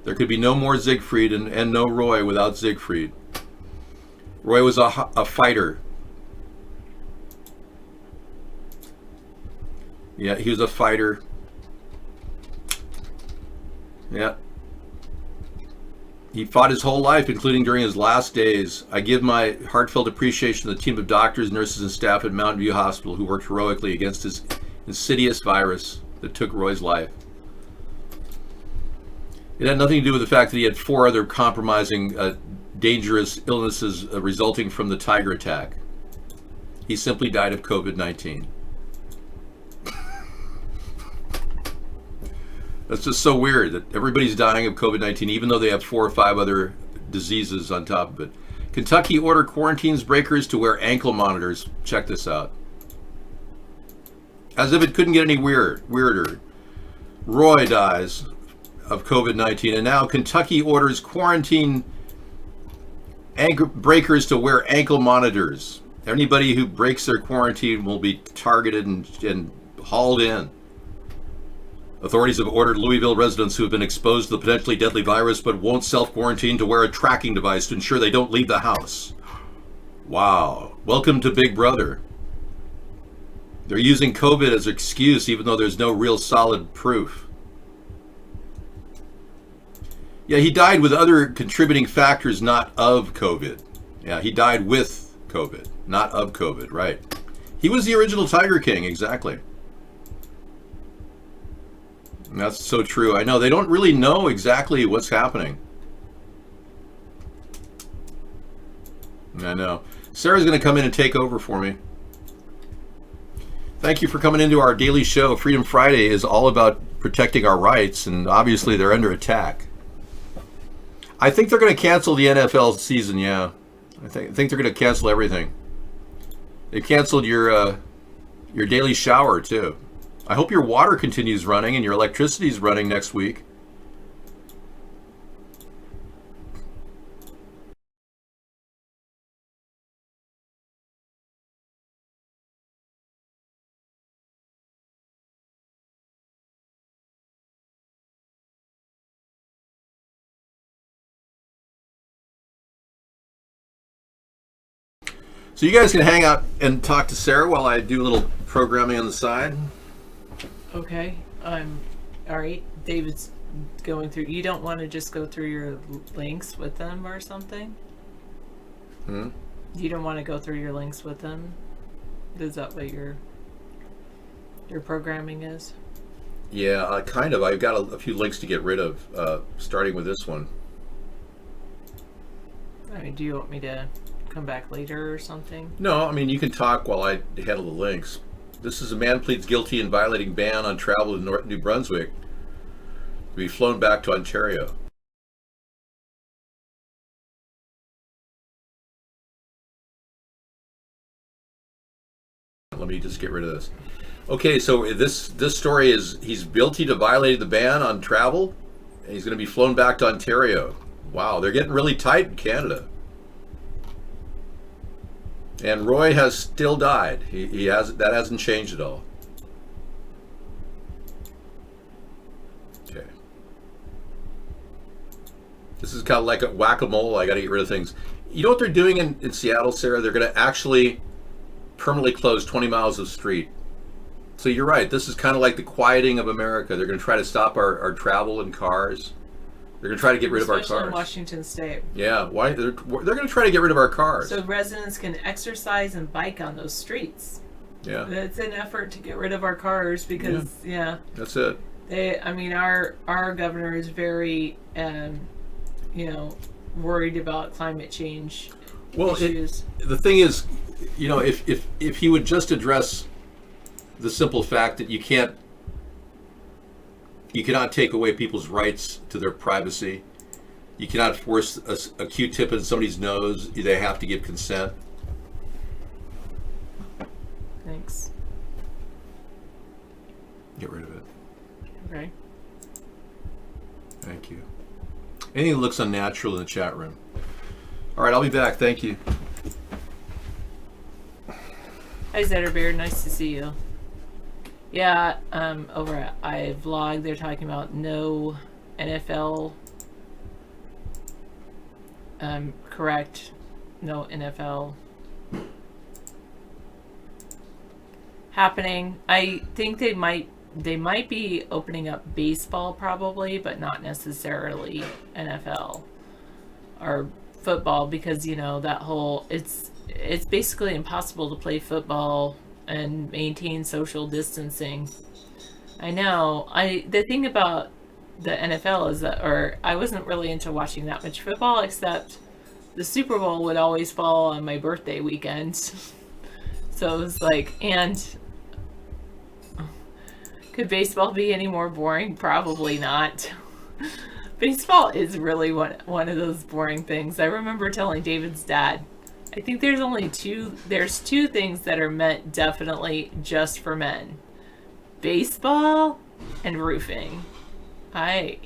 B: There could be no more Siegfried and no Roy without Siegfried." Roy was a fighter. Yeah, he was a fighter. Yeah. He fought his whole life, including during his last days. I give my heartfelt appreciation to the team of doctors, nurses, and staff at Mountain View Hospital who worked heroically against this insidious virus that took Roy's life. It had nothing to do with the fact that he had 4 other compromising, dangerous illnesses resulting from the tiger attack. He simply died of COVID-19. That's just so weird that everybody's dying of COVID-19, even though they have 4 or 5 other diseases on top of it. Kentucky order quarantines breakers to wear ankle monitors. Check this out. As if it couldn't get any weirder. Roy dies of COVID-19, and now Kentucky orders quarantine breakers to wear ankle monitors. Anybody who breaks their quarantine will be targeted and hauled in. Authorities have ordered Louisville residents who have been exposed to the potentially deadly virus but won't self-quarantine to wear a tracking device to ensure they don't leave the house. Wow. Welcome to Big Brother. They're using COVID as an excuse even though there's no real solid proof. Yeah, he died with other contributing factors, not of COVID. Yeah, he died with COVID, not of COVID, right. He was the original Tiger King, exactly. That's so true. I know. They don't really know exactly what's happening. I know. Sarah's going to come in and take over for me. Thank you for coming into our daily show. Freedom Friday is all about protecting our rights, and obviously they're under attack. I think they're going to cancel the NFL season, yeah. I think they're going to cancel everything. They canceled your daily shower, too. I hope your water continues running and your electricity is running next week. So you guys can hang out and talk to Sarah while I do a little programming on the side.
F: Okay. All right. David's going through. You don't want to just go through your links with them or something? You don't want to go through your links with them? Is that what your programming is?
B: Yeah, kind of. I've got a few links to get rid of, starting with this one.
F: I mean, do you want me to come back later or something?
B: No, I mean, you can talk while I handle the links. This is a man pleads guilty in violating ban on travel to New Brunswick to be flown back to Ontario. Let me just get rid of this. Okay, so this story is he's guilty to violating the ban on travel, and he's going to be flown back to Ontario. Wow, they're getting really tight in Canada. And Roy has still died. He has, that hasn't changed at all. Okay. This is kind of like a whack-a-mole. I got to get rid of things. You know what they're doing in Seattle, Sarah? They're going to actually permanently close 20 miles of street. So you're right. This is kind of like the quieting of America. They're going to try to stop our travel in cars. They're going to try to get rid of our
F: Especially
B: cars.
F: in Washington State.
B: Yeah, why? They're going to try to get rid of our cars.
F: So residents can exercise and bike on those streets.
B: Yeah.
F: It's an effort to get rid of our cars because, yeah.
B: That's it.
F: I mean, our governor is very, worried about climate change issues.
B: The thing is, if he would just address the simple fact that you cannot take away people's rights to their privacy. You cannot force a Q-tip in somebody's nose. They have to give consent.
F: Thanks.
B: Get rid of it.
F: Okay.
B: Thank you. Anything that looks unnatural in the chat room. All right, I'll be back. Thank you.
F: Hi, Zetterbeard. Nice to see you. Yeah, over at iVlog, they're talking about no NFL. Correct. No NFL happening. I think they might be opening up baseball probably, but not necessarily NFL or football because that whole it's basically impossible to play football and maintain social distancing. I know. The thing about the NFL is that, I wasn't really into watching that much football, except the Super Bowl would always fall on my birthday weekend. So it was like, and could baseball be any more boring? Probably not. Baseball is really one of those boring things. I remember telling David's dad, I think there's two things that are meant definitely just for men. Baseball and roofing. I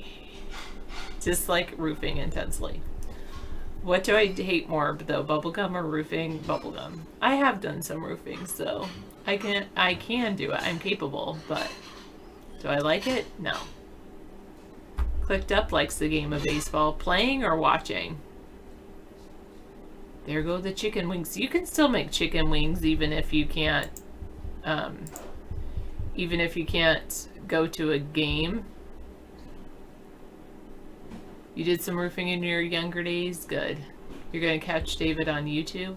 F: dislike roofing intensely. What do I hate more though, bubblegum or roofing? Bubblegum. I have done some roofing, so I can do it. I'm capable, but do I like it? No. Clicked Up likes the game of baseball. Playing or watching? There go the chicken wings. You can still make chicken wings even if you can't go to a game. You did some roofing in your younger days? Good. You're gonna catch David on YouTube?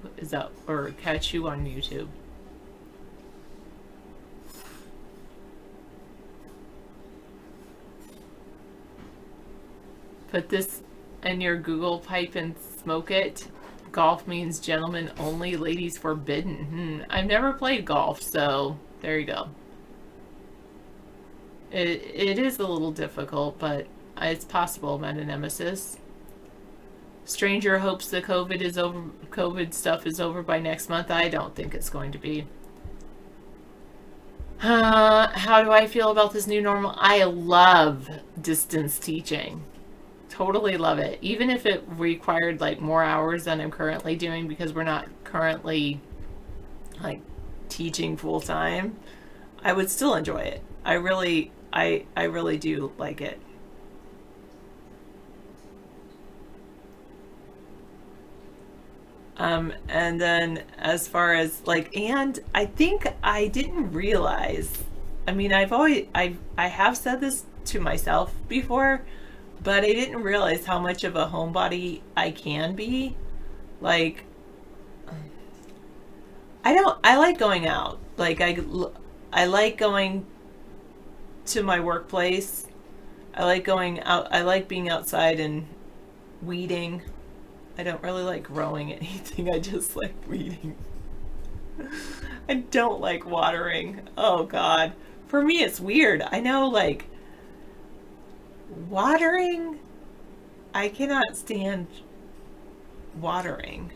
F: Or catch you on YouTube? Put this in your Google pipe and smoke it. Golf means gentlemen only, ladies forbidden. I've never played golf, so There you go. It is a little difficult, but it's possible, Meta-Nemesis. Stranger hopes the COVID stuff is over by next month. I don't think it's going to be. How do I feel about this new normal? I love distance teaching. Totally love it. Even if it required like more hours than I'm currently doing, because we're not currently like teaching full time, I would still enjoy it. I really do like it. And then as far as like, and I think I didn't realize, I mean, I have said this to myself before, but I didn't realize how much of a homebody I can be. Like, I like going out. Like, I like going to my workplace. I like going out. I like being outside and weeding. I don't really like growing anything. I just like weeding. I don't like watering. Oh God. For me, it's weird. I know, like, watering, I cannot stand watering.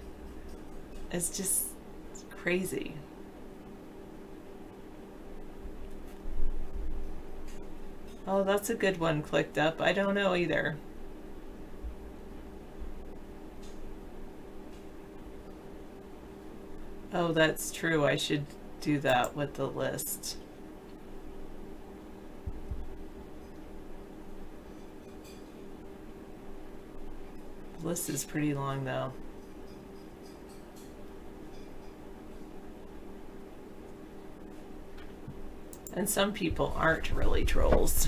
F: It's just crazy. Oh, that's a good one clicked up. I don't know either. Oh, that's true. I should do that with the list. The list is pretty long, though. And some people aren't really trolls.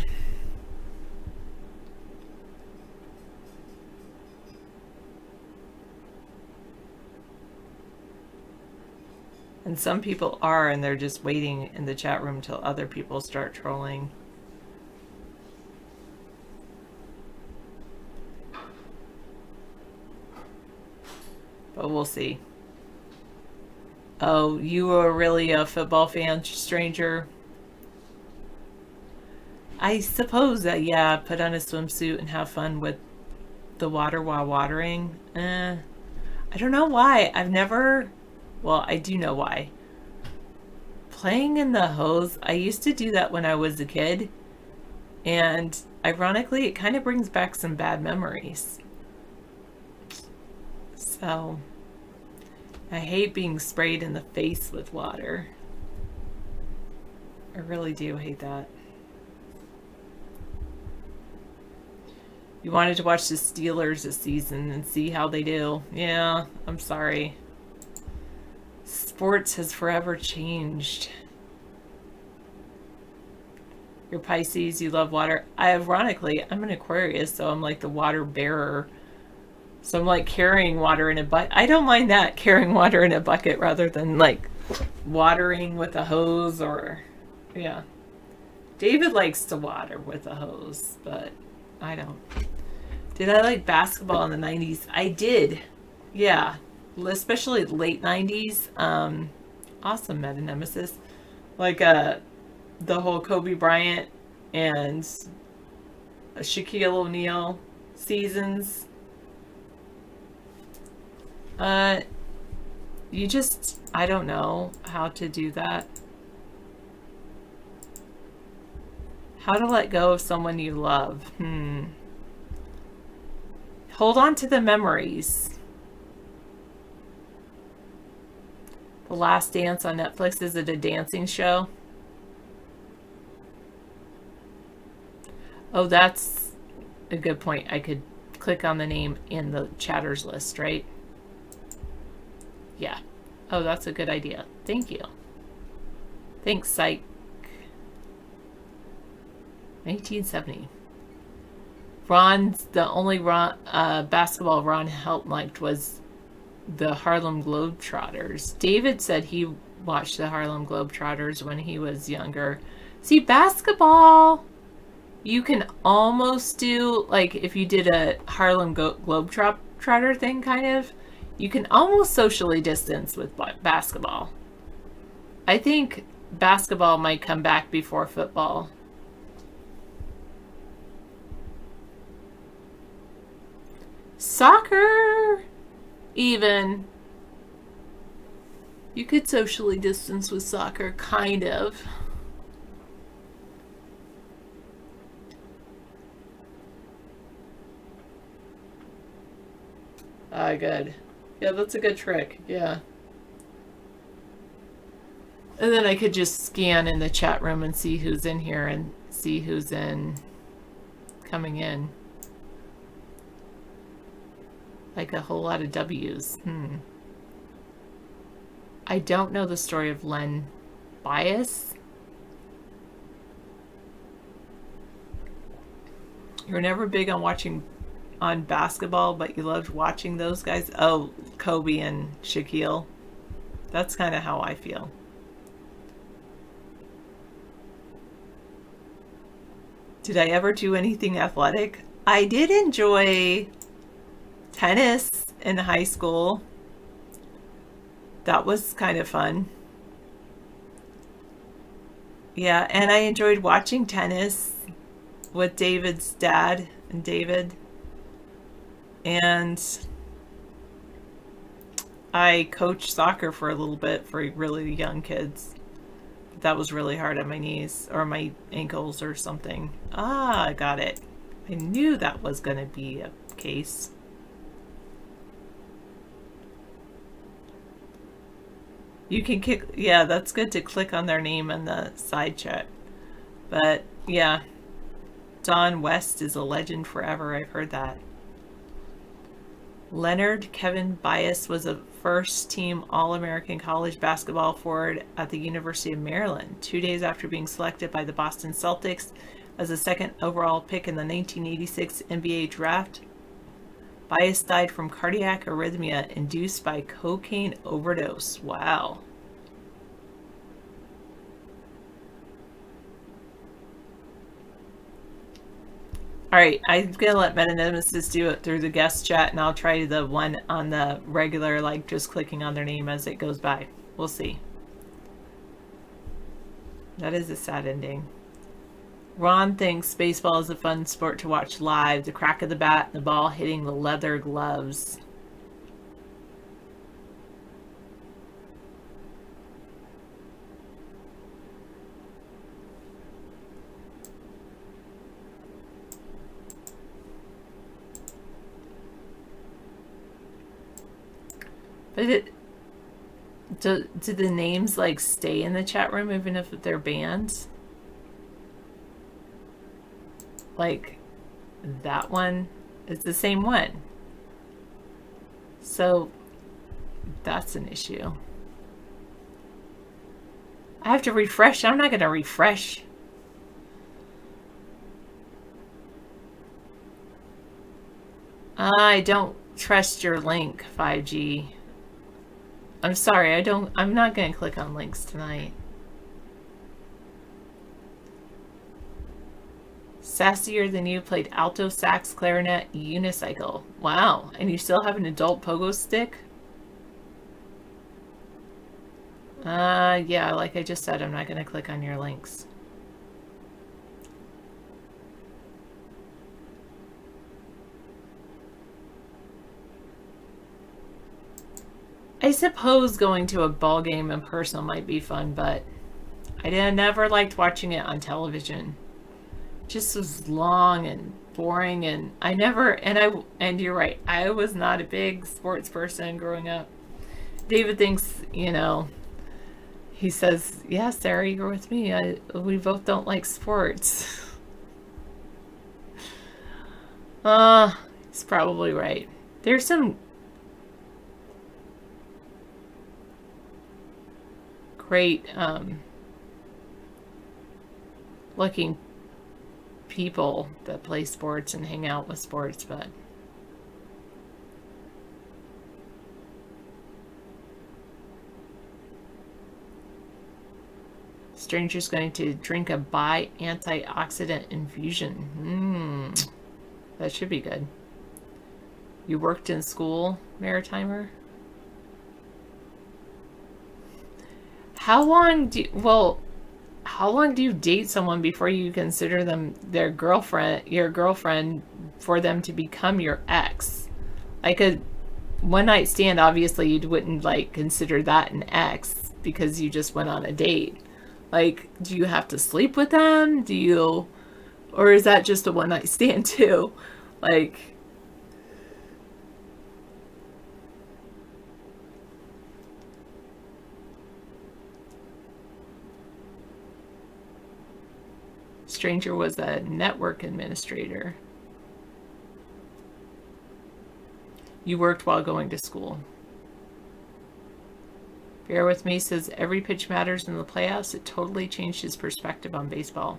F: And some people are, and they're just waiting in the chat room till other people start trolling. But we'll see. Oh, you are really a football fan, stranger? I suppose that, yeah, put on a swimsuit and have fun with the water while watering. I don't know why. I've never... Well, I do know why. Playing in the hose, I used to do that when I was a kid. And ironically, it kind of brings back some bad memories. So, I hate being sprayed in the face with water. I really do hate that. You wanted to watch the Steelers this season and see how they do. Yeah, I'm sorry. Sports has forever changed. You're Pisces, you love water. Ironically, I'm an Aquarius, so I'm like the water bearer. So I'm like carrying water in a bucket. I don't mind that, carrying water in a bucket rather than like watering with a hose or, yeah. David likes to water with a hose, but I don't. Did I like basketball in the 90s? I did. Yeah. Especially late 90s. Awesome, Meta-Nemesis. Like the whole Kobe Bryant and Shaquille O'Neal seasons. You just, I don't know how to do that. How to let go of someone you love. Hold on to the memories. The Last Dance on Netflix, is it a dancing show? Oh, that's a good point. I could click on the name in the chatters list, right? Yeah. Oh, that's a good idea. Thank you. Thanks, Psych. 1970. The only basketball Ron Helt liked was the Harlem Globetrotters. David said he watched the Harlem Globetrotters when he was younger. See, basketball, you can almost do, like, if you did a Harlem Globetrotter thing, kind of, you can almost socially distance with basketball. I think basketball might come back before football. Soccer, even. You could socially distance with soccer, kind of. Ah, good. Yeah, that's a good trick. Yeah. And then I could just scan in the chat room and see who's in here and see who's coming in. Like a whole lot of W's. I don't know the story of Len Bias. You're never big on basketball, but you loved watching those guys. Oh, Kobe and Shaquille. That's kind of how I feel. Did I ever do anything athletic? I did enjoy tennis in high school. That was kind of fun. Yeah, and I enjoyed watching tennis with David's dad and David. And I coached soccer for a little bit for really young kids. That was really hard on my knees or my ankles or something. Ah, I got it. I knew that was going to be a case. You can yeah, that's good to click on their name in the side chat. But yeah, Don West is a legend forever. I've heard that. Leonard Kevin Bias was a first-team All-American college basketball forward at the University of Maryland, 2 days after being selected by the Boston Celtics as the second overall pick in the 1986 NBA draft. Bias died from cardiac arrhythmia induced by cocaine overdose. Wow. Alright, I'm going to let Metanemesis do it through the guest chat, and I'll try the one on the regular, like just clicking on their name as it goes by. We'll see. That is a sad ending. Ron thinks baseball is a fun sport to watch live. The crack of the bat and the ball hitting the leather gloves. But do the names like stay in the chat room even if they're banned? Like that one is the same one. So that's an issue. I have to refresh. I'm not going to refresh. I don't trust your link, 5G. I'm sorry, I'm not going to click on links tonight. Sassier than you, played alto, sax, clarinet, unicycle. Wow, and you still have an adult pogo stick? Yeah, like I just said, I'm not going to click on your links. I suppose going to a ball game in person might be fun, but I never liked watching it on television. It just was long and boring, and and you're right, I was not a big sports person growing up. David thinks, you know, he says, yeah, Sarah, you're with me. We both don't like sports. He's probably right. There's some great looking people that play sports and hang out with sports, but stranger's going to drink a bi antioxidant infusion. That should be good. You worked in school, Maritimer? How long do you, well, how long do you date someone before you consider them your girlfriend, for them to become your ex? Like a one night stand, obviously you wouldn't like consider that an ex because you just went on a date. Like, do you have to sleep with them? Or is that just a one night stand too? Like, stranger was a network administrator. You worked while going to school. Bear with me says every pitch matters in the playoffs. It totally changed his perspective on baseball.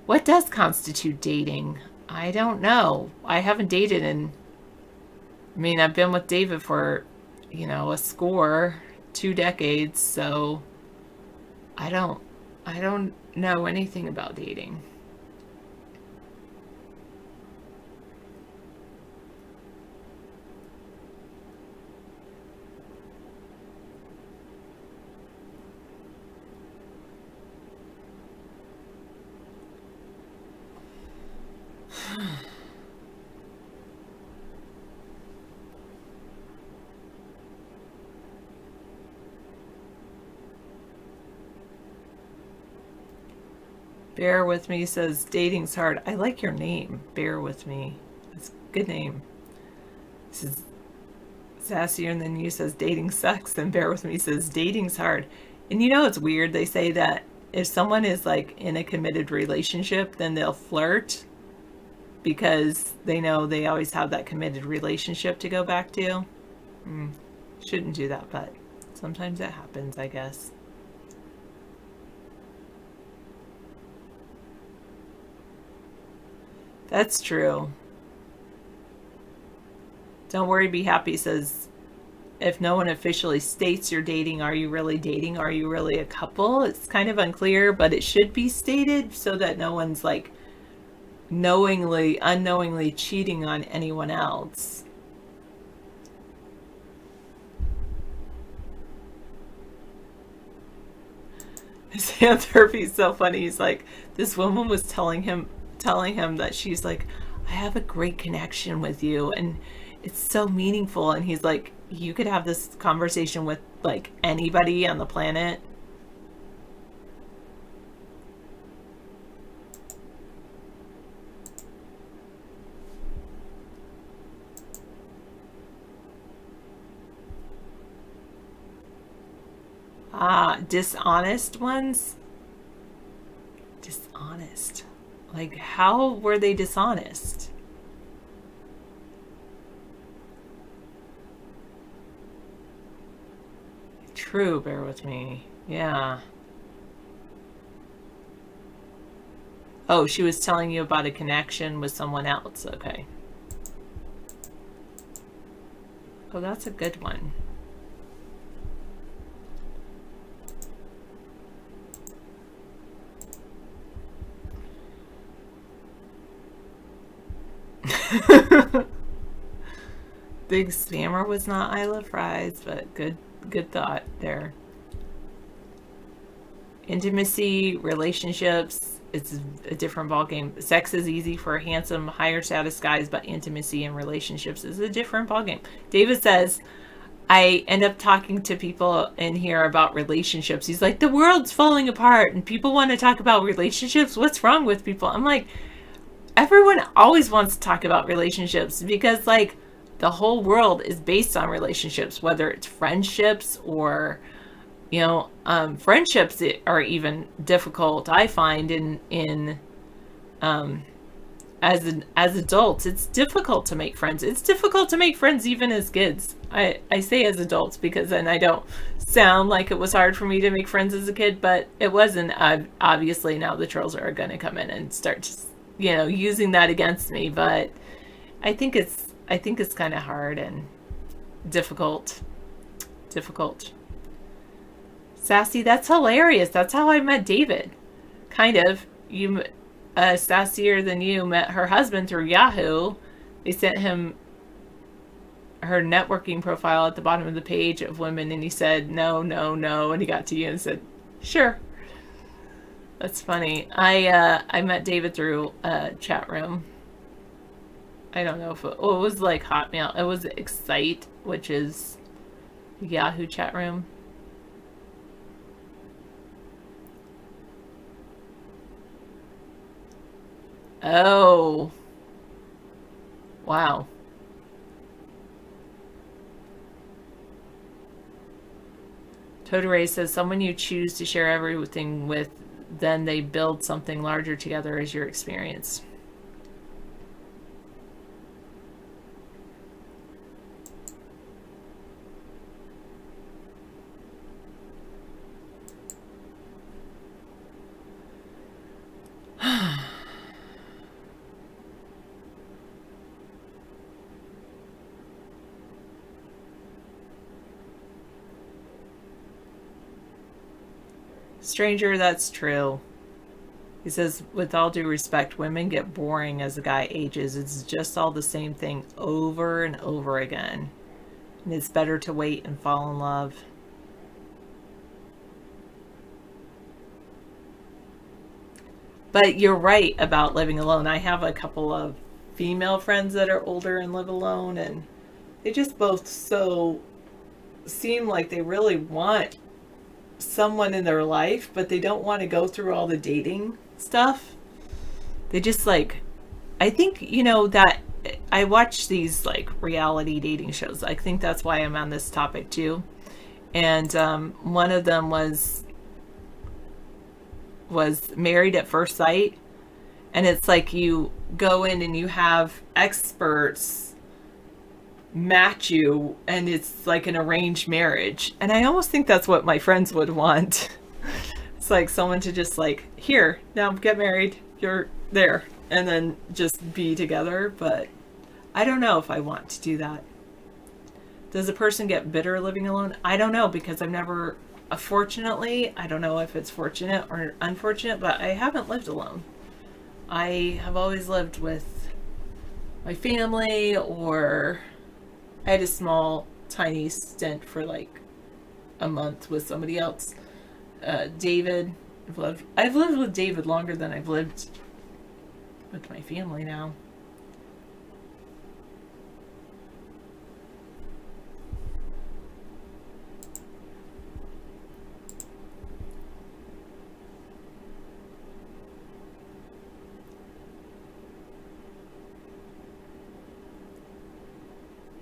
F: What does constitute dating? I don't know. I haven't dated I've been with David for, a score, 2 decades, so I don't know anything about dating. Bear with me says dating's hard. I like your name. Bear with me. It's a good name. This is sassier than you says dating sucks. And bear with me says dating's hard. And it's weird. They say that if someone is like in a committed relationship, then they'll flirt because they know they always have that committed relationship to go back to. Shouldn't do that, but sometimes it happens, I guess. That's true. Don't worry, be happy says, if no one officially states you're dating, are you really dating? Are you really a couple? It's kind of unclear, but it should be stated so that no one's like unknowingly cheating on anyone else. Sam Thurby's so funny. He's like, this woman was telling him that she's like, I have a great connection with you and it's so meaningful. And he's like, you could have this conversation with like anybody on the planet. Dishonest ones? Dishonest. Like, how were they dishonest? True, bear with me. Yeah. Oh, she was telling you about a connection with someone else. Okay. Oh, that's a good one. Big spammer was not I Love Fries, but good thought there. Intimacy, relationships, it's a different ballgame. Sex is easy for handsome, higher status guys, but intimacy and relationships is a different ballgame. David says, I end up talking to people in here about relationships. He's like, the world's falling apart and people want to talk about relationships. What's wrong with people? I'm like, everyone always wants to talk about relationships because like the whole world is based on relationships, whether it's friendships or, friendships are even difficult. I find as adults, it's difficult to make friends. It's difficult to make friends even as kids. I say as adults because then I don't sound like it was hard for me to make friends as a kid, but it wasn't. Obviously now the trolls are going to come in and start just, using that against me, but I think it's kind of hard and difficult. Sassy, that's hilarious. That's how I met David. Kind of. You, sassier than you, met her husband through Yahoo. They sent him her networking profile at the bottom of the page of women, and he said, no, and he got to you and said, sure. That's funny. I met David through a chat room. I don't know if it was like Hotmail. It was Excite, which is Yahoo chat room. Oh. Wow. Totore says someone you choose to share everything with, then they build something larger together as your experience. Stranger, that's true. He says, with all due respect, women get boring as a guy ages. It's just all the same thing over and over again. And it's better to wait and fall in love. But you're right about living alone. I have a couple of female friends that are older and live alone, and they just both so seem like they really want someone in their life, but they don't want to go through all the dating stuff. They just like, I think, you know, that I watch these like reality dating shows. I think that's why I'm on this topic too. And one of them was Married at First Sight, and it's like you go in and you have experts match you, and it's like an arranged marriage. And I almost think that's what my friends would want. It's like someone to just like, here, now get married, you're there, and then just be together. But I don't know if I want to do that. Does a person get bitter living alone? I don't know, because I've never, fortunately, I don't know if it's fortunate or unfortunate, but I haven't lived alone. I have always lived with my family, or I had a small, tiny stint for like a month with somebody else. David, I've lived with David longer than I've lived with my family now.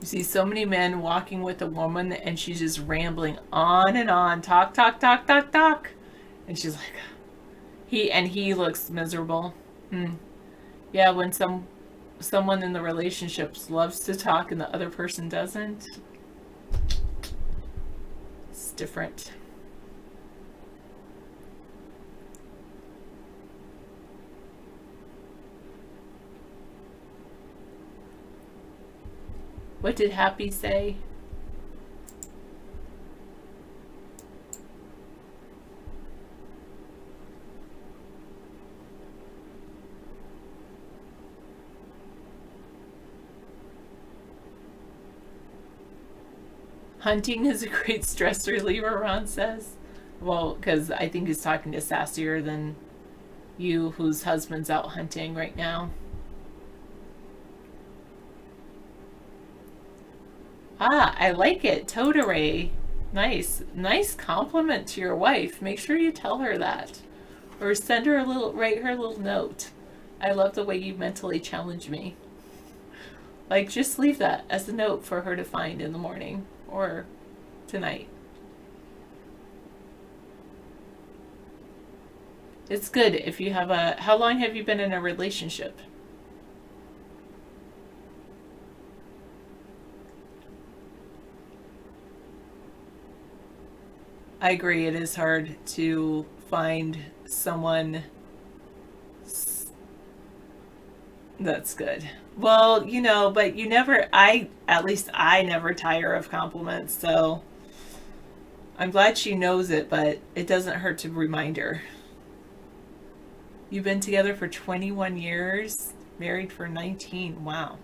F: You see so many men walking with a woman and she's just rambling on and on, talk, talk, talk, talk, talk. And she's like, he looks miserable. Yeah, when someone in the relationships loves to talk and the other person doesn't, it's different. What did Happy say? Hunting is a great stress reliever, Ron says. Well, because I think he's talking to Sassier than you, whose husband's out hunting right now. Ah, I like it. Totore. Nice. Nice compliment to your wife. Make sure you tell her that. Or send her write her a little note. I love the way you mentally challenge me. Like, just leave that as a note for her to find in the morning or tonight. It's good if you have how long have you been in a relationship? I agree, it is hard to find someone that's good. Well, you know, but you never, at least I never tire of compliments, so I'm glad she knows it, but it doesn't hurt to remind her. You've been together for 21 years, married for 19. Wow.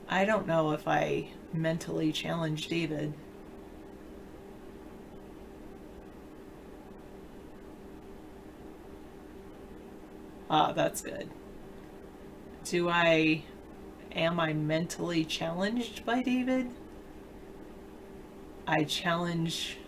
F: I don't know if I mentally challenged David. Ah, that's good. Am I mentally challenged by David? I challenge...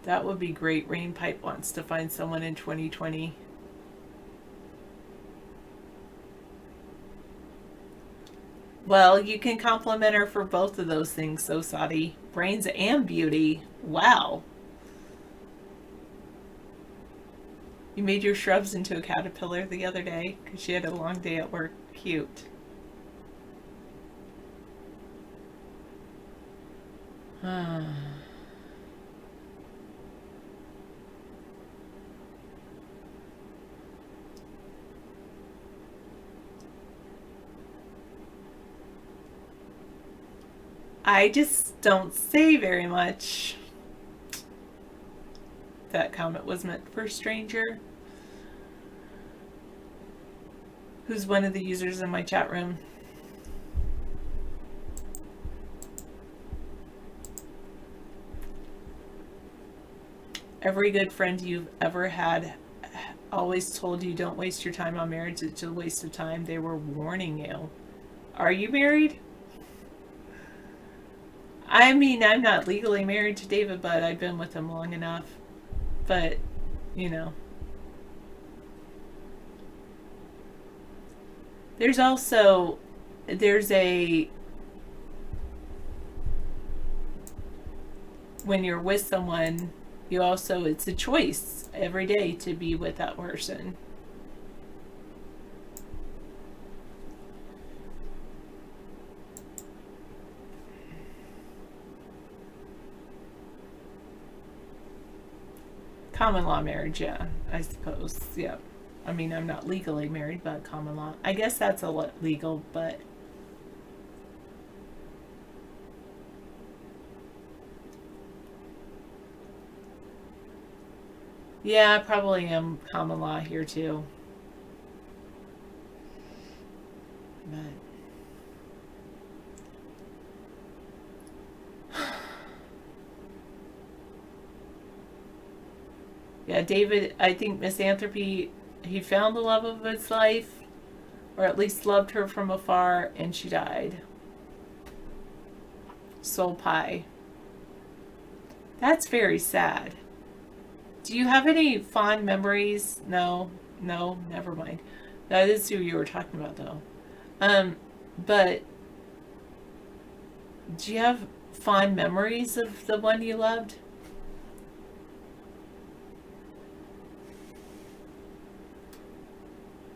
F: That would be great. Rainpipe wants to find someone in 2020. Well, you can compliment her for both of those things, so Sadi. Brains and beauty. Wow. You made your shrubs into a caterpillar the other day because she had a long day at work. Cute. I just don't say very much. That comment was meant for a stranger. Who's one of the users in my chat room? Every good friend you've ever had always told you don't waste your time on marriage. It's a waste of time. They were warning you. Are you married? I mean, I'm not legally married to David, but I've been with him long enough. But, you know. There's when you're with someone, it's a choice every day to be with that person. Common law marriage, yeah, I suppose, yeah. I mean, I'm not legally married, but common law. I guess that's legal, but... Yeah, I probably am common law here, too. But... Yeah, David, I think Misanthropy, he found the love of his life, or at least loved her from afar, and she died. Soul pie. That's very sad. Do you have any fond memories? No, never mind. That is who you were talking about, though. But do you have fond memories of the one you loved?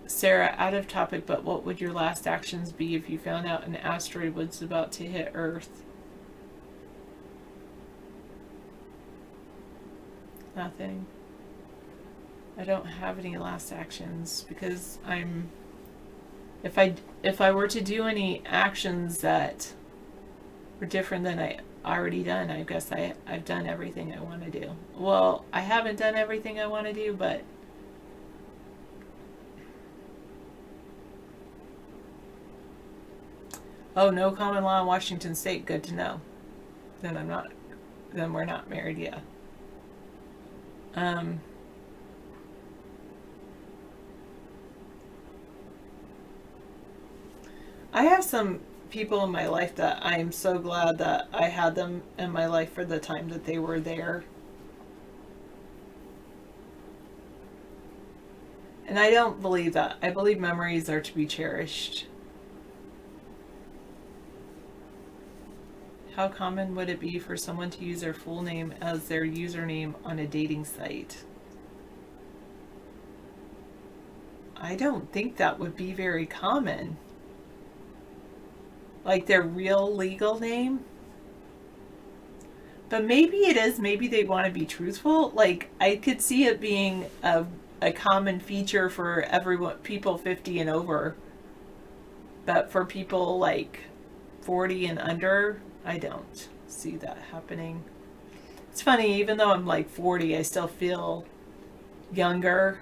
F: Sarah, out of topic, but what would your last actions be if you found out an asteroid was about to hit Earth? Nothing. I don't have any last actions because if I were to do any actions that were different than I already done, I guess I've done everything I want to do. Well, I haven't done everything I want to do, but oh, no common law in Washington State. Good to know. Then we're not married yet. I have some people in my life that I am so glad that I had them in my life for the time that they were there. And I don't believe that. I believe memories are to be cherished. How common would it be for someone to use their full name as their username on a dating site? I don't think that would be very common. Like their real legal name? But maybe it is. Maybe they want to be truthful. Like, I could see it being a common feature for everyone, people 50 and over. But for people like 40 and under, I don't see that happening. It's funny, even though I'm like 40, I still feel younger.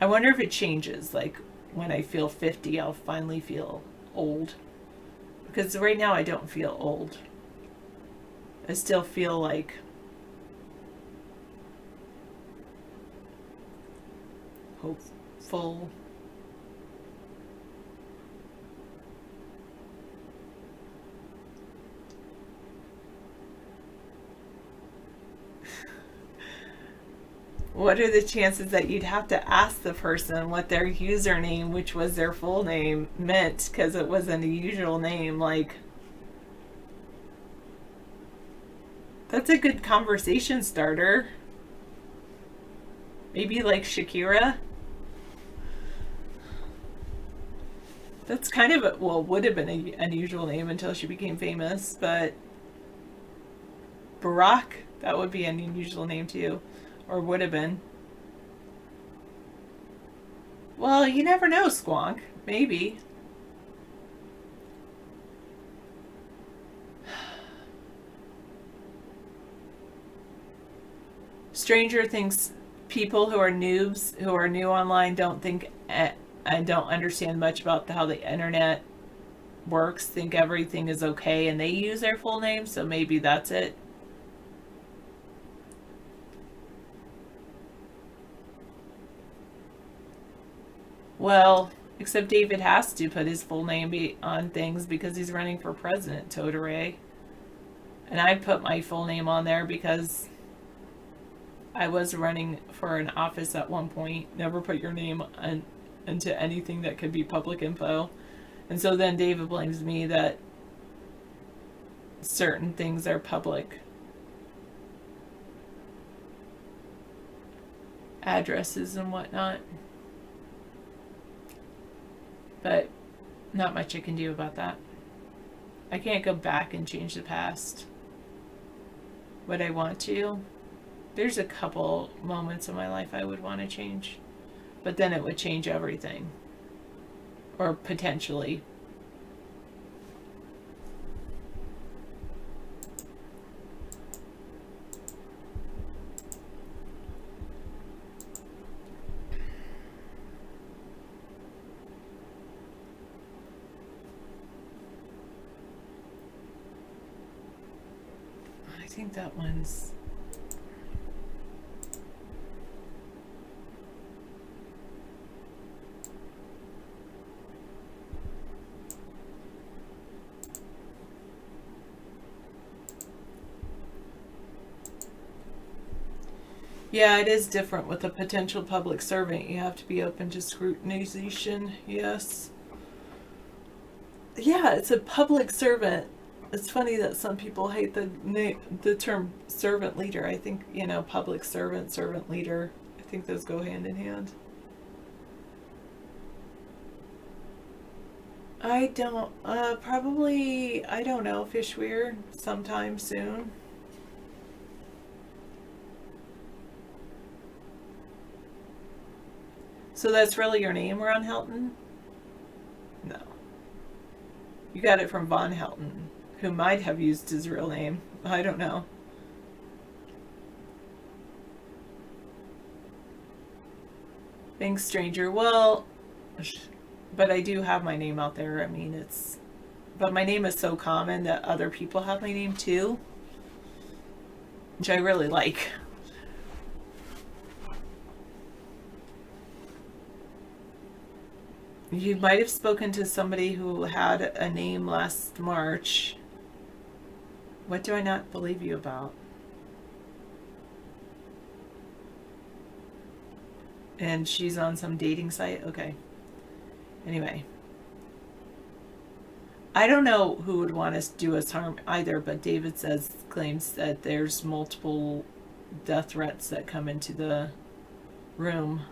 F: I wonder if it changes. Like when I feel 50, I'll finally feel old. Because right now I don't feel old. I still feel like hopeful. What are the chances that you'd have to ask the person what their username, which was their full name, meant because it was an unusual name? Like, that's a good conversation starter. Maybe like Shakira. That's kind of a, well, would have been an unusual name until she became famous, but Barack, that would be an unusual name too. Or would have been. Well, you never know, Squonk. Maybe. Stranger thinks people who are noobs, who are new online, don't think and don't understand much about how the internet works, think everything is okay, and they use their full name, so maybe that's it. Well, except David has to put his full name on things because he's running for president, Totore. And I put my full name on there because I was running for an office at one point. Never put your name into anything that could be public info. And so then David blames me that certain things are public. Addresses and whatnot. But not much I can do about that. I can't go back and change the past. Would I want to? There's a couple moments in my life I would want to change. But then it would change everything. Or potentially. I think that one's... Yeah, it is different with a potential public servant. You have to be open to scrutinization. Yes. Yeah, it's a public servant. It's funny that some people hate the term servant leader. I think, you know, public servant, servant leader, I think those go hand in hand. I don't, probably, I don't know, Fishweir, sometime soon. So that's really your name, Ron Helton? No. You got it from Von Helton, who might have used his real name. I don't know. Thanks, stranger. Well, but I do have my name out there. I mean, it's... But my name is so common that other people have my name too, which I really like. You might have spoken to somebody who had a name last March. What do I not believe you about? And she's on some dating site? Okay. Anyway. I don't know who would want to do us harm either, but David claims that there's multiple death threats that come into the room.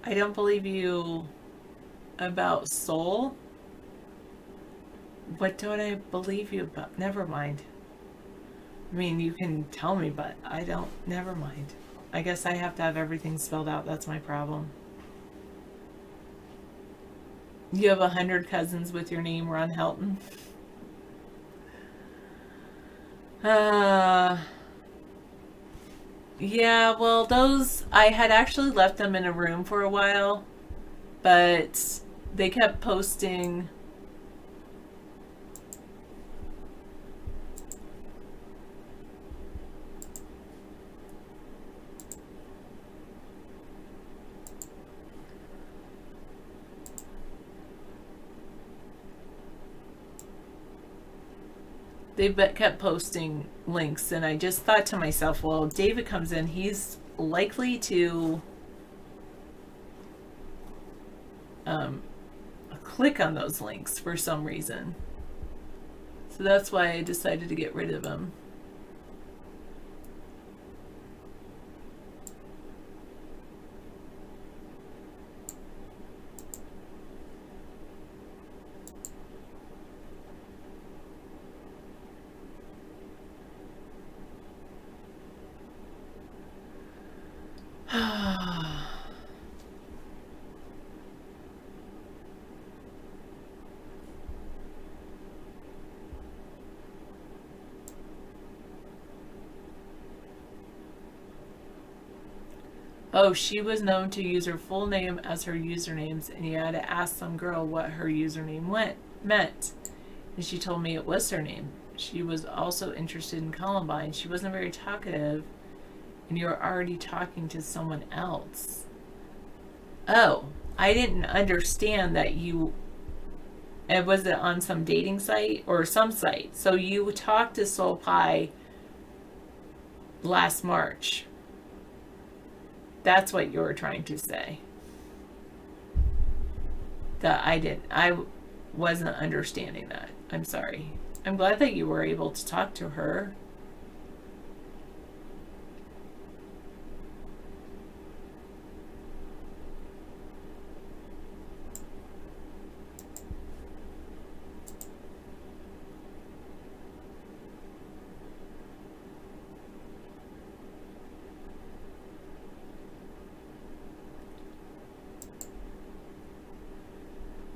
F: I don't believe you about soul. What don't I believe you about? Never mind. I mean, you can tell me, but I don't. Never mind. I guess I have to have everything spelled out. That's my problem. You have 100 cousins with your name, Ron Helton. Yeah, well, those, I had actually left them in a room for a while, but they kept posting. They kept posting links, and I just thought to myself, well, David comes in, he's likely to click on those links for some reason. So that's why I decided to get rid of them. Oh, she was known to use her full name as her usernames, and you had to ask some girl what her username meant. And she told me it was her name. She was also interested in Columbine. She wasn't very talkative, and you were already talking to someone else. Oh, I didn't understand that you... And was it on some dating site or some site? So you talked to Soul Pie last March. That's what you were trying to say. That I wasn't understanding that. I'm sorry. I'm glad that you were able to talk to her.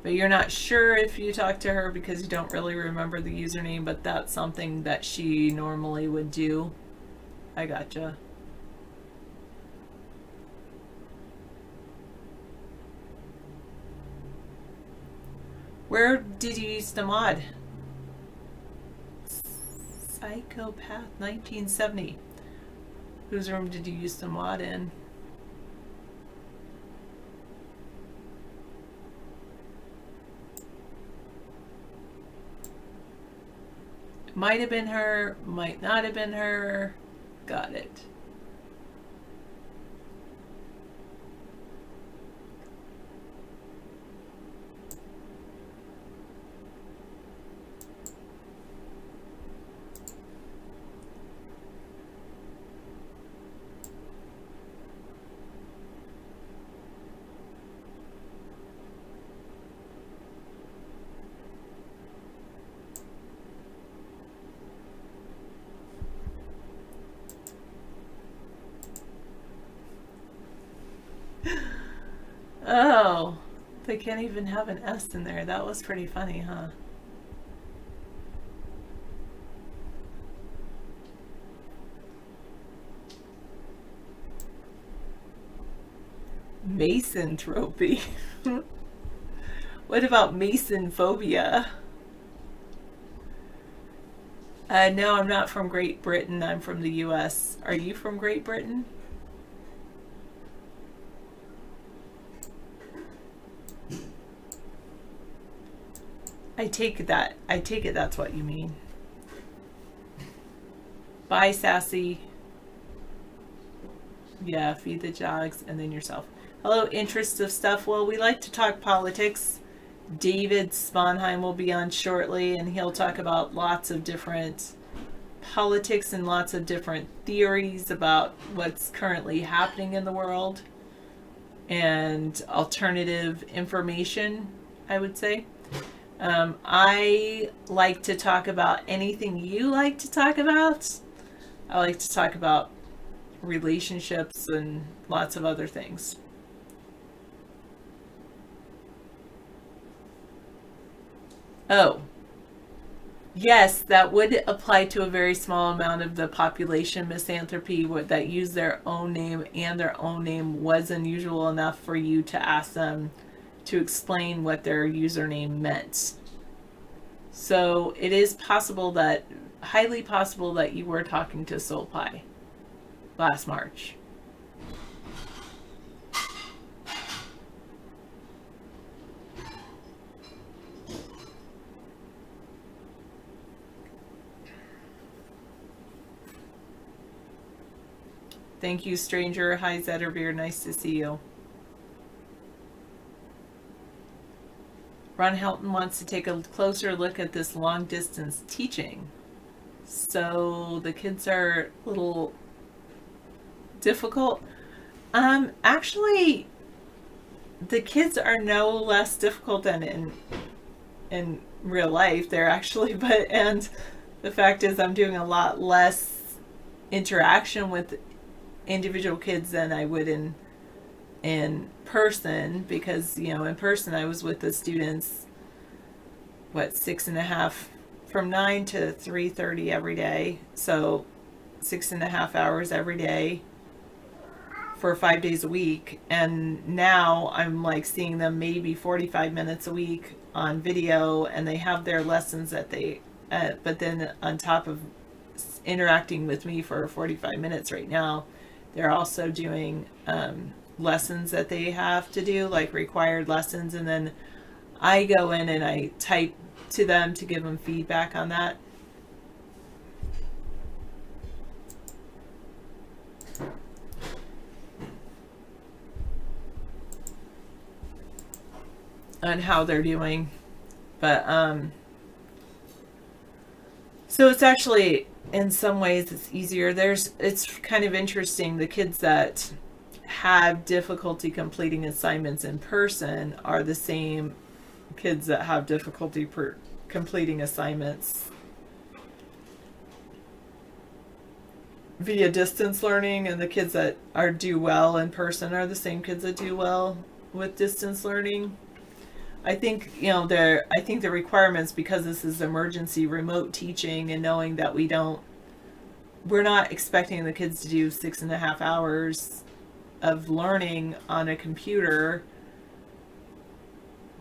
F: But you're not sure if you talked to her because you don't really remember the username, but that's something that she normally would do. I gotcha. Where did you use the mod? Psychopath 1970. Whose room did you use the mod in? Might have been her, might not have been her. Got it. Oh, they can't even have an S in there. That was pretty funny, huh? Mason-tropy. What about Mason phobia? No, I'm not from Great Britain. I'm from the US. Are you from Great Britain? I take it that's what you mean. Bye, Sassy. Yeah, feed the dogs and then yourself. Hello, interests of stuff. Well, we like to talk politics. David Sponheim will be on shortly, and he'll talk about lots of different politics and lots of different theories about what's currently happening in the world and alternative information, I would say. I like to talk about anything you like to talk about. I like to talk about relationships and lots of other things. Oh, yes, that would apply to a very small amount of the population. Misanthropy that use their own name, and their own name was unusual enough for you to ask them to explain what their username meant. So it is possible that, highly possible, that you were talking to SoulPie last March. Thank you, stranger. Hi, Zetterbeer. Nice to see you. Ron Helton wants to take a closer look at this long distance teaching. So the kids are a little difficult. Actually, the kids are no less difficult than in real life. They're actually, and the fact is I'm doing a lot less interaction with individual kids than I would in person, because in person I was with the students 6.5 from 9 to 3:30 every day, so 6.5 hours every day for 5 days a week. And now I'm like seeing them maybe 45 minutes a week on video, and they have their lessons that they but then on top of interacting with me for 45 minutes right now, they're also doing lessons that they have to do, like required lessons, and then I go in and I type to them to give them feedback on that. On how they're doing. But so it's actually, in some ways it's easier. It's kind of interesting. The kids that have difficulty completing assignments in person are the same kids that have difficulty completing assignments via distance learning, and the kids that do well in person are the same kids that do well with distance learning. I think I think the requirements, because this is emergency remote teaching, and knowing that we're not expecting the kids to do 6.5 hours of learning on a computer.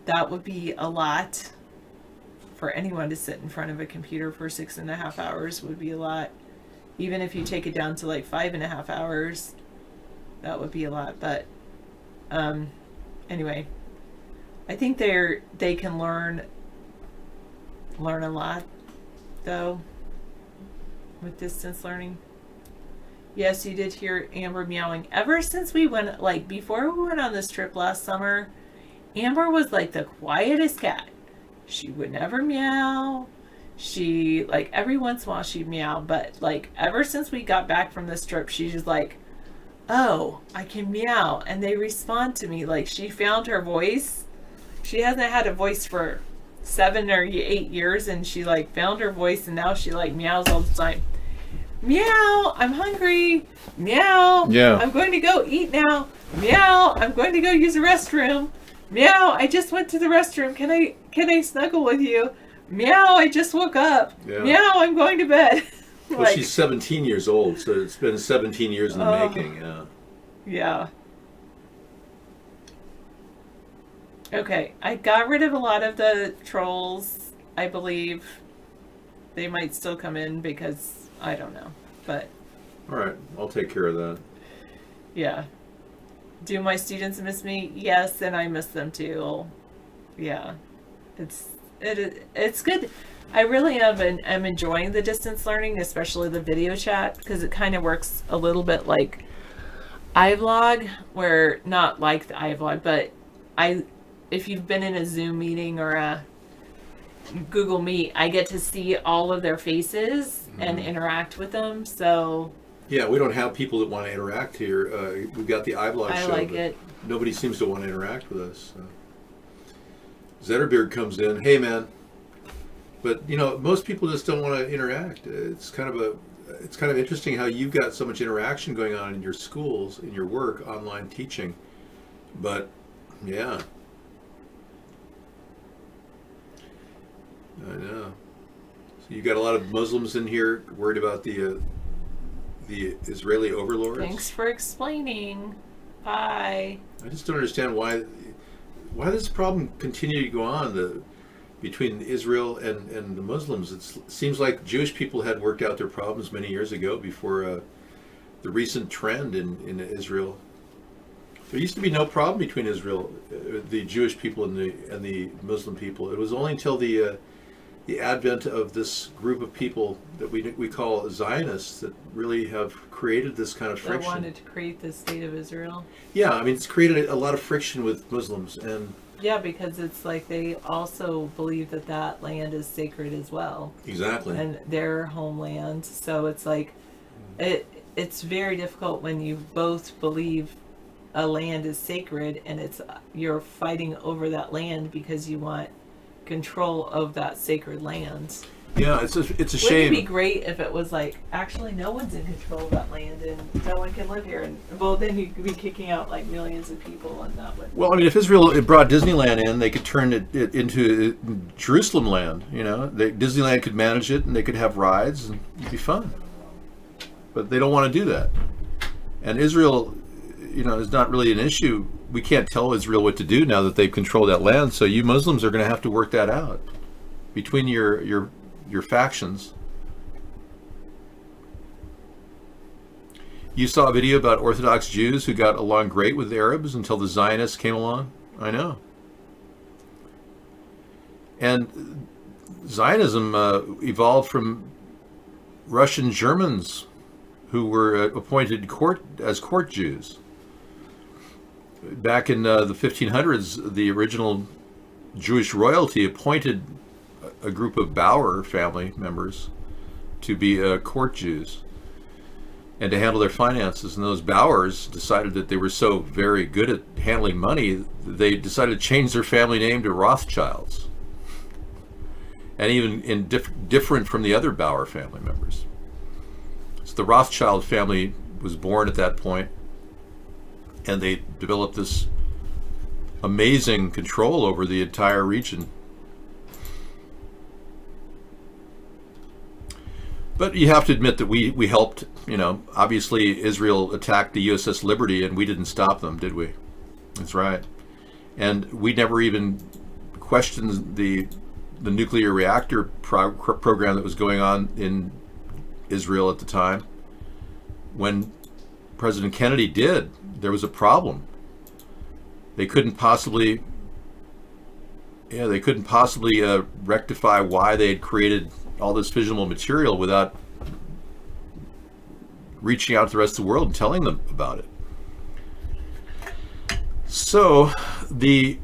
F: That would be a lot for anyone to sit in front of a computer for 6.5 hours. Would be a lot. Even if you take it down to like 5.5 hours, that would be a lot. But anyway, I think they can learn a lot though with distance learning. Yes, you did hear Amber meowing. Ever since we went, like before we went on this trip last summer, Amber was like the quietest cat. She would never meow. She, like, every once in a while she'd meow, but like ever since we got back from this trip, she's just like, oh, I can meow, and they respond to me. Like, she found her voice. She hasn't had a voice for 7 or 8 years, and she like found her voice, and now she like meows all the time. Meow, I'm hungry. Meow,
B: yeah,
F: I'm going to go eat now. Meow, I'm going to go use the restroom. Meow, I just went to the restroom. Can I snuggle with you? Meow, I just woke up.
B: Yeah.
F: Meow, I'm going to bed.
B: Well, like, she's 17 years old, so it's been 17 years in the making. Yeah.
F: Yeah. Okay, I got rid of a lot of the trolls. I believe they might still come in because I don't know, but.
B: All right, I'll take care of that.
F: Yeah. Do my students miss me? Yes, and I miss them too. Yeah. It's good. I really am enjoying the distance learning, especially the video chat, because it kind of works a little bit like iVlog, where not like the iVlog, but if you've been in a Zoom meeting or a Google Meet, I get to see all of their faces and interact with them. So
B: yeah, we don't have people that want to interact here. We've got the iVlog show.
F: I like it.
B: Nobody seems to want to interact with us. Zetterbeard comes in, hey man, but most people just don't want to interact. It's kind of it's kind of interesting how you've got so much interaction going on in your schools, in your work, online teaching. But yeah, I know. So you got a lot of Muslims in here worried about the Israeli overlords.
F: Thanks for explaining. Bye.
B: I just don't understand why this problem continue to go on between Israel and the Muslims. It seems like Jewish people had worked out their problems many years ago before the recent trend in Israel. There used to be no problem between Israel, the Jewish people and the Muslim people. It was only until the advent of this group of people that we call Zionists that really have created this kind of friction.
F: They wanted to create the state of Israel.
B: Yeah, I mean, it's created a lot of friction with Muslims, and
F: yeah, because it's like they also believe that land is sacred as well.
B: Exactly.
F: And their homeland. So it's like it's very difficult when you both believe a land is sacred and you're fighting over that land because you want control of that sacred land.
B: Yeah, it's a shame.
F: Wouldn't it be great if it was like, actually no one's in control of that land and no one can live here, and well, then you could be kicking out like millions of people, and that would.
B: Well, I mean, if Israel brought Disneyland in, they could turn it into Jerusalem land. Disneyland could manage it, and they could have rides, and it'd be fun. But they don't want to do that. And Israel, is not really an issue. We can't tell Israel what to do now that they've controlled that land. So you Muslims are going to have to work that out between your factions. You saw a video about Orthodox Jews who got along great with the Arabs until the Zionists came along. I know. And Zionism evolved from Russian Germans who were appointed as court Jews. Back in the 1500s, the original Jewish royalty appointed a group of Bauer family members to be court Jews and to handle their finances. And those Bauers decided that they were so very good at handling money, they decided to change their family name to Rothschilds. And even different from the other Bauer family members. So the Rothschild family was born at that point, and they developed this amazing control over the entire region. But you have to admit that we helped. Obviously Israel attacked the USS Liberty, and we didn't stop them, did we? That's right. And we never even questioned the nuclear reactor program that was going on in Israel at the time. When President Kennedy did, there was a problem. They couldn't possibly rectify why they had created all this fissionable material without reaching out to the rest of the world and telling them about it. So the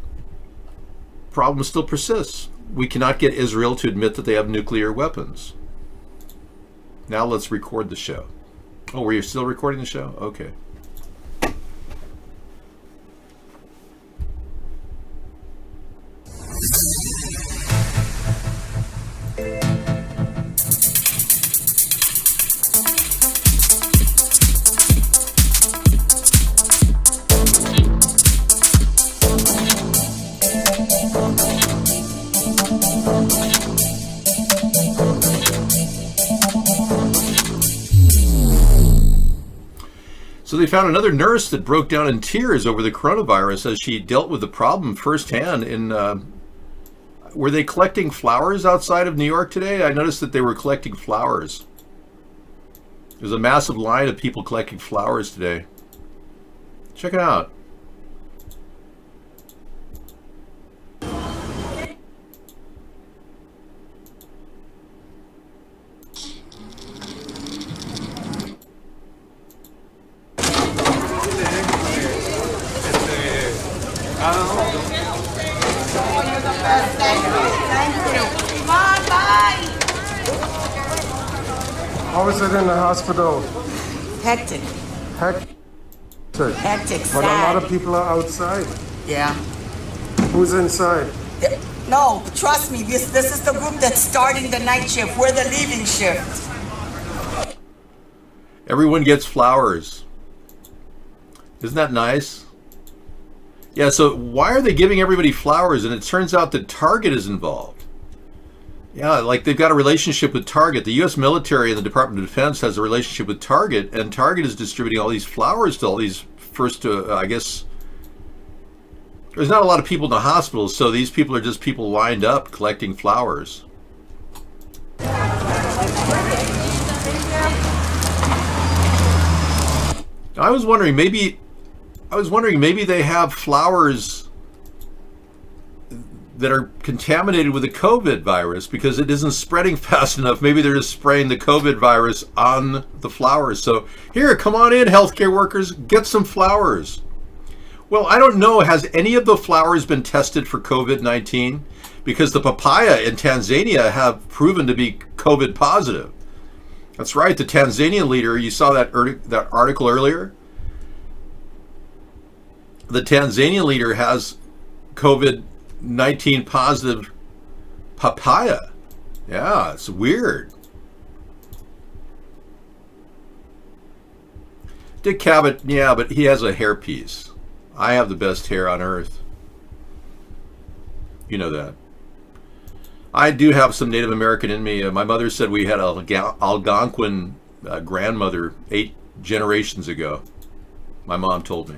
B: problem still persists. We cannot get Israel to admit that they have nuclear weapons. Now let's record the show. Oh, were you still recording the show? Okay. So they found another nurse that broke down in tears over the coronavirus as she dealt with the problem firsthand. Were they collecting flowers outside of New York today? I noticed that they were collecting flowers. There's a massive line of people collecting flowers today. Check it out.
E: How is it in the hospital?
G: Hectic.
E: Hectic.
G: Hectic,
E: But a lot
G: sad.
E: of people are outside.
G: Yeah.
E: Who's inside?
G: No, trust me, this is the group that's starting the night shift. We're the leaving shift.
B: Everyone gets flowers. Isn't that nice? Yeah, so why are they giving everybody flowers? And it turns out that Target is involved. Yeah, like they've got a relationship with Target. The U.S. military and the Department of Defense has a relationship with Target, and Target is distributing all these flowers to all these first, I guess, there's not a lot of people in the hospitals, so these people are just people lined up collecting flowers. I was wondering maybe they have flowers that are contaminated with the COVID virus because it isn't spreading fast enough. Maybe they're just spraying the COVID virus on the flowers. So here, come on in, healthcare workers, get some flowers. Well, I don't know. Has any of the flowers been tested for COVID-19? Because the papaya in Tanzania have proven to be COVID positive. That's right. The Tanzanian leader, you saw that article earlier? The Tanzanian leader has COVID-19 positive papaya. Yeah, it's weird. Dick Cavett, yeah, but he has a hairpiece. I have the best hair on earth. You know that. I do have some Native American in me. My mother said we had an Algonquin grandmother 8 generations ago. My mom told me.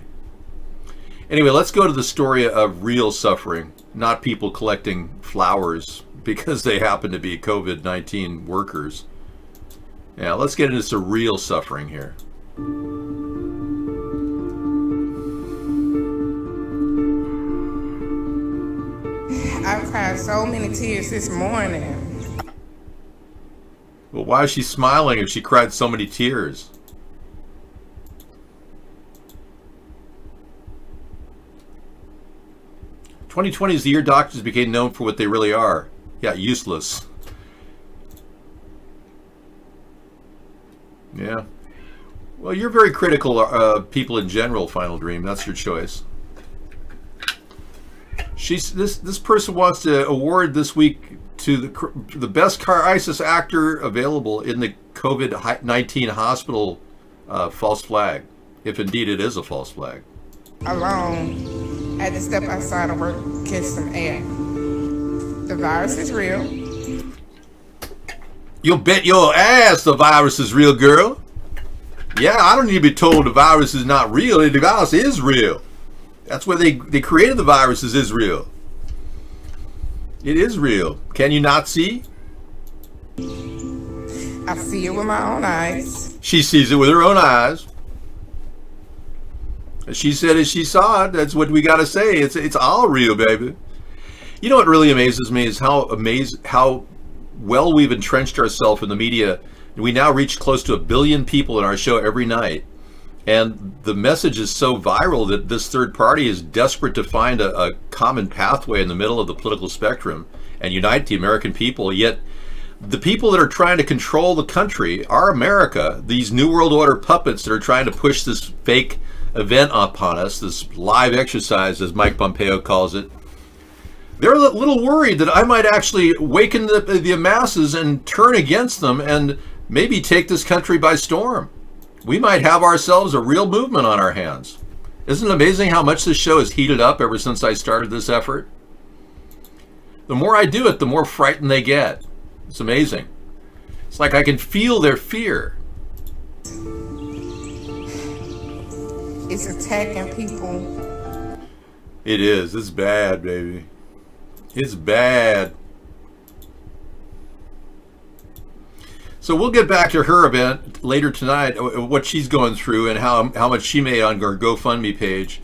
B: Anyway, let's go to the story of real suffering, not people collecting flowers because they happen to be COVID-19 workers. Yeah, let's get into some real suffering here.
H: I've cried so many tears this morning.
B: Well, why is she smiling if she cried so many tears? "2020 is the year doctors became known for what they really are." Yeah, useless. Yeah. Well, you're very critical of people in general, Final Dream. That's your choice. This person wants to award this week to the best crisis actor available in the COVID-19 hospital false flag, if indeed it is a false flag.
H: Alone, I had to step outside and work, catch some air. The virus is real.
B: You'll bet your ass the virus is real, girl. Yeah, I don't need to be told the virus is not real. The virus is real. That's where they created the virus, is Israel. It is real. Can you not see?
H: I see it with my own eyes.
B: She sees it with her own eyes. She said as she saw it. That's what we got to say. It's all real, baby. You know what really amazes me is how well we've entrenched ourselves in the media. We now reach close to 1 billion people in our show every night. And the message is so viral that this third party is desperate to find a common pathway in the middle of the political spectrum and unite the American people. Yet the people that are trying to control the country, our America, these New World Order puppets that are trying to push this fake event upon us, this live exercise, as Mike Pompeo calls it, they're a little worried that I might actually awaken the masses and turn against them and maybe take this country by storm. We might have ourselves a real movement on our hands. Isn't it amazing how much this show has heated up ever since I started this effort? The more I do it, the more frightened they get. It's amazing. It's like I can feel their fear.
H: It's attacking people.
B: It is. It's bad, baby. It's bad. So we'll get back to her event later tonight, what she's going through and how much she made on her GoFundMe page.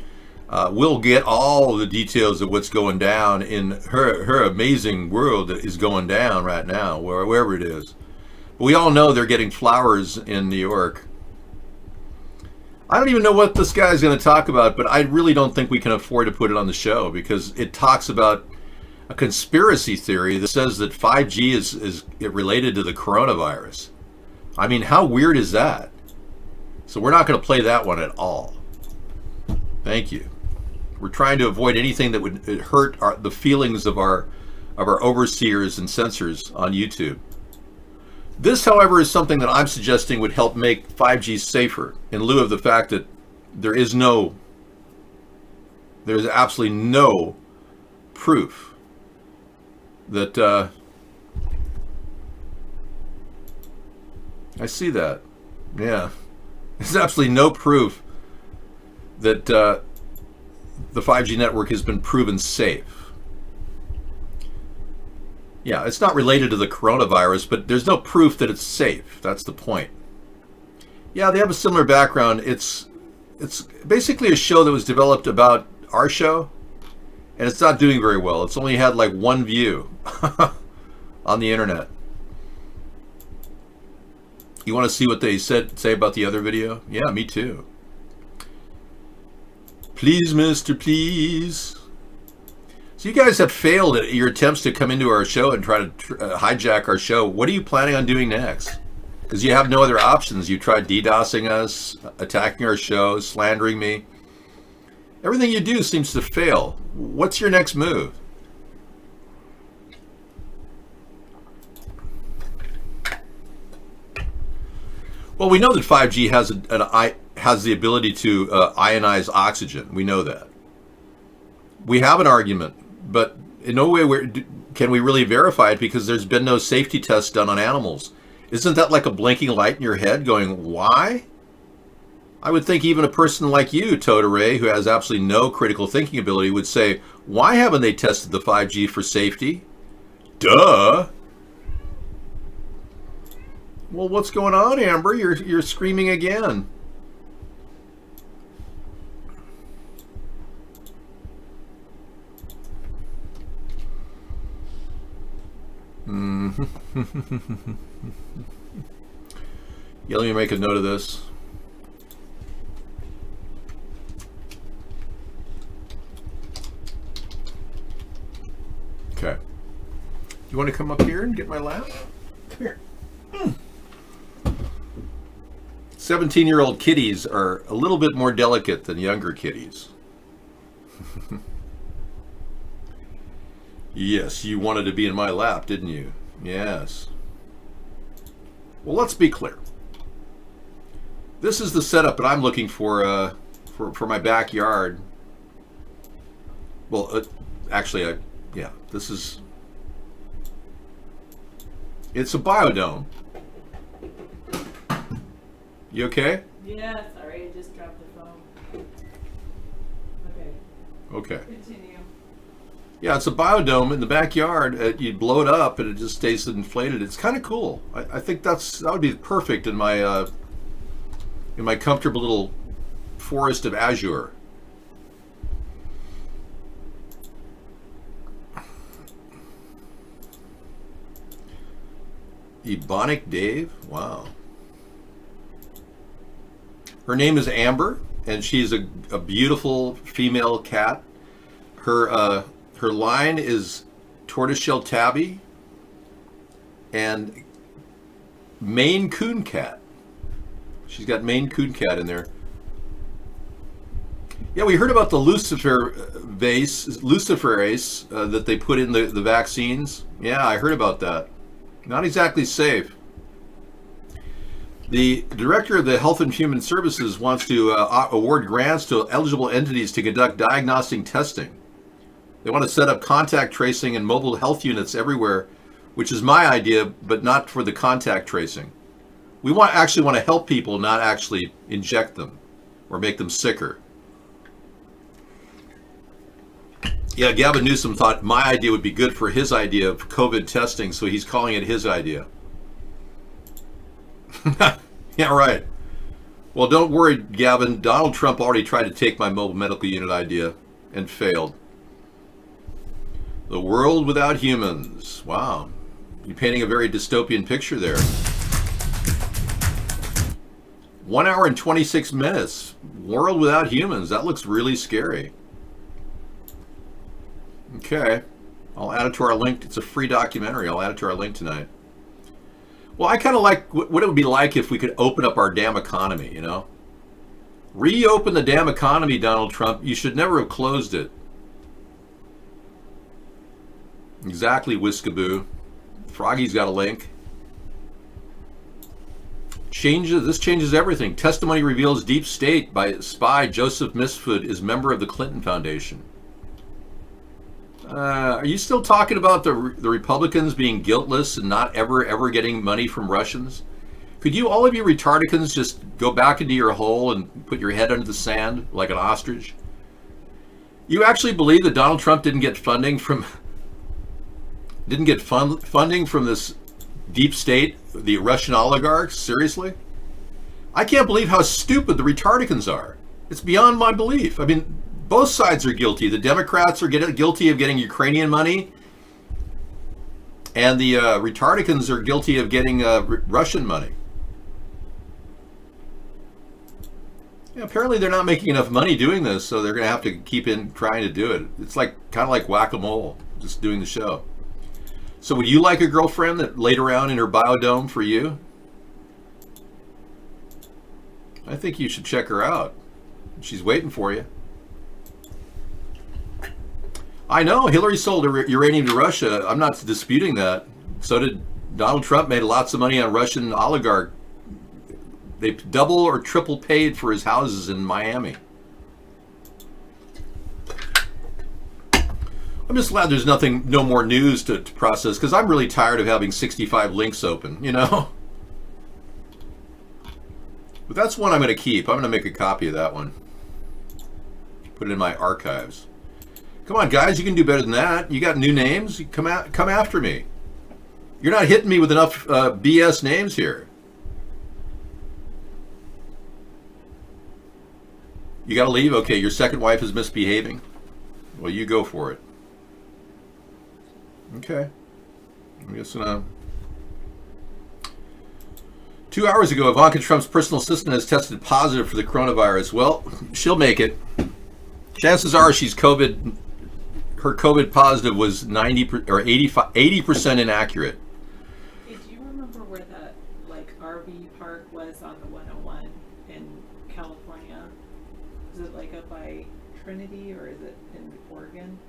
B: We'll get all the details of what's going down in her amazing world that is going down right now, wherever it is. But we all know they're getting flowers in New York. I don't even know what this guy's going to talk about, but I really don't think we can afford to put it on the show because it talks about a conspiracy theory that says that 5G is related to the coronavirus. I mean, how weird is that? So we're not going to play that one at all. Thank you. We're trying to avoid anything that would hurt the feelings of our overseers and censors on YouTube. This, however, is something that I'm suggesting would help make 5G safer, in lieu of the fact that there's absolutely no proof that I see that. Yeah. There's absolutely no proof that the 5G network has been proven safe. Yeah, it's not related to the coronavirus, but there's no proof that it's safe. That's the point. Yeah, they have a similar background. It's basically a show that was developed about our show, and it's not doing very well. It's only had like 1 view on the internet. You want to see what they say about the other video? Yeah, me too. Please, mister, please. So you guys have failed at your attempts to come into our show and try to hijack our show. What are you planning on doing next? Because you have no other options. You tried DDoSing us, attacking our show, slandering me. Everything you do seems to fail. What's your next move? Well, we know that 5G has the ability to ionize oxygen. We know that. We have an argument, but in no way can we really verify it because there's been no safety tests done on animals. Isn't that like a blinking light in your head going, why? I would think even a person like you, Toda-Ray, who has absolutely no critical thinking ability, would say, why haven't they tested the 5G for safety? Duh! Well, what's going on, Amber? You're screaming again. Yeah, let me make a note of this. Okay. You want to come up here and get my lap? Come here. 17-year-old kitties are a little bit more delicate than younger kitties. Yes, you wanted to be in my lap, didn't you? Yes. Well, let's be clear. This is the setup that I'm looking for my backyard. Well, actually, yeah, this is... It's a biodome. You okay?
F: Yeah, sorry, I just dropped the phone. Okay.
B: Okay.
F: Continue.
B: Yeah, it's a biodome in the backyard. You blow it up and it just stays inflated. It's kind of cool. I think that would be perfect in my comfortable little forest of azure. Ebonic Dave? Wow. Her name is Amber, and she's a beautiful female cat. Her line is Tortoiseshell Tabby and Maine Coon Cat. She's got Maine Coon Cat in there. Yeah, we heard about the luciferase that they put in the vaccines. Yeah, I heard about that. Not exactly safe. The director of the Health and Human Services wants to award grants to eligible entities to conduct diagnostic testing. They want to set up contact tracing and mobile health units everywhere, which is my idea, but not for the contact tracing. We actually want to help people, not actually inject them or make them sicker. Yeah, Gavin Newsom thought my idea would be good for his idea of COVID testing, so he's calling it his idea. Yeah, right. Well, don't worry, Gavin. Donald Trump already tried to take my mobile medical unit idea and failed. The world without humans. Wow. You're painting a very dystopian picture there. 1 hour and 26 minutes. World without humans. That looks really scary. Okay. I'll add it to our link. It's a free documentary. I'll add it to our link tonight. Well, I kind of like what it would be like if we could open up our damn economy, you know? Reopen the damn economy, Donald Trump. You should never have closed it. Exactly, Whiskaboo. Froggy's got a link. This changes everything. Testimony reveals deep state by spy Joseph Misfoot is member of the Clinton Foundation. Are you still talking about the Republicans being guiltless and not ever getting money from Russians? Could you, all of you retardicans, just go back into your hole and put your head under the sand like an ostrich? You actually believe that Donald Trump didn't get funding from this deep state, the Russian oligarchs? Seriously? I can't believe how stupid the retardicans are. It's beyond my belief. I mean, both sides are guilty. The Democrats are guilty of getting Ukrainian money, and the retardicans are guilty of getting Russian money. Yeah, apparently they're not making enough money doing this, so they're going to have to keep trying to do it. It's like kind of like whack-a-mole, just doing the show. So would you like a girlfriend that laid around in her biodome for you? I think you should check her out. She's waiting for you. I know Hillary sold uranium to Russia. I'm not disputing that. So did Donald Trump. Made lots of money on Russian oligarch. They double or triple paid for his houses in Miami. I'm just glad there's no more news to process, because I'm really tired of having 65 links open, you know? But that's one I'm going to keep. I'm going to make a copy of that one. Put it in my archives. Come on, guys, you can do better than that. You got new names? Come after me. You're not hitting me with enough BS names here. You got to leave? Okay, your second wife is misbehaving. Well, you go for it. Okay. I guess 2 hours ago, Ivanka Trump's personal assistant has tested positive for the coronavirus. Well, she'll make it. Chances are she's COVID. Her COVID positive was 80% inaccurate.
F: Hey, do you remember where that RV park was on the 101 in California? Is it up by Trinity, or is it in Oregon?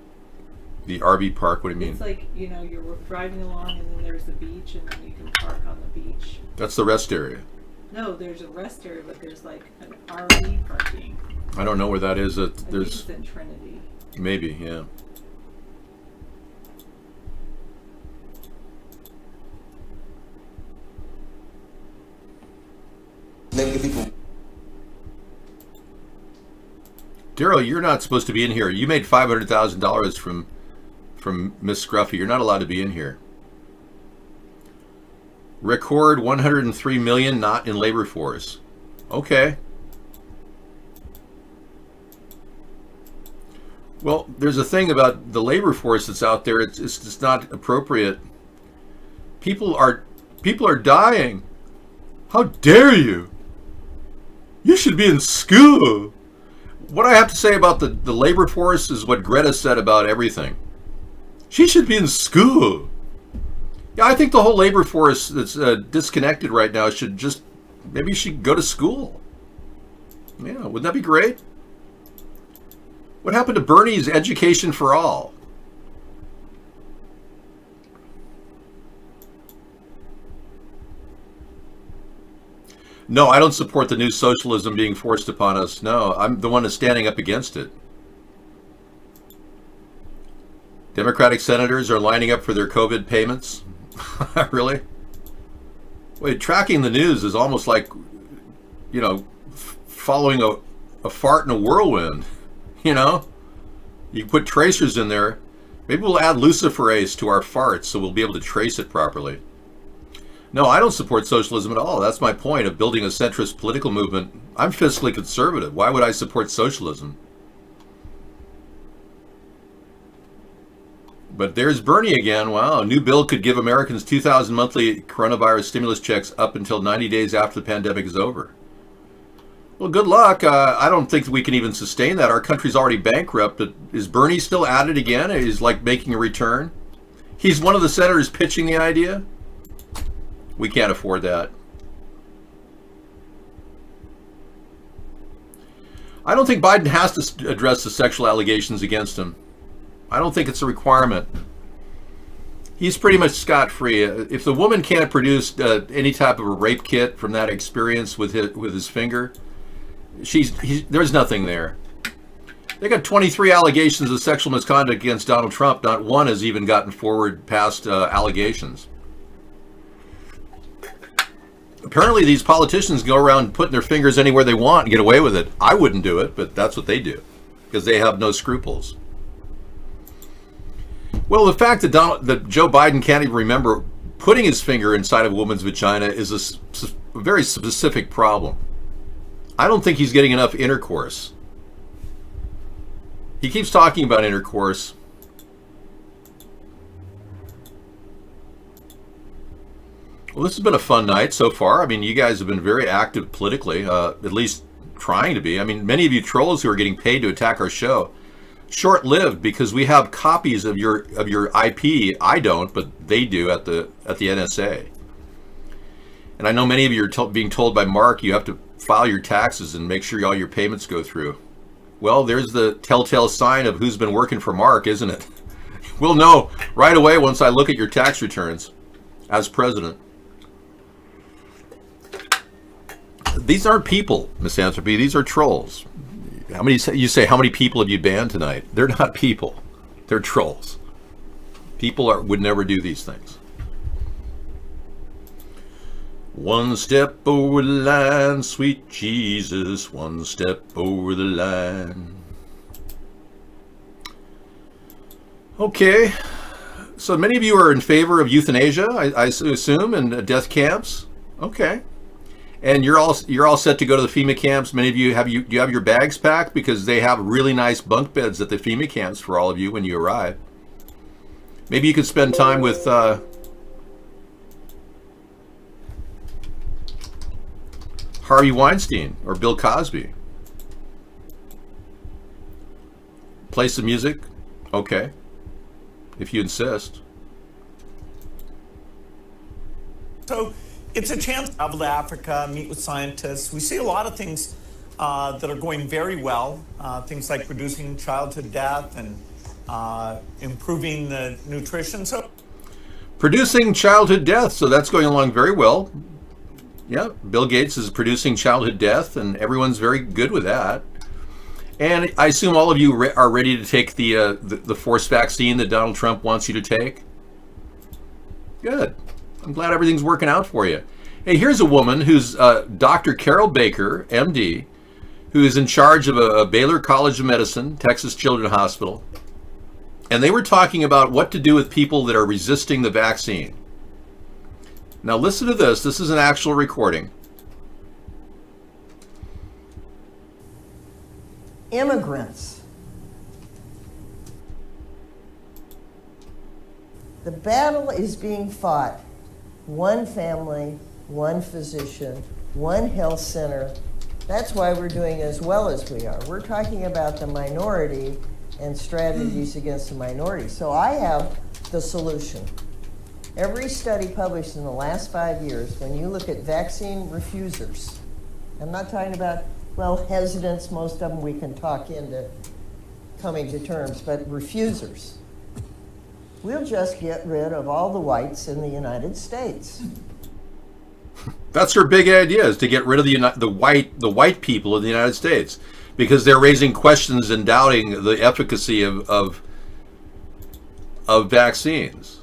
B: The RV park? What do you mean?
F: It's you're driving along and then there's the beach and then you can park on the beach.
B: That's the rest area.
F: No, there's a rest area, but there's an RV parking.
B: I don't know where that is.
F: I think it's in Trinity.
B: Maybe, yeah. Daryl, you're not supposed to be in here. You made $500,000 from Miss Scruffy. You're not allowed to be in here. Record 103 million not in labor force. Okay. Well, there's a thing about the labor force that's out there. It's just not appropriate. People are dying. How dare you? You should be in school. What I have to say about the labor force is what Greta said about everything. She should be in school. Yeah, I think the whole labor force that's disconnected right now maybe she go to school. Yeah, wouldn't that be great? What happened to Bernie's Education for All? No, I don't support the new socialism being forced upon us. No, I'm the one that's standing up against it. Democratic senators are lining up for their COVID payments. Really? Wait, tracking the news is almost like, following a fart in a whirlwind. You put tracers in there. Maybe we'll add luciferase to our farts so we'll be able to trace it properly. No, I don't support socialism at all. That's my point of building a centrist political movement. I'm fiscally conservative. Why would I support socialism? But there's Bernie again. Wow, a new bill could give Americans 2,000 monthly coronavirus stimulus checks up until 90 days after the pandemic is over. Well, good luck. I don't think we can even sustain that. Our country's already bankrupt. Is Bernie still at it again? He's making a return? He's one of the senators pitching the idea? We can't afford that. I don't think Biden has to address the sexual allegations against him. I don't think it's a requirement. He's pretty much scot-free. If the woman can't produce any type of a rape kit from that experience with his finger, there's nothing there. They got 23 allegations of sexual misconduct against Donald Trump. Not one has even gotten forward past allegations. Apparently these politicians go around putting their fingers anywhere they want and get away with it. I wouldn't do it, but that's what they do because they have no scruples. Well, the fact that Joe Biden can't even remember putting his finger inside of a woman's vagina is a very specific problem. I don't think he's getting enough intercourse. He keeps talking about intercourse. Well, this has been a fun night so far. I mean, you guys have been very active politically, at least trying to be. I mean, many of you trolls who are getting paid to attack our show, short-lived because we have copies of your IP. I don't, but they do at the NSA. And I know many of you are being told by Mark you have to file your taxes and make sure all your payments go through. Well, there's the telltale sign of who's been working for Mark, isn't it? We'll know right away once I look at your tax returns as president. These aren't people, Misanthropy. These are trolls. How many people have you banned tonight? They're not people. They're trolls. People would never do these things. One step over the line, sweet Jesus, one step over the line. Okay, so many of you are in favor of euthanasia, I assume, and death camps. Okay, and you're all set to go to the FEMA camps. Many of you do you have your bags packed because they have really nice bunk beds at the FEMA camps for all of you when you arrive. Maybe you could spend time with. Harvey Weinstein or Bill Cosby. Play some music? Okay. If you insist.
O: So it's a chance to travel to Africa, meet with scientists. We see a lot of things that are going very well. Things like reducing childhood death and improving the nutrition. So
B: producing childhood death. So that's going along very well. Yeah, Bill Gates is producing childhood death, and everyone's very good with that. And I assume all of you are ready to take the forced vaccine that Donald Trump wants you to take. Good. I'm glad everything's working out for you. Hey, here's a woman who's Dr. Carol Baker, MD, who is in charge of a Baylor College of Medicine, Texas Children's Hospital. And they were talking about what to do with people that are resisting the vaccine. Now listen to this. This is an actual recording.
J: Immigrants. The battle is being fought. One family, one physician, one health center. That's why we're doing as well as we are. We're talking about the minority and strategies against the minority. So I have the solution. Every study published in the last 5 years, when you look at vaccine refusers, I'm not talking about, well, hesitants, most of them we can talk into coming to terms, but refusers. We'll just get rid of all the whites in the United States.
B: That's her big idea, is to get rid of the white people in the United States, because they're raising questions and doubting the efficacy of vaccines.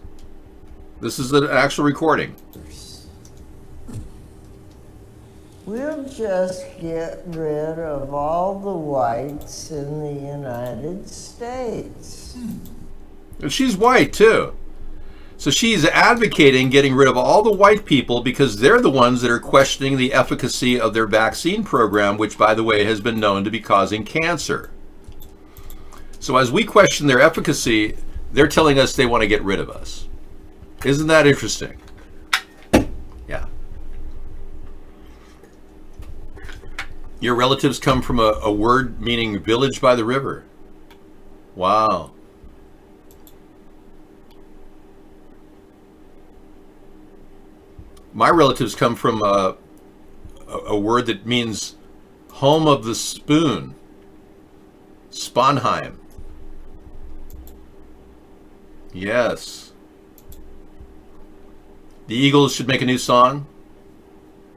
B: This is an actual recording.
J: We'll just get rid of all the whites in the United States.
B: And she's white too. So she's advocating getting rid of all the white people because they're the ones that are questioning the efficacy of their vaccine program, which, by the way, has been known to be causing cancer. So as we question their efficacy, they're telling us they want to get rid of us. Isn't that interesting? Yeah. Your relatives come from a word meaning village by the river. Wow. My relatives come from a word that means home of the spoon. Sponheim. Yes. The Eagles should make a new song.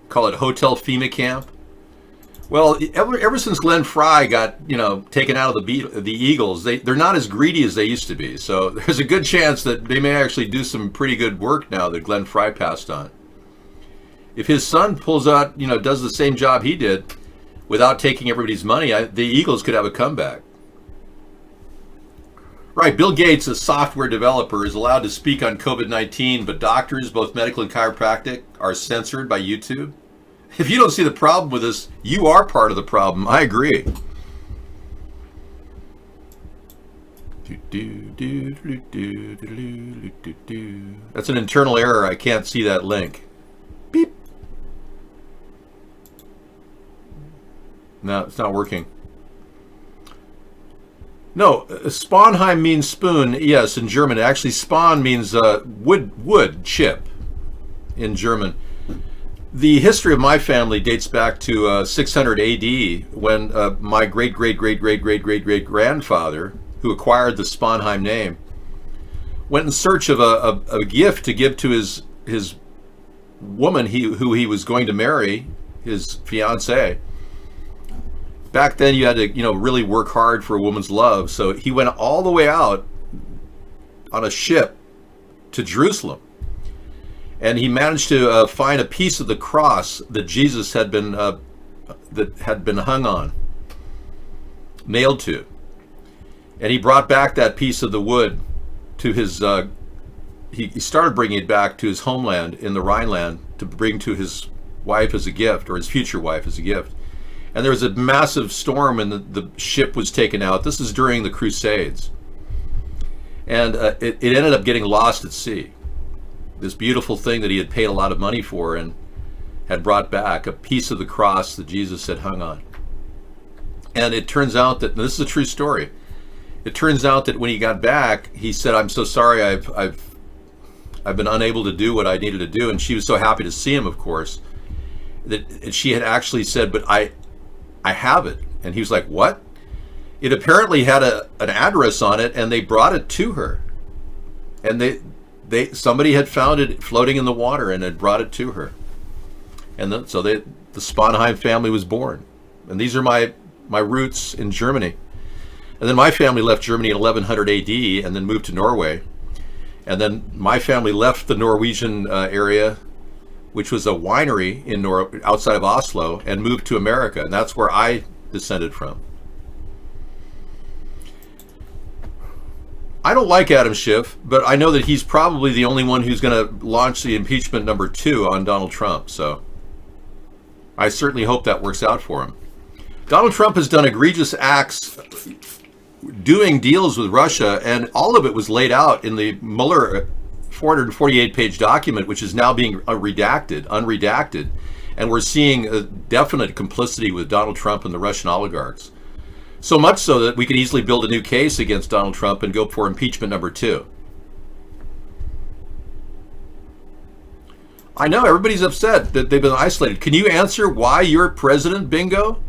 B: Call it Hotel FEMA Camp. Well, ever since Glenn Frey got, taken out of the Eagles, they're not as greedy as they used to be. So there's a good chance that they may actually do some pretty good work now that Glenn Frey passed on. If his son pulls out, does the same job he did without taking everybody's money, the Eagles could have a comeback. Right, Bill Gates, a software developer, is allowed to speak on COVID-19, but doctors, both medical and chiropractic, are censored by YouTube. If you don't see the problem with this, you are part of the problem. I agree. That's an internal error. I can't see that link. Beep. No, it's not working. No, Sponheim means spoon. Yes, in German. Actually, Spon means wood chip in German. The history of my family dates back to 600 AD when my great-great-great-great-great-great-grandfather, who acquired the Sponheim name, went in search of a gift to give to his woman who he was going to marry, his fiancée. Back then you had to really work hard for a woman's love, so he went all the way out on a ship to Jerusalem. And he managed to find a piece of the cross that Jesus had been hung on, nailed to. And he brought back that piece of the wood to his. He started bringing it back to his homeland in the Rhineland to bring to his wife as a gift, or his future wife as a gift. And there was a massive storm, and the ship was taken out. This is during the Crusades, and it ended up getting lost at sea. This beautiful thing that he had paid a lot of money for and had brought back, a piece of the cross that Jesus had hung on. And it turns out that, this is a true story, it turns out that when he got back, he said, "I'm so sorry, I've been unable to do what I needed to do." And she was so happy to see him, of course, that she had actually said, "But I have it." And he was like, "What?" It apparently had an address on it, and they brought it to her. And somebody had found it floating in the water and had brought it to her. And so the Sponheim family was born. And these are my roots in Germany. And then my family left Germany in 1100 AD and then moved to Norway. And then my family left the Norwegian area, which was a winery outside of Oslo, and moved to America. And that's where I descended from. I don't like Adam Schiff, but I know that he's probably the only one who's going to launch the impeachment number 2 on Donald Trump. So I certainly hope that works out for him. Donald Trump has done egregious acts doing deals with Russia, and all of it was laid out in the Mueller 448-page document, which is now being unredacted, and we're seeing a definite complicity with Donald Trump and the Russian oligarchs. So much so that we could easily build a new case against Donald Trump and go for impeachment number 2. I know everybody's upset that they've been isolated. Can you answer why you're president, Bingo?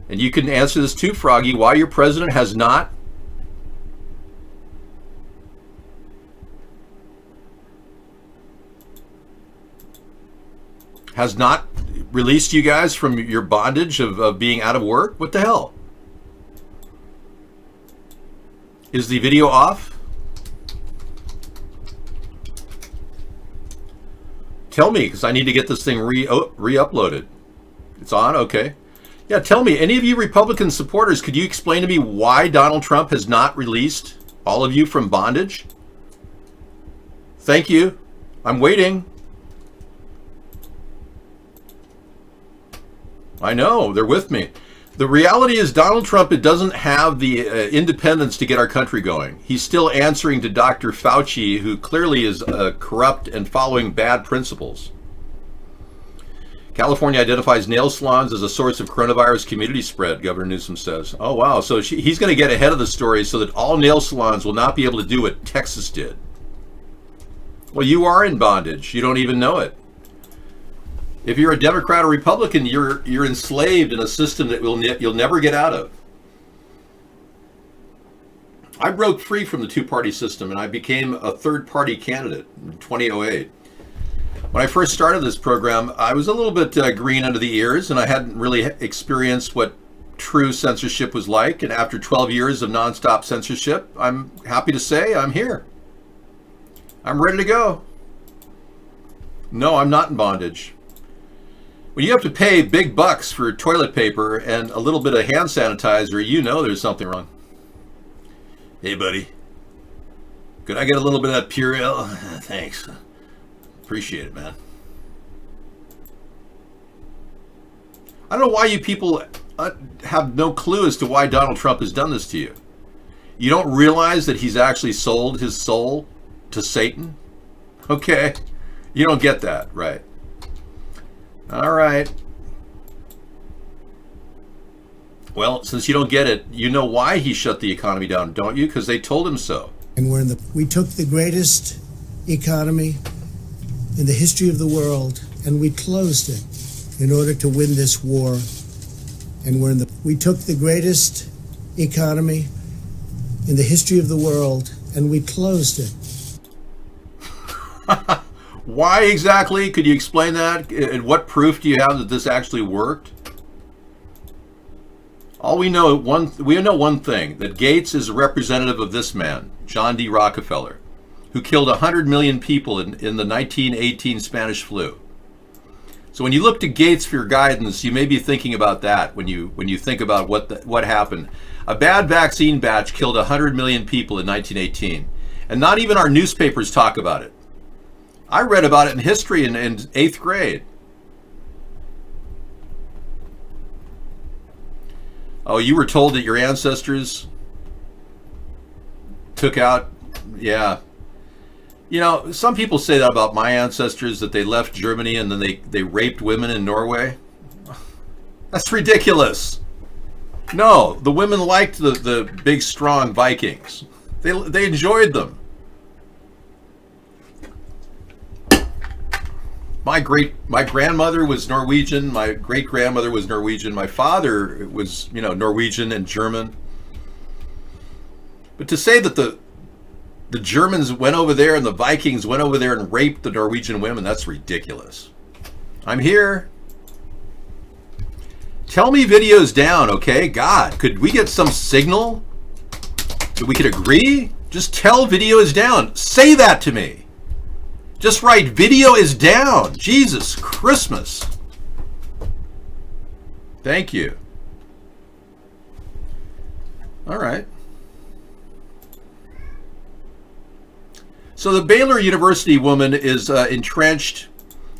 B: And you can answer this too, Froggy, why your president has not released you guys from your bondage of being out of work? What the hell? Is the video off? Tell me, because I need to get this thing re-uploaded. It's on? Okay. Yeah, tell me, any of you Republican supporters, could you explain to me why Donald Trump has not released all of you from bondage? Thank you. I'm waiting. I know, they're with me. The reality is Donald Trump doesn't have the independence to get our country going. He's still answering to Dr. Fauci, who clearly is corrupt and following bad principles. California identifies nail salons as a source of coronavirus community spread, Governor Newsom says. Oh, wow. So he's going to get ahead of the story so that all nail salons will not be able to do what Texas did. Well, you are in bondage. You don't even know it. If you're a Democrat or Republican, you're enslaved in a system that you'll never get out of. I broke free from the two-party system and I became a third-party candidate in 2008. When I first started this program, I was a little bit green under the ears, and I hadn't really experienced what true censorship was like. And after 12 years of nonstop censorship, I'm happy to say I'm here. I'm ready to go. No, I'm not in bondage. When you have to pay big bucks for toilet paper and a little bit of hand sanitizer, you know there's something wrong. Hey, buddy. Could I get a little bit of that Purell? Thanks. Appreciate it, man. I don't know why you people have no clue as to why Donald Trump has done this to you. You don't realize that he's actually sold his soul to Satan? Okay. You don't get that, right? All right. Well, since you don't get it, you know why he shut the economy down, don't you? Because they told him so.
I: And we took the greatest economy in the history of the world and we closed it in order to win this war. And we took the greatest economy in the history of the world and we closed it.
B: Why exactly? Could you explain that? And what proof do you have that this actually worked? All we know one thing, that Gates is a representative of this man, John D. Rockefeller, who killed 100 million people in the 1918 Spanish flu. So when you look to Gates for your guidance, you may be thinking about that when you think about what happened. A bad vaccine batch killed 100 million people in 1918, and not even our newspapers talk about it. I read about it in history in 8th grade. Oh, you were told that your ancestors took out, yeah. You know, some people say that about my ancestors, that they left Germany and then they raped women in Norway. That's ridiculous. No, the women liked the big, strong Vikings. They enjoyed them. My grandmother was Norwegian. My great-grandmother was Norwegian. My father was, Norwegian and German. But to say that the Germans went over there and the Vikings went over there and raped the Norwegian women, that's ridiculous. I'm here. Tell me video's down, okay? God, could we get some signal that we could agree? Just tell video is down. Say that to me. Just write, video is down. Jesus Christmas. Thank you. All right. So the Baylor University woman is entrenched,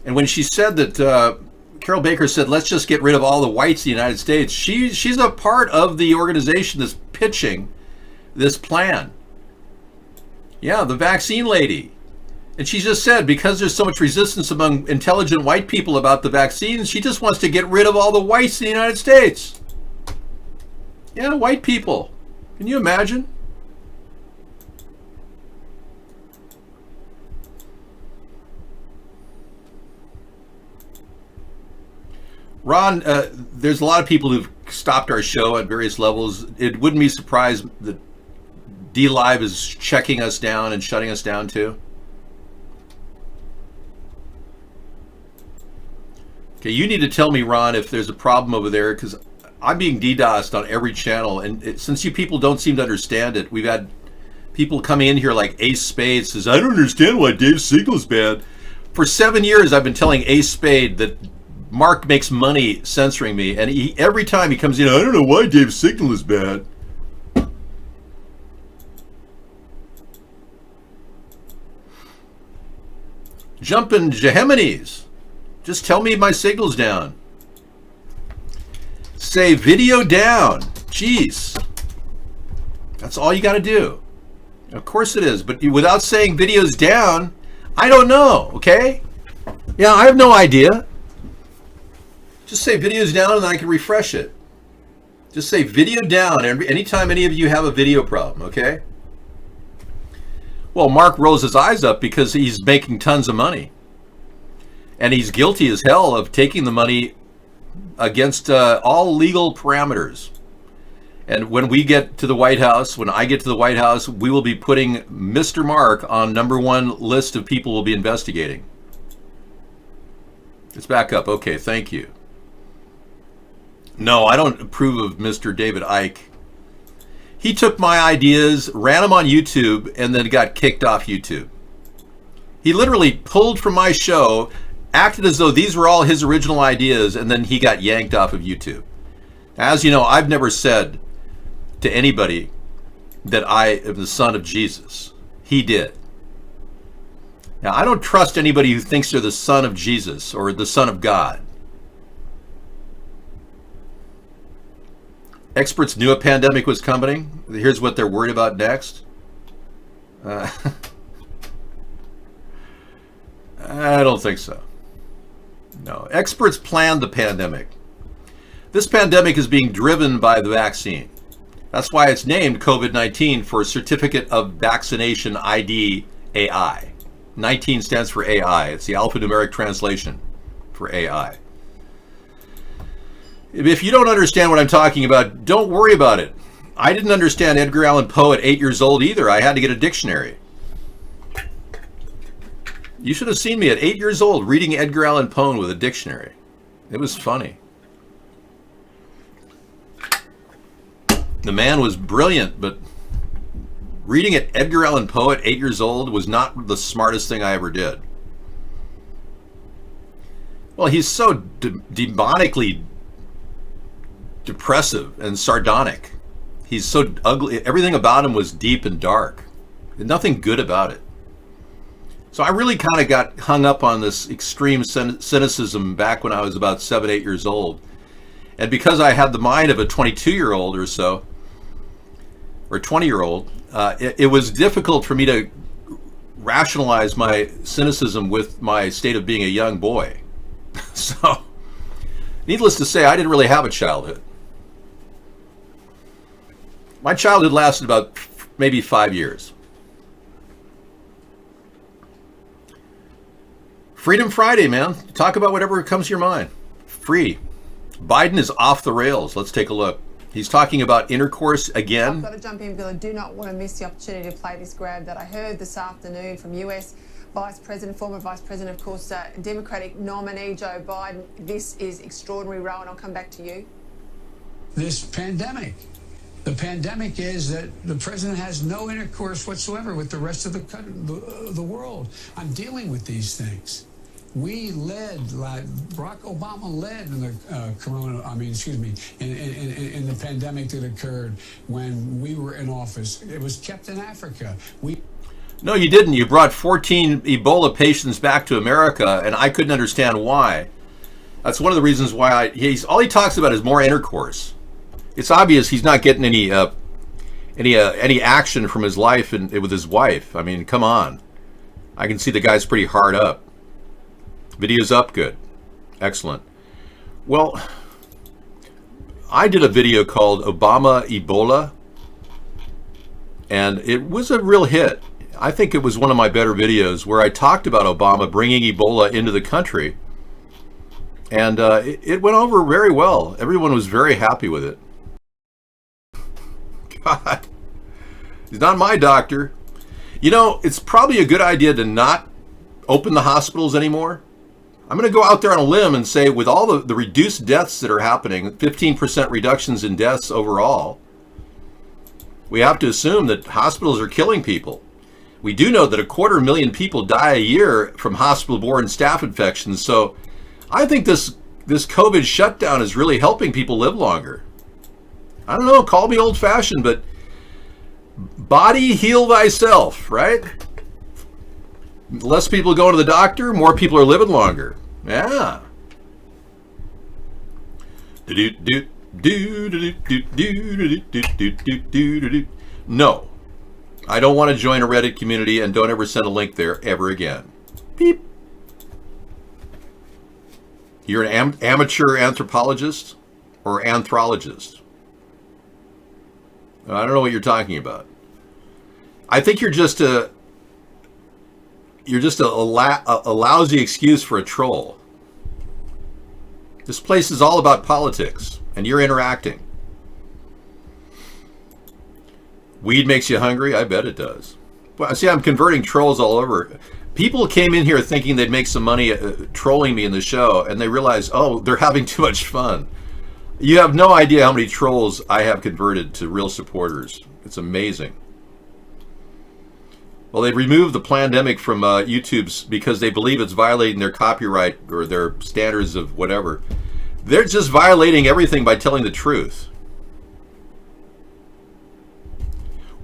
B: and when she said that, Carol Baker said, let's just get rid of all the whites in the United States, she's a part of the organization that's pitching this plan. Yeah, the vaccine lady. And she just said, because there's so much resistance among intelligent white people about the vaccines, she just wants to get rid of all the whites in the United States. Yeah, white people. Can you imagine? Ron, there's a lot of people who've stopped our show at various levels. It wouldn't be surprised that DLive is checking us down and shutting us down too. Okay, you need to tell me, Ron, if there's a problem over there, because I'm being DDoSed on every channel, and since you people don't seem to understand it, we've had people coming in here like Ace Spade says, I don't understand why Dave Siegel's bad. For 7 years, I've been telling Ace Spade that Mark makes money censoring me, and every time he comes in, I don't know why Dave Signal is bad. Jumping Jeheminis. Just tell me my signal's down. Say video down. Jeez. That's all you got to do. Of course it is, but without saying video's down, I don't know, okay? Yeah, I have no idea. Just say video's down and then I can refresh it. Just say video down anytime any of you have a video problem, okay? Well, Mark rolls his eyes up because he's making tons of money. And he's guilty as hell of taking the money against all legal parameters. And when we get to the White House, when I get to the White House, we will be putting Mr. Mark on #1 list of people we'll be investigating. It's back up. Okay, thank you. No, I don't approve of Mr. David Icke. He took my ideas, ran them on YouTube, and then got kicked off YouTube. He literally pulled from my show, acted as though these were all his original ideas, and then he got yanked off of YouTube. As you know, I've never said to anybody that I am the son of Jesus. He did. Now, I don't trust anybody who thinks they're the son of Jesus or the son of God. Experts knew a pandemic was coming. Here's what they're worried about next. I don't think so. No, experts planned the pandemic. This pandemic is being driven by the vaccine. That's why it's named COVID-19 for Certificate of Vaccination ID AI. 19 stands for AI. It's the alphanumeric translation for AI. If you don't understand what I'm talking about, don't worry about it. I didn't understand Edgar Allan Poe at 8 years old either. I had to get a dictionary. You should have seen me at 8 years old reading Edgar Allan Poe with a dictionary. It was funny. The man was brilliant, but reading at Edgar Allan Poe at 8 years old was not the smartest thing I ever did. Well, he's so demonically depressive and sardonic. He's so ugly. Everything about him was deep and dark. Nothing good about it. So I really kind of got hung up on this extreme cynicism back when I was about 7, 8 years old. And because I had the mind of a 22-year-old or so, or 20-year-old, it was difficult for me to rationalize my cynicism with my state of being a young boy. So, needless to say, I didn't really have a childhood. My childhood lasted about maybe 5 years. Freedom Friday, man. Talk about whatever comes to your mind. Free. Biden is off the rails. Let's take a look. He's talking about intercourse again.
K: I've got to jump in, Bill. I do not want to miss the opportunity to play this grab that I heard this afternoon from US Vice President, former Vice President, of course, Democratic nominee Joe Biden. This is extraordinary, Rowan. I'll come back to you.
L: This pandemic. The pandemic is that the president has no intercourse whatsoever with the rest of the world. I'm dealing with these things. We led, like Barack Obama led in the in the pandemic that occurred when we were in office. It was kept in Africa.
B: No, you didn't. You brought 14 Ebola patients back to America, and I couldn't understand why. That's one of the reasons why all he talks about is more intercourse. It's obvious he's not getting any action from his life and with his wife. I mean, come on. I can see the guy's pretty hard up. Video's up, good. Excellent. Well, I did a video called Obama Ebola, and it was a real hit. I think it was one of my better videos where I talked about Obama bringing Ebola into the country, and it went over very well. Everyone was very happy with it. God, he's not my doctor. You know, it's probably a good idea to not open the hospitals anymore. I'm going to go out there on a limb and say with all the reduced deaths that are happening, 15% reductions in deaths overall, we have to assume that hospitals are killing people. We do know that 250,000 people die a year from hospital-borne staph infections, so I think this COVID shutdown is really helping people live longer. I don't know, call me old-fashioned, but body heal thyself, right? Less people go to the doctor, more people are living longer. Yeah. No. I don't want to join a Reddit community, and don't ever send a link there ever again. Beep. You're an amateur anthropologist or anthrologist? I don't know what you're talking about. I think you're just a lousy excuse for a troll. This place is all about politics, and you're interacting. Weed makes you hungry? I bet it does. Well, see, I'm converting trolls all over. People came in here thinking they'd make some money trolling me in the show, and they realized, oh, they're having too much fun. You have no idea how many trolls I have converted to real supporters. It's amazing. Well, they've removed the Plandemic from YouTube's because they believe it's violating their copyright or their standards of whatever. They're just violating everything by telling the truth.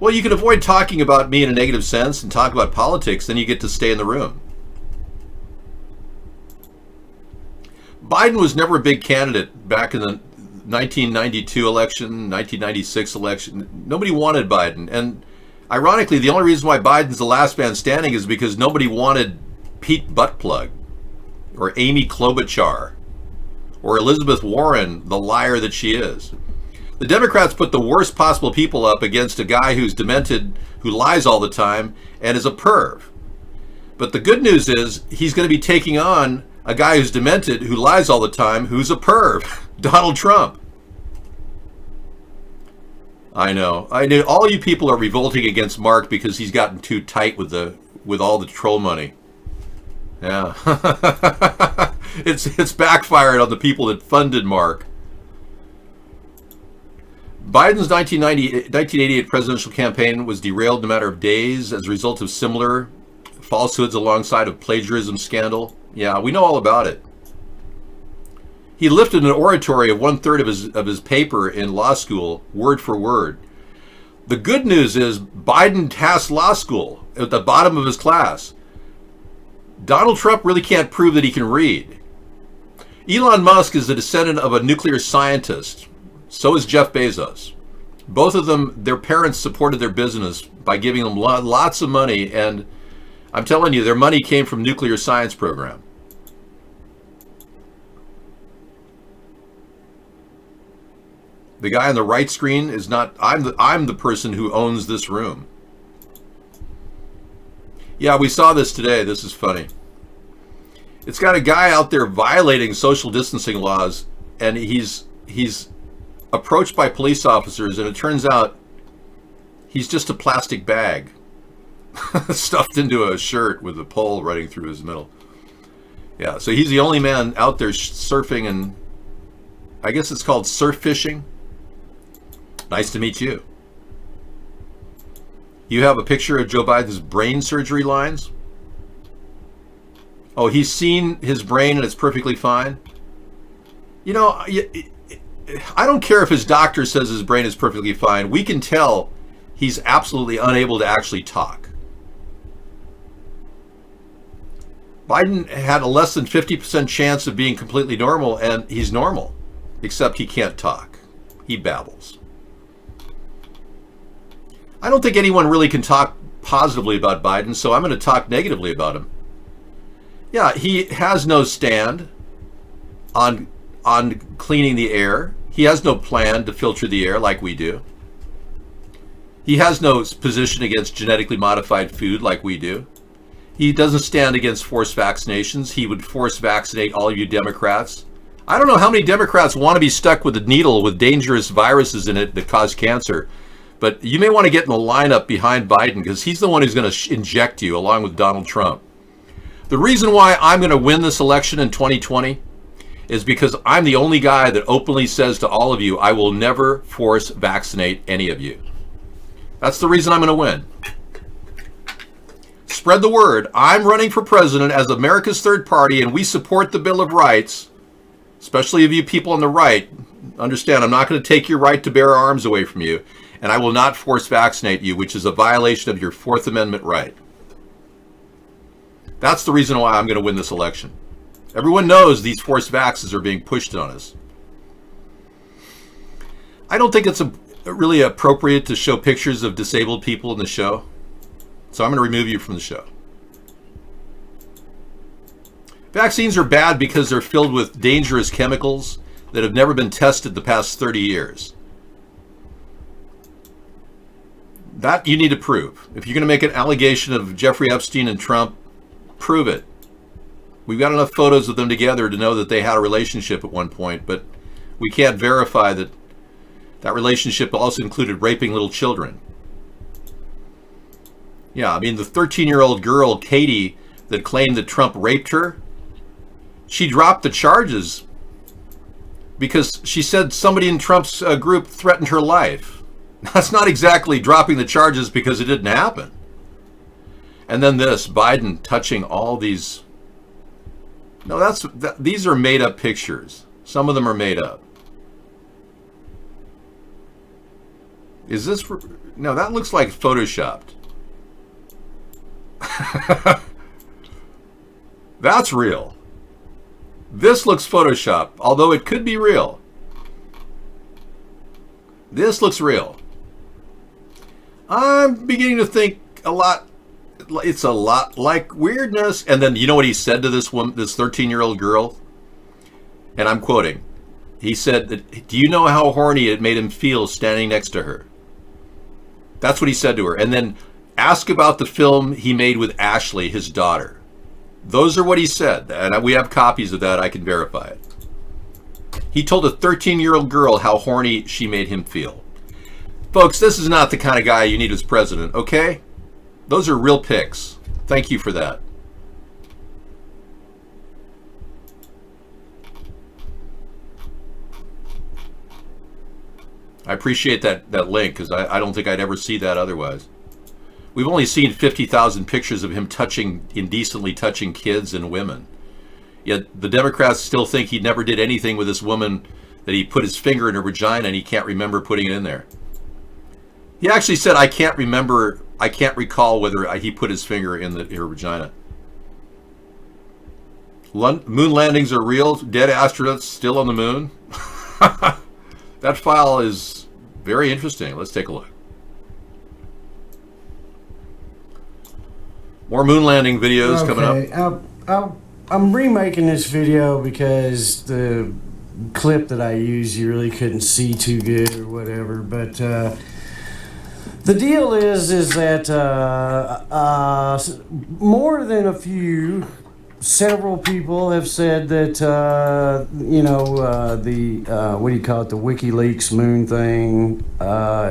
B: Well, you can avoid talking about me in a negative sense and talk about politics, then you get to stay in the room. Biden was never a big candidate back in the 1992 election, 1996 election. Nobody wanted Biden. And ironically, the only reason why Biden's the last man standing is because nobody wanted Pete Buttplug or Amy Klobuchar or Elizabeth Warren, the liar that she is. The Democrats put the worst possible people up against a guy who's demented, who lies all the time, and is a perv. But the good news is he's going to be taking on a guy who's demented, who lies all the time, who's a perv, Donald Trump. I know. All you people are revolting against Mark because he's gotten too tight with all the troll money. Yeah. It's backfired on the people that funded Mark. Biden's 1988 presidential campaign was derailed in a matter of days as a result of similar falsehoods alongside of plagiarism scandal. Yeah, we know all about it. He lifted an oratory of 1/3 of his paper in law school, word for word. The good news is Biden passed law school at the bottom of his class. Donald Trump really can't prove that he can read. Elon Musk is the descendant of a nuclear scientist. So is Jeff Bezos. Both of them, their parents supported their business by giving them lots of money, and I'm telling you, their money came from nuclear science program. The guy on the right screen is not. I'm the person who owns this room. Yeah, we saw this today. This is funny. It's got a guy out there violating social distancing laws, and he's approached by police officers, and it turns out he's just a plastic bag stuffed into a shirt with a pole running through his middle. Yeah, so he's the only man out there surfing, and I guess it's called surf fishing. Nice to meet you. You have a picture of Joe Biden's brain surgery lines? Oh, he's seen his brain and it's perfectly fine? You know, I don't care if his doctor says his brain is perfectly fine. We can tell he's absolutely unable to actually talk. Biden had a less than 50% chance of being completely normal, and he's normal, except he can't talk. He babbles. I don't think anyone really can talk positively about Biden, so I'm going to talk negatively about him. Yeah, he has no stand on cleaning the air. He has no plan to filter the air like we do. He has no position against genetically modified food like we do. He doesn't stand against forced vaccinations. He would force vaccinate all of you Democrats. I don't know how many Democrats want to be stuck with a needle with dangerous viruses in it that cause cancer, but you may want to get in the lineup behind Biden because he's the one who's going to inject you along with Donald Trump. The reason why I'm going to win this election in 2020 is because I'm the only guy that openly says to all of you, I will never force vaccinate any of you. That's the reason I'm going to win. Spread the word. I'm running for president as America's third party, and we support the Bill of Rights, especially of you people on the right. Understand, I'm not going to take your right to bear arms away from you, and I will not force vaccinate you, which is a violation of your Fourth Amendment right. That's the reason why I'm going to win this election. Everyone knows these forced vaxes are being pushed on us. I don't think it's really appropriate to show pictures of disabled people in the show, so I'm going to remove you from the show. Vaccines are bad because they're filled with dangerous chemicals that have never been tested the past 30 years. That you need to prove. If you're going to make an allegation of Jeffrey Epstein and Trump, prove it. We've got enough photos of them together to know that they had a relationship at one point, but we can't verify that that relationship also included raping little children. Yeah, I mean, the 13-year-old girl, Katie, that claimed that Trump raped her, she dropped the charges because she said somebody in Trump's group threatened her life. That's not exactly dropping the charges because it didn't happen. And then this, Biden touching all these. No, these are made up pictures. Some of them are made up. Is this, no, that looks like photoshopped. That's real. This looks photoshopped, although it could be real. This looks real. I'm beginning to think it's a lot like weirdness. And then you know what he said to this woman, this 13-year-old girl? And I'm quoting. He said, "Do you know how horny it made him feel standing next to her?" That's what he said to her. And then ask about the film he made with Ashley, his daughter. Those are what he said. And we have copies of that. I can verify it. He told a 13-year-old girl how horny she made him feel. Folks, this is not the kind of guy you need as president, okay? Those are real pics. Thank you for that. I appreciate that link because I don't think I'd ever see that otherwise. We've only seen 50,000 pictures of him indecently touching kids and women. Yet the Democrats still think he never did anything with this woman, that he put his finger in her vagina and he can't remember putting it in there. He actually said, I can't recall whether he put his finger in her vagina. Moon landings are real. Dead astronauts still on the moon. That file is very interesting. Let's take a look. More moon landing videos coming up.
M: I'm remaking this video because the clip that I used you really couldn't see too good or whatever. But the deal is that more than a few, several people have said that the what do you call it, the WikiLeaks moon thing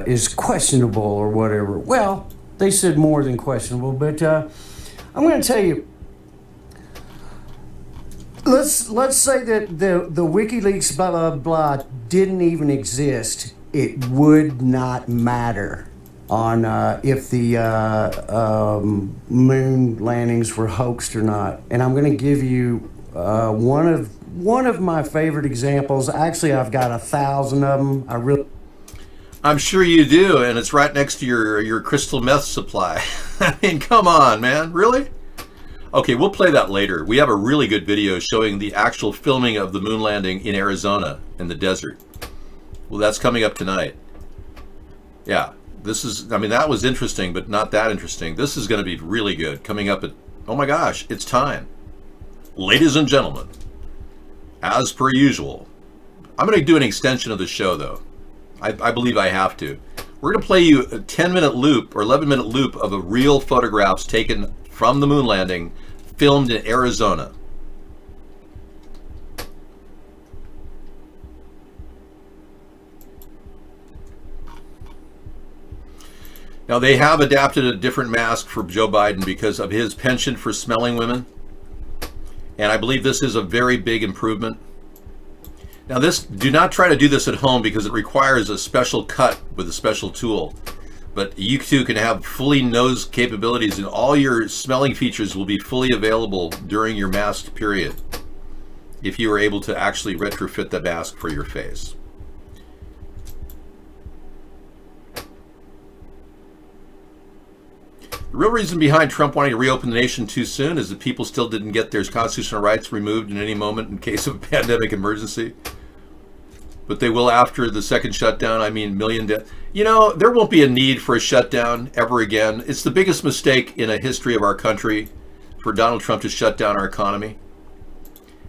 M: is questionable or whatever. Well, they said more than questionable, but I'm going to tell you. Let's say that the WikiLeaks blah blah blah didn't even exist. It would not matter on if the moon landings were hoaxed or not. And I'm going to give you one of my favorite examples. Actually, I've got 1,000 of them.
B: I'm sure you do, and it's right next to your crystal meth supply. I mean, come on, man, really? Okay, we'll play that later. We have a really good video showing the actual filming of the moon landing in Arizona in the desert. Well, that's coming up tonight. Yeah, that was interesting, but not that interesting. This is going to be really good. Coming up at, oh my gosh, it's time. Ladies and gentlemen, as per usual, I'm going to do an extension of the show, though. I believe I have to. We're going to play you a 10-minute loop or 11-minute loop of the real photographs taken from the moon landing, filmed in Arizona. Now, they have adapted a different mask for Joe Biden because of his penchant for smelling women. And I believe this is a very big improvement. Now, do not try to do this at home because it requires a special cut with a special tool. But you too can have fully nose capabilities, and all your smelling features will be fully available during your mask period if you are able to actually retrofit the mask for your face. The real reason behind Trump wanting to reopen the nation too soon is that people still didn't get their constitutional rights removed in any moment in case of a pandemic emergency. But they will after the second shutdown. I mean, million deaths. You know, there won't be a need for a shutdown ever again. It's the biggest mistake in a history of our country for Donald Trump to shut down our economy.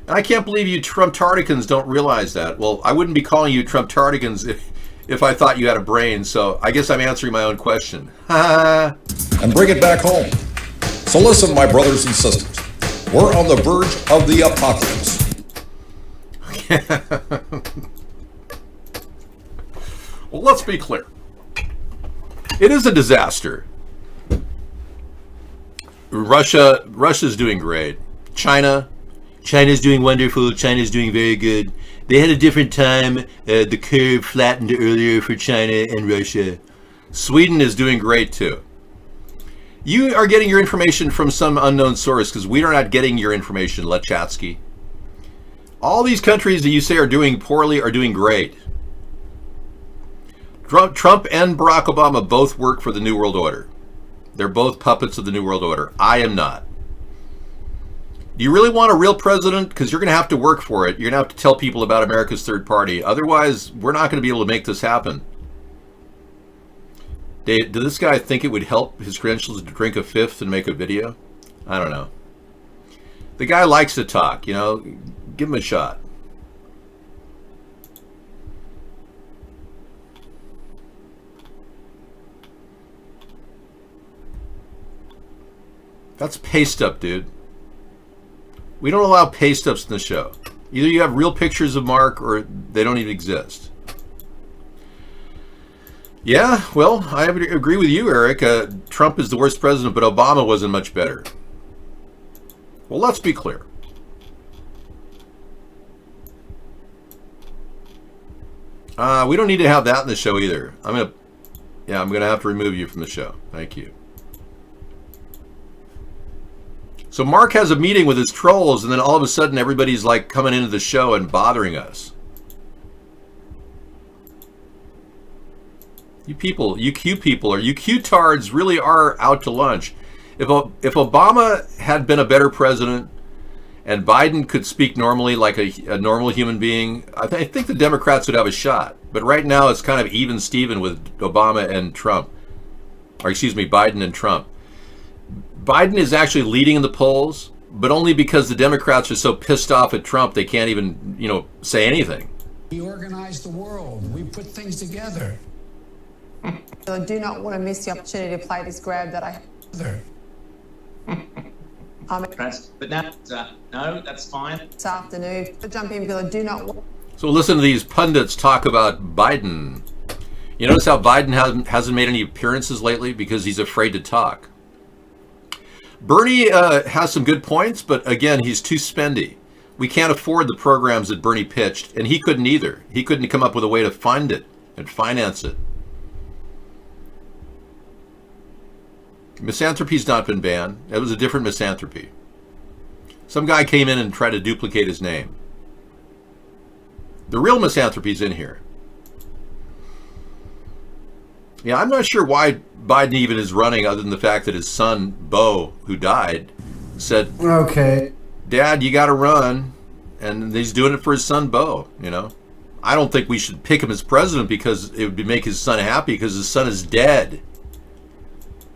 B: And I can't believe you Trump-tardigans don't realize that. Well, I wouldn't be calling you Trump-tardigans if I thought you had a brain, so I guess I'm answering my own question.
N: And bring it back home. So listen, my brothers and sisters, we're on the verge of the apocalypse.
B: Well, let's be clear. It is a disaster. Russia's doing great. China's doing wonderful. China's doing very good. They had a different time. The curve flattened earlier for China and Russia. Sweden is doing great too. You are getting your information from some unknown source because we are not getting your information, Lechatsky. All these countries that you say are doing poorly are doing great. Trump and Barack Obama both work for the New World Order. They're both puppets of the New World Order. I am not. Do you really want a real president? Because you're going to have to work for it. You're going to have to tell people about America's third party. Otherwise, we're not going to be able to make this happen. Did this guy think it would help his credentials to drink a fifth and make a video? I don't know. The guy likes to talk, you know. Give him a shot. That's paste up, dude. We don't allow paste ups in the show. Either you have real pictures of Mark or they don't even exist. Yeah, well, I agree with you, Eric. Trump is the worst president, but Obama wasn't much better. Well, let's be clear. We don't need to have that in the show either. I'm gonna have to remove you from the show. Thank you. So Mark has a meeting with his trolls, and then all of a sudden everybody's like coming into the show and bothering us. You people, you Q people, or you Q-tards really are out to lunch. If Obama had been a better president and Biden could speak normally like a normal human being, I think the Democrats would have a shot. But right now it's kind of even Steven with Obama and Trump. Or excuse me, Biden and Trump. Biden is actually leading in the polls, but only because the Democrats are so pissed off at Trump they can't even, say anything.
L: We organize the world. We put things together.
K: I do not want to miss the opportunity to play this grab that I have.
P: But now, no, that's fine.
K: This afternoon. To jump in, Bill, I do not want.
B: So listen to these pundits talk about Biden. You notice how Biden hasn't made any appearances lately because he's afraid to talk. Bernie has some good points, but again, he's too spendy. We can't afford the programs that Bernie pitched, and he couldn't either. He couldn't come up with a way to fund it and finance it. Misanthropy's not been banned. It was a different misanthropy. Some guy came in and tried to duplicate his name. The real misanthropy's in here. Yeah, I'm not sure why Biden even is running other than the fact that his son, Beau, who died, said,
M: okay,
B: Dad, you got to run. And he's doing it for his son, Beau, I don't think we should pick him as president because it would make his son happy because his son is dead.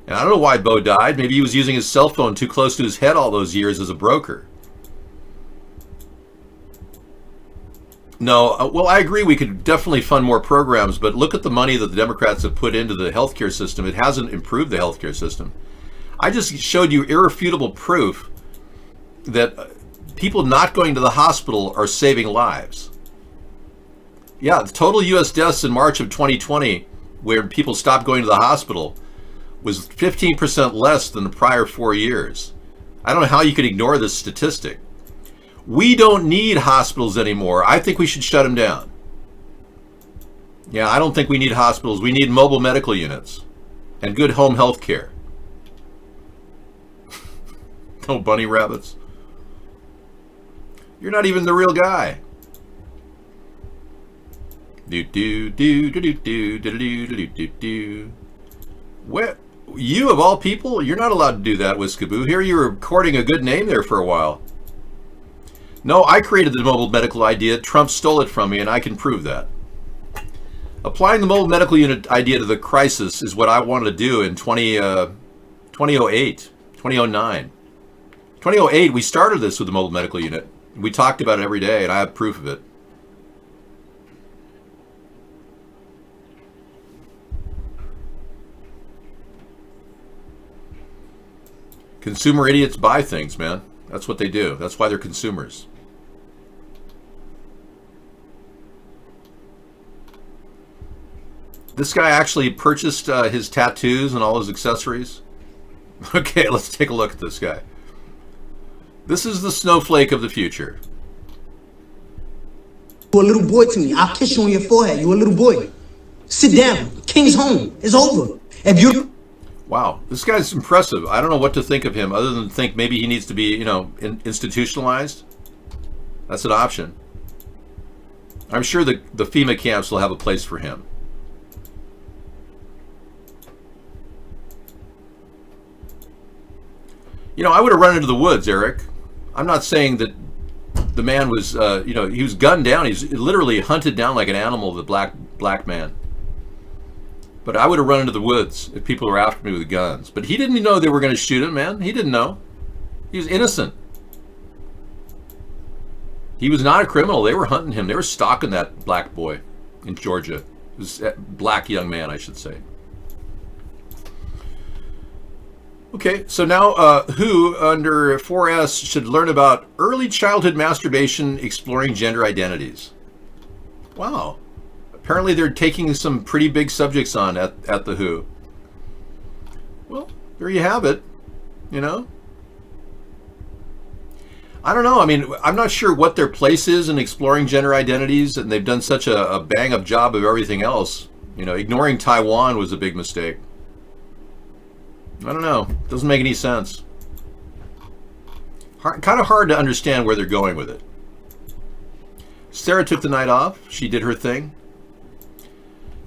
B: And I don't know why Beau died. Maybe he was using his cell phone too close to his head all those years as a broker. No, well, I agree we could definitely fund more programs, but look at the money that the Democrats have put into the healthcare system. It hasn't improved the healthcare system. I just showed you irrefutable proof that people not going to the hospital are saving lives. Yeah, the total U.S. deaths in March of 2020, where people stopped going to the hospital, was 15% less than the prior 4 years. I don't know how you could ignore this statistic. We don't need hospitals anymore. I think we should shut them down. Yeah, I don't think we need hospitals. We need mobile medical units and good home health care. No bunny rabbits. You're not even the real guy. Do do do do do do do do do do do. Where? You of all people, you're not allowed to do that, Whiskaboo. Here you're recording a good name there for a while. No, I created the mobile medical idea. Trump stole it from me, and I can prove that. Applying the mobile medical unit idea to the crisis is what I wanted to do in 2008, 2009. 2008, we started this with the mobile medical unit. We talked about it every day, and I have proof of it. Consumer idiots buy things, man. That's what they do. That's why they're consumers. This guy actually purchased his tattoos and all his accessories. Okay, let's take a look at this guy. This is the snowflake of the future.
Q: You're a little boy to me. I'll kiss you on your forehead. You're a little boy. Sit down. King's home. It's over. If you...
B: Wow, this guy's impressive. I don't know what to think of him other than think maybe he needs to be, institutionalized. That's an option. I'm sure the FEMA camps will have a place for him. I would have run into the woods, Eric. I'm not saying that the man was, he was gunned down. He's literally hunted down like an animal, the black man. But I would have run into the woods if people were after me with guns. But he didn't know they were going to shoot him, man. He didn't know. He was innocent. He was not a criminal. They were hunting him. They were stalking that black boy in Georgia. It was a black young man, I should say. Okay, so now who under 4S should learn about early childhood masturbation, exploring gender identities? Wow. Apparently they're taking some pretty big subjects on at the WHO. Well, there you have it, I don't know. I mean, I'm not sure what their place is in exploring gender identities, and they've done such a bang-up job of everything else. Ignoring Taiwan was a big mistake. I don't know. Doesn't make any sense. Kind of hard to understand where they're going with it. Sarah took the night off. She did her thing.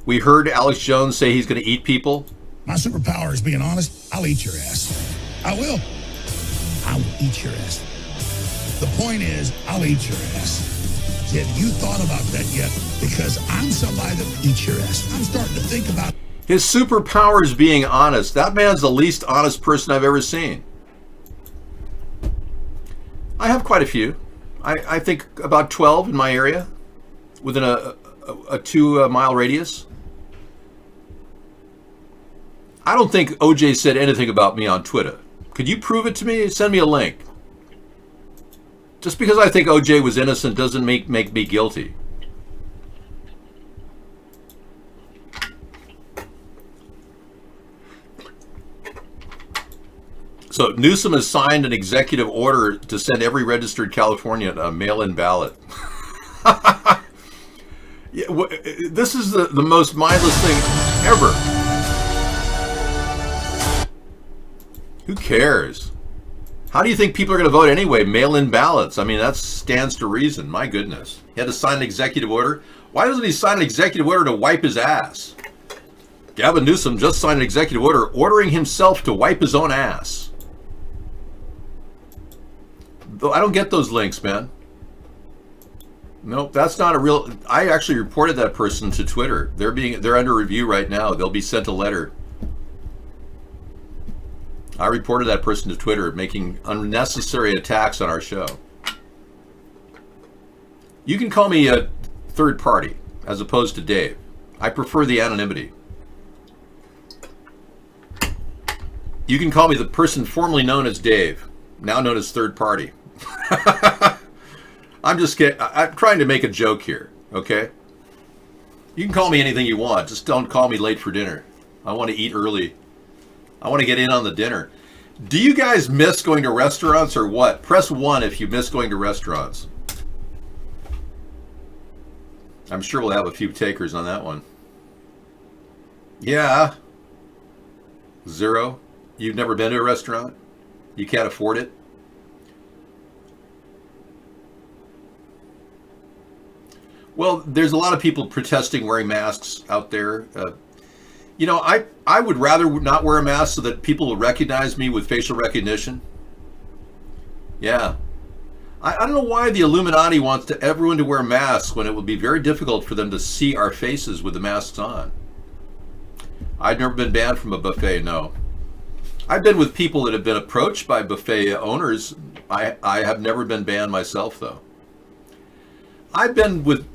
B: We heard Alex Jones say he's going to eat people.
R: My superpower is being honest. I'll eat your ass. I will. I will eat your ass. The point is, I'll eat your ass. Have you thought about that yet? Because I'm somebody that eats your ass. I'm starting to think about...
B: His superpower is being honest. That man's the least honest person I've ever seen. I have quite a few. I think about 12 in my area, within a 2-mile radius. I don't think OJ said anything about me on Twitter. Could you prove it to me? Send me a link. Just because I think OJ was innocent doesn't make me guilty. So Newsom has signed an executive order to send every registered Californian a mail-in ballot. Yeah, this is the most mindless thing ever. Who cares? How do you think people are going to vote anyway? Mail-in ballots. I mean, that stands to reason. My goodness. He had to sign an executive order. Why doesn't he sign an executive order to wipe his ass? Gavin Newsom just signed an executive order ordering himself to wipe his own ass. I don't get those links, man. Nope, that's not a real... I actually reported that person to Twitter. They're under review right now. They'll be sent a letter. I reported that person to Twitter, making unnecessary attacks on our show. You can call me a third party, as opposed to Dave. I prefer the anonymity. You can call me the person formerly known as Dave, now known as third party. I'm just kidding. I'm trying to make a joke here, okay? You can call me anything you want, just don't call me late for dinner. I want to eat early. I want to get in on the dinner. Do you guys miss going to restaurants or what? Press 1 if you miss going to restaurants. I'm sure we'll have a few takers on that one. Yeah. 0. You've never been to a restaurant? You can't afford it? Well, there's a lot of people protesting wearing masks out there. I would rather not wear a mask so that people will recognize me with facial recognition. Yeah. I don't know why the Illuminati wants everyone to wear masks when it would be very difficult for them to see our faces with the masks on. I've never been banned from a buffet, no. I've been with people that have been approached by buffet owners. I have never been banned myself, though. I've been with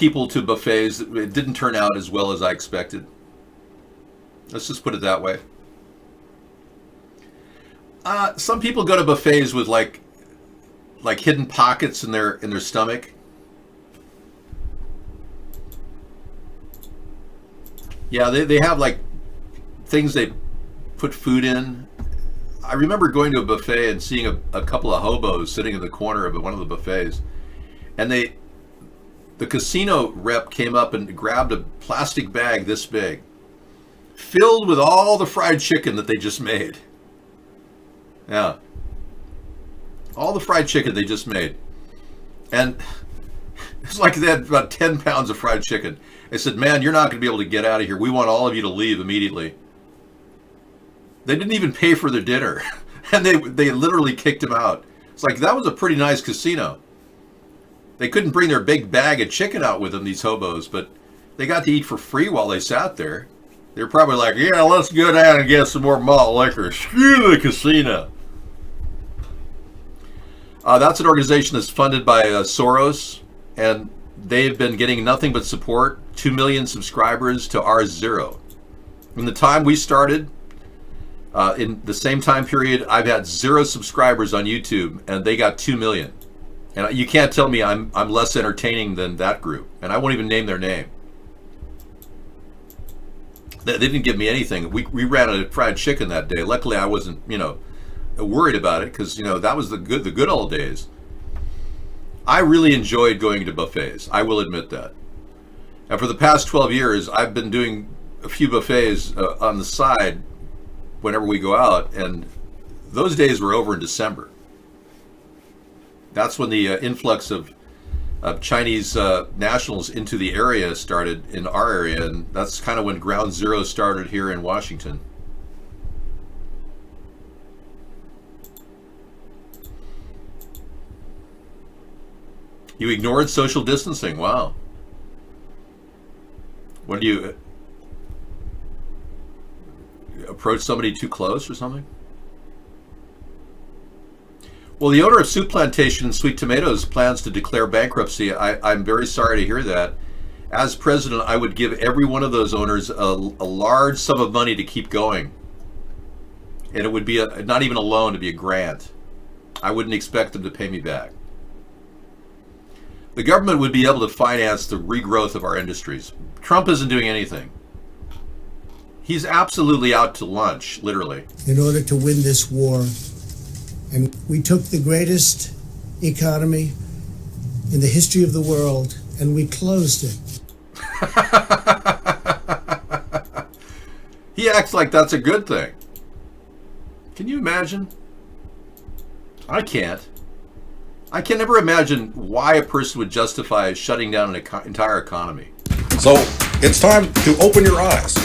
B: people to buffets that it didn't turn out as well as I expected. Let's just put it that way. Some people go to buffets with like hidden pockets in their stomach. Yeah, they have like things they put food in. I remember going to a buffet and seeing a couple of hobos sitting in the corner of one of the buffets, and the casino rep came up and grabbed a plastic bag this big, filled with all the fried chicken that they just made. Yeah. All the fried chicken they just made. And it's like they had about 10 pounds of fried chicken. They said, man, you're not going to be able to get out of here. We want all of you to leave immediately. They didn't even pay for their dinner. And they literally kicked him out. It's like, that was a pretty nice casino. They couldn't bring their big bag of chicken out with them, these hobos, but they got to eat for free while they sat there. They're probably like, yeah, let's go down and get some more malt liquor. Screw the casino. That's an organization that's funded by Soros, and they've been getting nothing but support. 2 million subscribers to our 0. From the time we started, in the same time period, I've had 0 subscribers on YouTube, and they got 2 million. And you can't tell me I'm less entertaining than that group, and I won't even name their name. They didn't give me anything. We ran out of fried chicken that day. Luckily, I wasn't, worried about it, because that was the good old days. I really enjoyed going to buffets. I will admit that. And for the past 12 years, I've been doing a few buffets on the side whenever we go out, and those days were over in December. That's when the influx of Chinese nationals into the area started in our area, and that's kind of when ground zero started here in Washington. You ignored social distancing. Wow. When do you approach somebody too close or something? Well, the owner of Soup Plantation and Sweet Tomatoes plans to declare bankruptcy. I'm very sorry to hear that. As president, I would give every one of those owners a large sum of money to keep going. And it would be not even a loan, it'd be a grant. I wouldn't expect them to pay me back. The government would be able to finance the regrowth of our industries. Trump isn't doing anything. He's absolutely out to lunch, literally.
I: In order to win this war, and we took the greatest economy in the history of the world and we closed it.
B: He acts like that's a good thing. Can you imagine? I can't. I can never imagine why a person would justify shutting down an entire economy.
N: So it's time to open your eyes.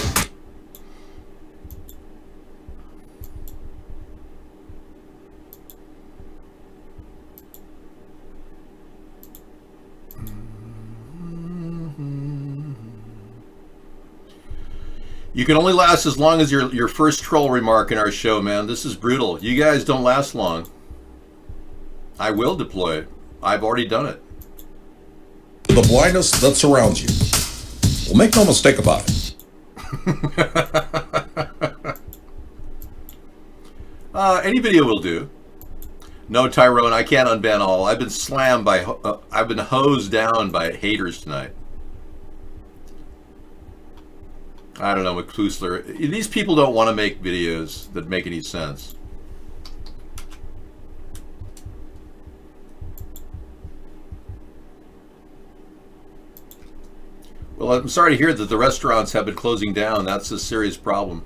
B: You can only last as long as your first troll remark in our show, man. This is brutal. You guys don't last long. I will deploy it. I've already done it.
N: The blindness that surrounds you. Well, make no mistake about it.
B: Any video will do. No, Tyrone, I can't unban all. I've been slammed by, I've been hosed down by haters tonight. I don't know, McClusler. These people don't want to make videos that make any sense. Well, I'm sorry to hear that the restaurants have been closing down. That's a serious problem.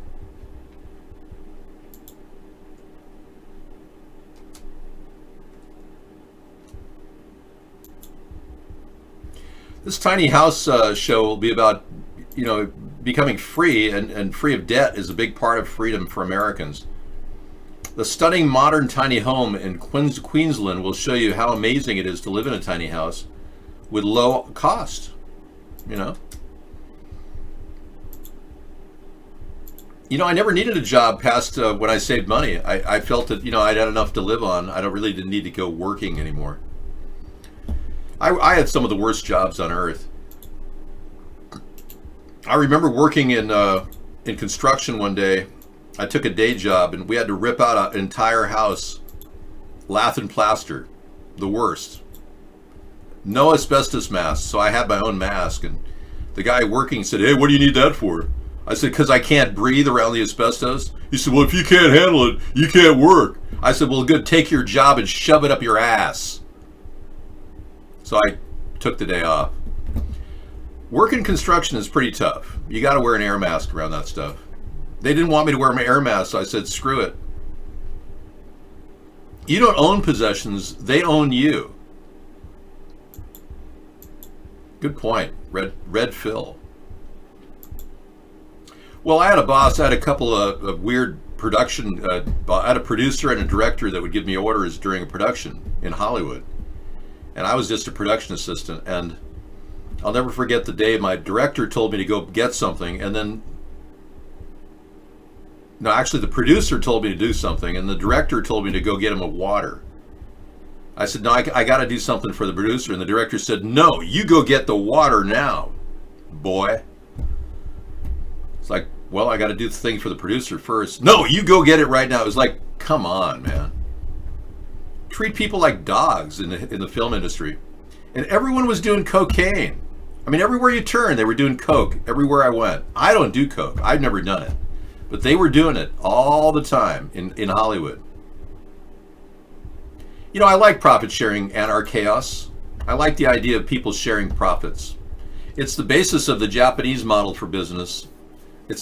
B: This tiny house show will be about, becoming free and free of debt is a big part of freedom for Americans. The stunning modern tiny home in Queensland will show you how amazing it is to live in a tiny house with low cost. I never needed a job past when I saved money. I felt that, I'd had enough to live on. I really didn't need to go working anymore. I had some of the worst jobs on earth. I remember working in construction one day. I took a day job and we had to rip out an entire house, lath and plaster, the worst. No asbestos mask, so I had my own mask, and the guy working said, "Hey, what do you need that for?" I said, because I can't breathe around the asbestos. He said, well, if you can't handle it, you can't work. I said, well, good, take your job and shove it up your ass. So I took the day off. Work in construction is pretty tough. You got to wear an air mask around that stuff. They didn't want me to wear my air mask, so I said, screw it. You don't own possessions, they own you. Good point, Red Phil. Well, I had a boss, I had a couple of weird production, I had a producer and a director that would give me orders during a production in Hollywood. And I was just a production assistant, and I'll never forget the day my director told me to go get something, and then, no, actually the producer told me to do something, and the director told me to go get him a water. I said, no, I got to do something for the producer, and the director said, no, you go get the water now, boy. It's like, well, I got to do the thing for the producer first. No, you go get it right now. It was like, come on, man. Treat people like dogs in the film industry. And everyone was doing cocaine. I mean, everywhere you turn, they were doing coke. Everywhere I went. I don't do coke. I've never done it. But they were doing it all the time in Hollywood. You know, I like profit sharing anarchaos. I like the idea of people sharing profits. It's the basis of the Japanese model for business.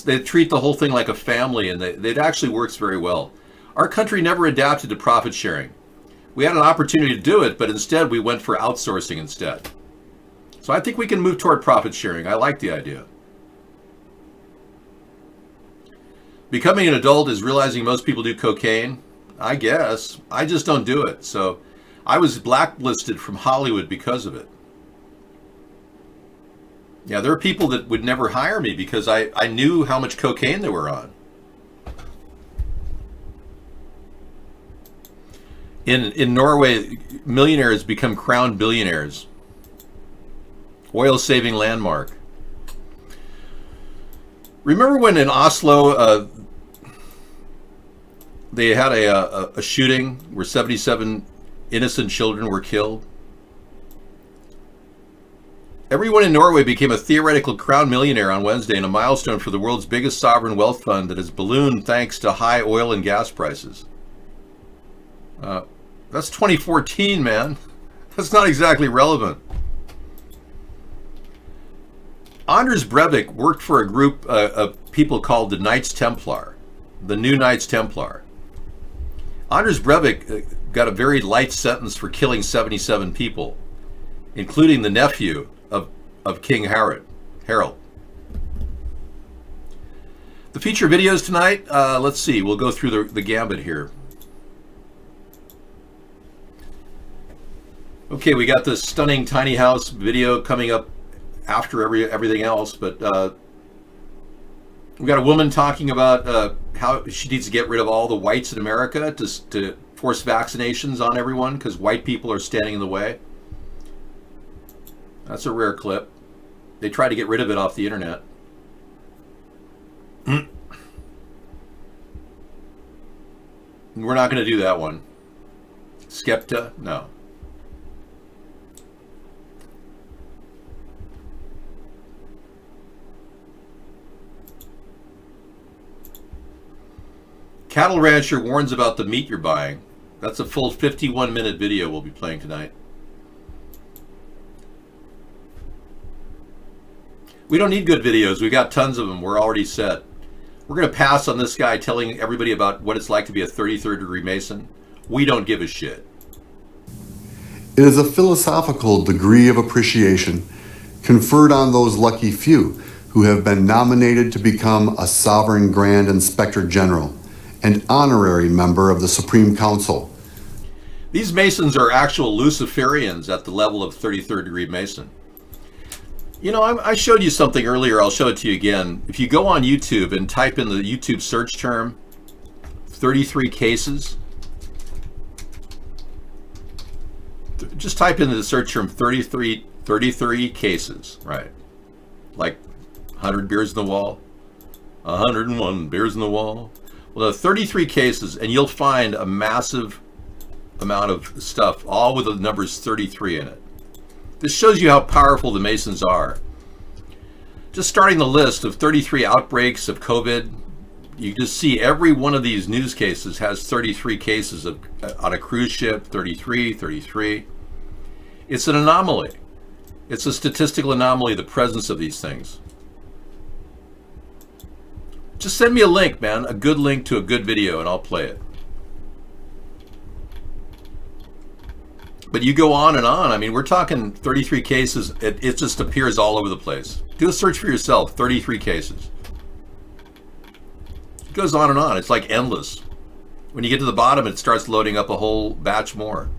B: They treat the whole thing like a family, and it actually works very well. Our country never adapted to profit sharing. We had an opportunity to do it, but instead we went for outsourcing instead. So I think we can move toward profit sharing. I like the idea. Becoming an adult is realizing most people do cocaine. I guess. I just don't do it. So I was blacklisted from Hollywood because of it. Yeah, there are people that would never hire me because I knew how much cocaine they were on. In Norway, millionaires become crowned billionaires. Oil-saving landmark. Remember when in Oslo they had a shooting where 77 innocent children were killed? Everyone in Norway became a theoretical crown millionaire on Wednesday in a milestone for the world's biggest sovereign wealth fund that has ballooned thanks to high oil and gas prices. That's 2014, man. That's not exactly relevant. Anders Breivik worked for a group of people called the Knights Templar, the New Knights Templar. Anders Breivik got a very light sentence for killing 77 people, including the nephew of King Harold. The feature videos tonight, let's see, we'll go through the gambit here. Okay, we got this stunning tiny house video coming up after everything else, but we got a woman talking about how she needs to get rid of all the whites in America to force vaccinations on everyone because white people are standing in the way. That's a rare clip. They try to get rid of it off the internet. We're not going to do that one. Skepta? No. Cattle rancher warns about the meat you're buying. That's a full 51-minute video we'll be playing tonight. We don't need good videos. We've got tons of them. We're already set. We're going to pass on this guy telling everybody about what it's like to be a 33rd degree Mason. We don't give a shit.
S: It is a philosophical degree of appreciation conferred on those lucky few who have been nominated to become a Sovereign Grand Inspector General, an honorary member of the Supreme Council.
B: These Masons are actual Luciferians at the level of 33rd degree Mason. You know, I showed you something earlier. I'll show it to you again. If you go on YouTube and type in the YouTube search term 33 cases, just type in the search term 33 cases, right? Like 100 beers in the wall, 101 beers in the wall. Well, 33 cases, and you'll find a massive amount of stuff, all with the numbers 33 in it. This shows you how powerful the Masons are. Just starting the list of 33 outbreaks of COVID, you just see every one of these news cases has 33 cases of, on a cruise ship, 33. It's an anomaly. It's a statistical anomaly, the presence of these things. Just send me a link, man, a good link to a good video, and I'll play it. But you go on and on. I mean, we're talking 33 cases. It just appears all over the place. Do a search for yourself, 33 cases. It goes on and on. It's like endless. When you get to the bottom, it starts loading up a whole batch more.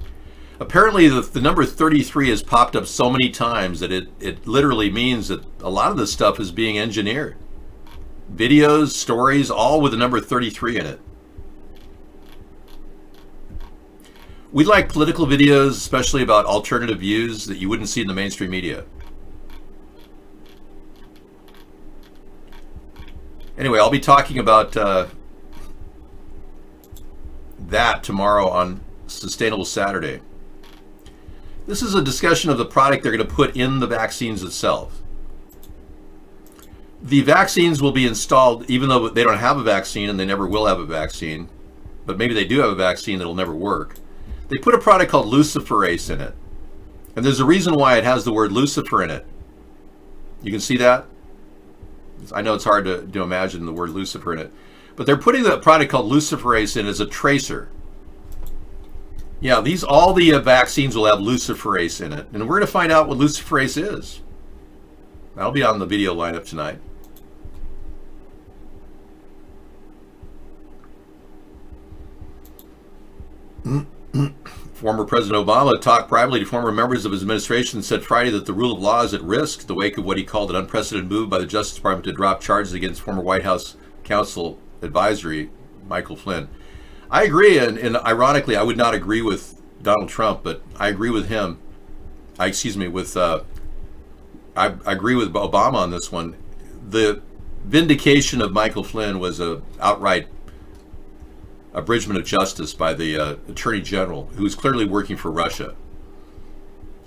B: Apparently, the number 33 has popped up so many times that it literally means that a lot of this stuff is being engineered. Videos, stories, all with the number 33 in it. We like political videos, especially about alternative views that you wouldn't see in the mainstream media. Anyway, I'll be talking about that tomorrow on Sustainable Saturday. This is a discussion of the product they're going to put in the vaccines itself. The vaccines will be installed, even though they don't have a vaccine and they never will have a vaccine, but maybe they do have a vaccine that'll never work. They put a product called luciferase in it. And there's a reason why it has the word Lucifer in it. You can see that? I know it's hard to imagine the word Lucifer in it. But they're putting the product called luciferase in as a tracer. Yeah, all the vaccines will have luciferase in it. And we're going to find out what luciferase is. That'll be on the video lineup tonight. Former President Obama talked privately to former members of his administration and said Friday that the rule of law is at risk in the wake of what he called an unprecedented move by the Justice Department to drop charges against former White House counsel advisory Michael Flynn. I agree, and ironically, I would not agree with Donald Trump, but I agree with him. I agree with Obama on this one. The vindication of Michael Flynn was a outright abridgment of justice by the Attorney General, who is clearly working for Russia.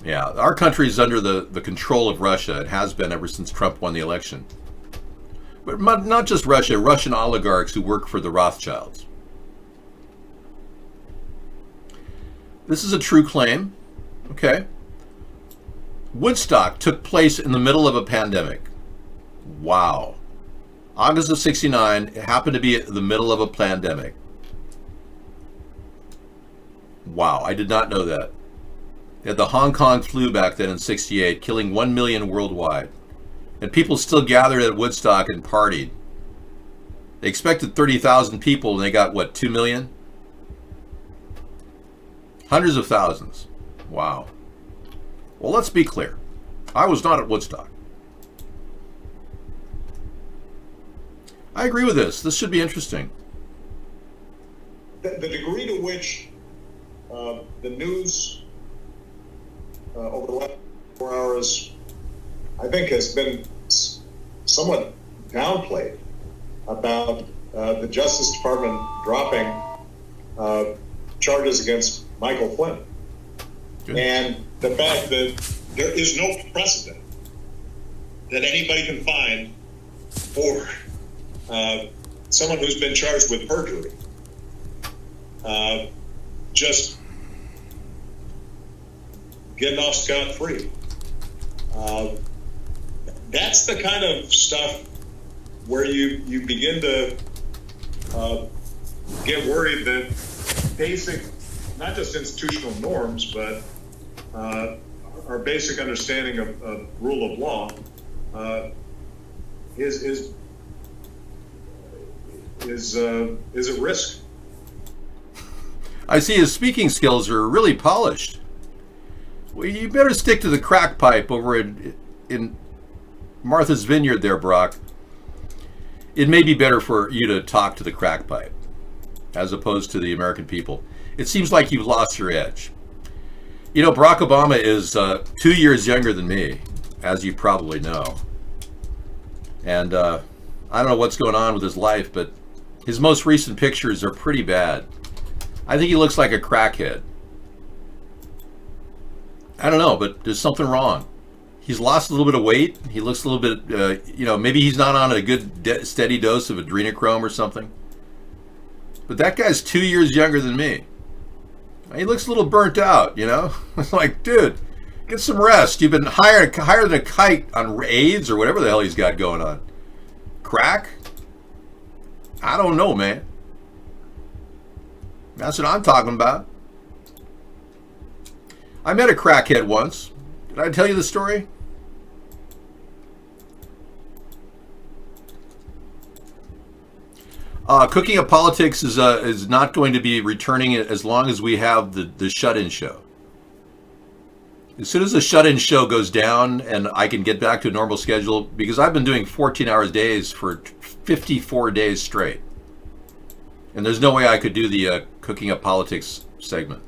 B: Yeah, our country is under the control of Russia. It has been ever since Trump won the election. But not just Russia, Russian oligarchs who work for the Rothschilds. This is a true claim. Okay. Woodstock took place in the middle of a pandemic. Wow. August of '69, it happened to be in the middle of a pandemic. Wow, I did not know that. They had the Hong Kong flu back then in '68, killing 1 million worldwide. And people still gathered at Woodstock and partied. They expected 30,000 people and they got, what, 2 million? Hundreds of thousands. Wow. Well, let's be clear. I was not at Woodstock. I agree with this. This should be interesting.
T: The degree to which the news over the last 4 hours, I think, has been somewhat downplayed about the Justice Department dropping charges against Michael Flynn.
B: Good.
T: And the fact that there is no precedent that anybody can find for someone who's been charged with perjury. Just getting off scot-free. That's the kind of stuff where you begin to get worried that basic, not just institutional norms, but our basic understanding of rule of law is at risk.
B: I see his speaking skills are really polished. Well, you better stick to the crack pipe over in Martha's Vineyard there, Brock. It may be better for you to talk to the crack pipe as opposed to the American people. It seems like you've lost your edge. You know, Barack Obama is 2 years younger than me, as you probably know. And I don't know what's going on with his life, but his most recent pictures are pretty bad. I think he looks like a crackhead. I don't know, but there's something wrong. He's lost a little bit of weight. He looks a little bit, maybe he's not on a good steady dose of adrenochrome or something. But that guy's 2 years younger than me. He looks a little burnt out, It's like, dude, get some rest. You've been higher than a kite on AIDS or whatever the hell he's got going on. Crack? I don't know, man. That's what I'm talking about. I met a crackhead once. Did I tell you the story? Cooking Up Politics is not going to be returning as long as we have the shut-in show. As soon as the shut-in show goes down and I can get back to a normal schedule, because I've been doing 14-hour days for 54 days straight. And there's no way I could do the Cooking Up Politics segment.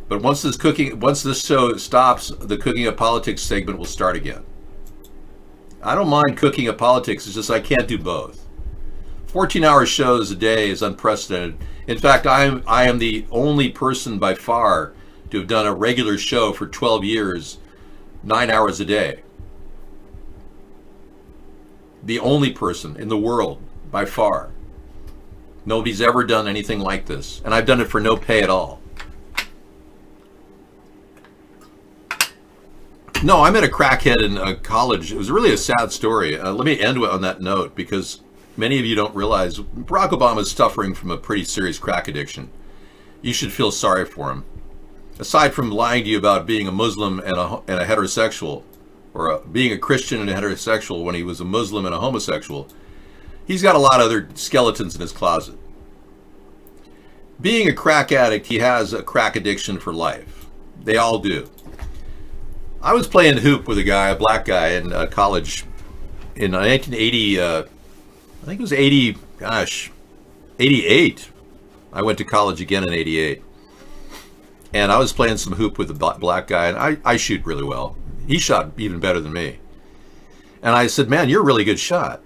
B: But once this show stops, the Cooking Up Politics segment will start again. I don't mind Cooking Up Politics, it's just I can't do both. 14-hour shows a day is unprecedented. In fact, I am the only person by far to have done a regular show for 12 years, 9 hours a day. The only person in the world, by far. Nobody's ever done anything like this. And I've done it for no pay at all. No, I met a crackhead in college. It was really a sad story. Let me end on that note, because many of you don't realize Barack Obama is suffering from a pretty serious crack addiction. You should feel sorry for him. Aside from lying to you about being a Muslim and a heterosexual, or being a Christian and a heterosexual when he was a Muslim and a homosexual, he's got a lot of other skeletons in his closet. Being a crack addict, he has a crack addiction for life. They all do. I was playing hoop with a black guy in college in 1980, I think it was 88. I went to college again in 88. And I was playing some hoop with a black guy, and I shoot really well. He shot even better than me. And I said, man, you're a really good shot.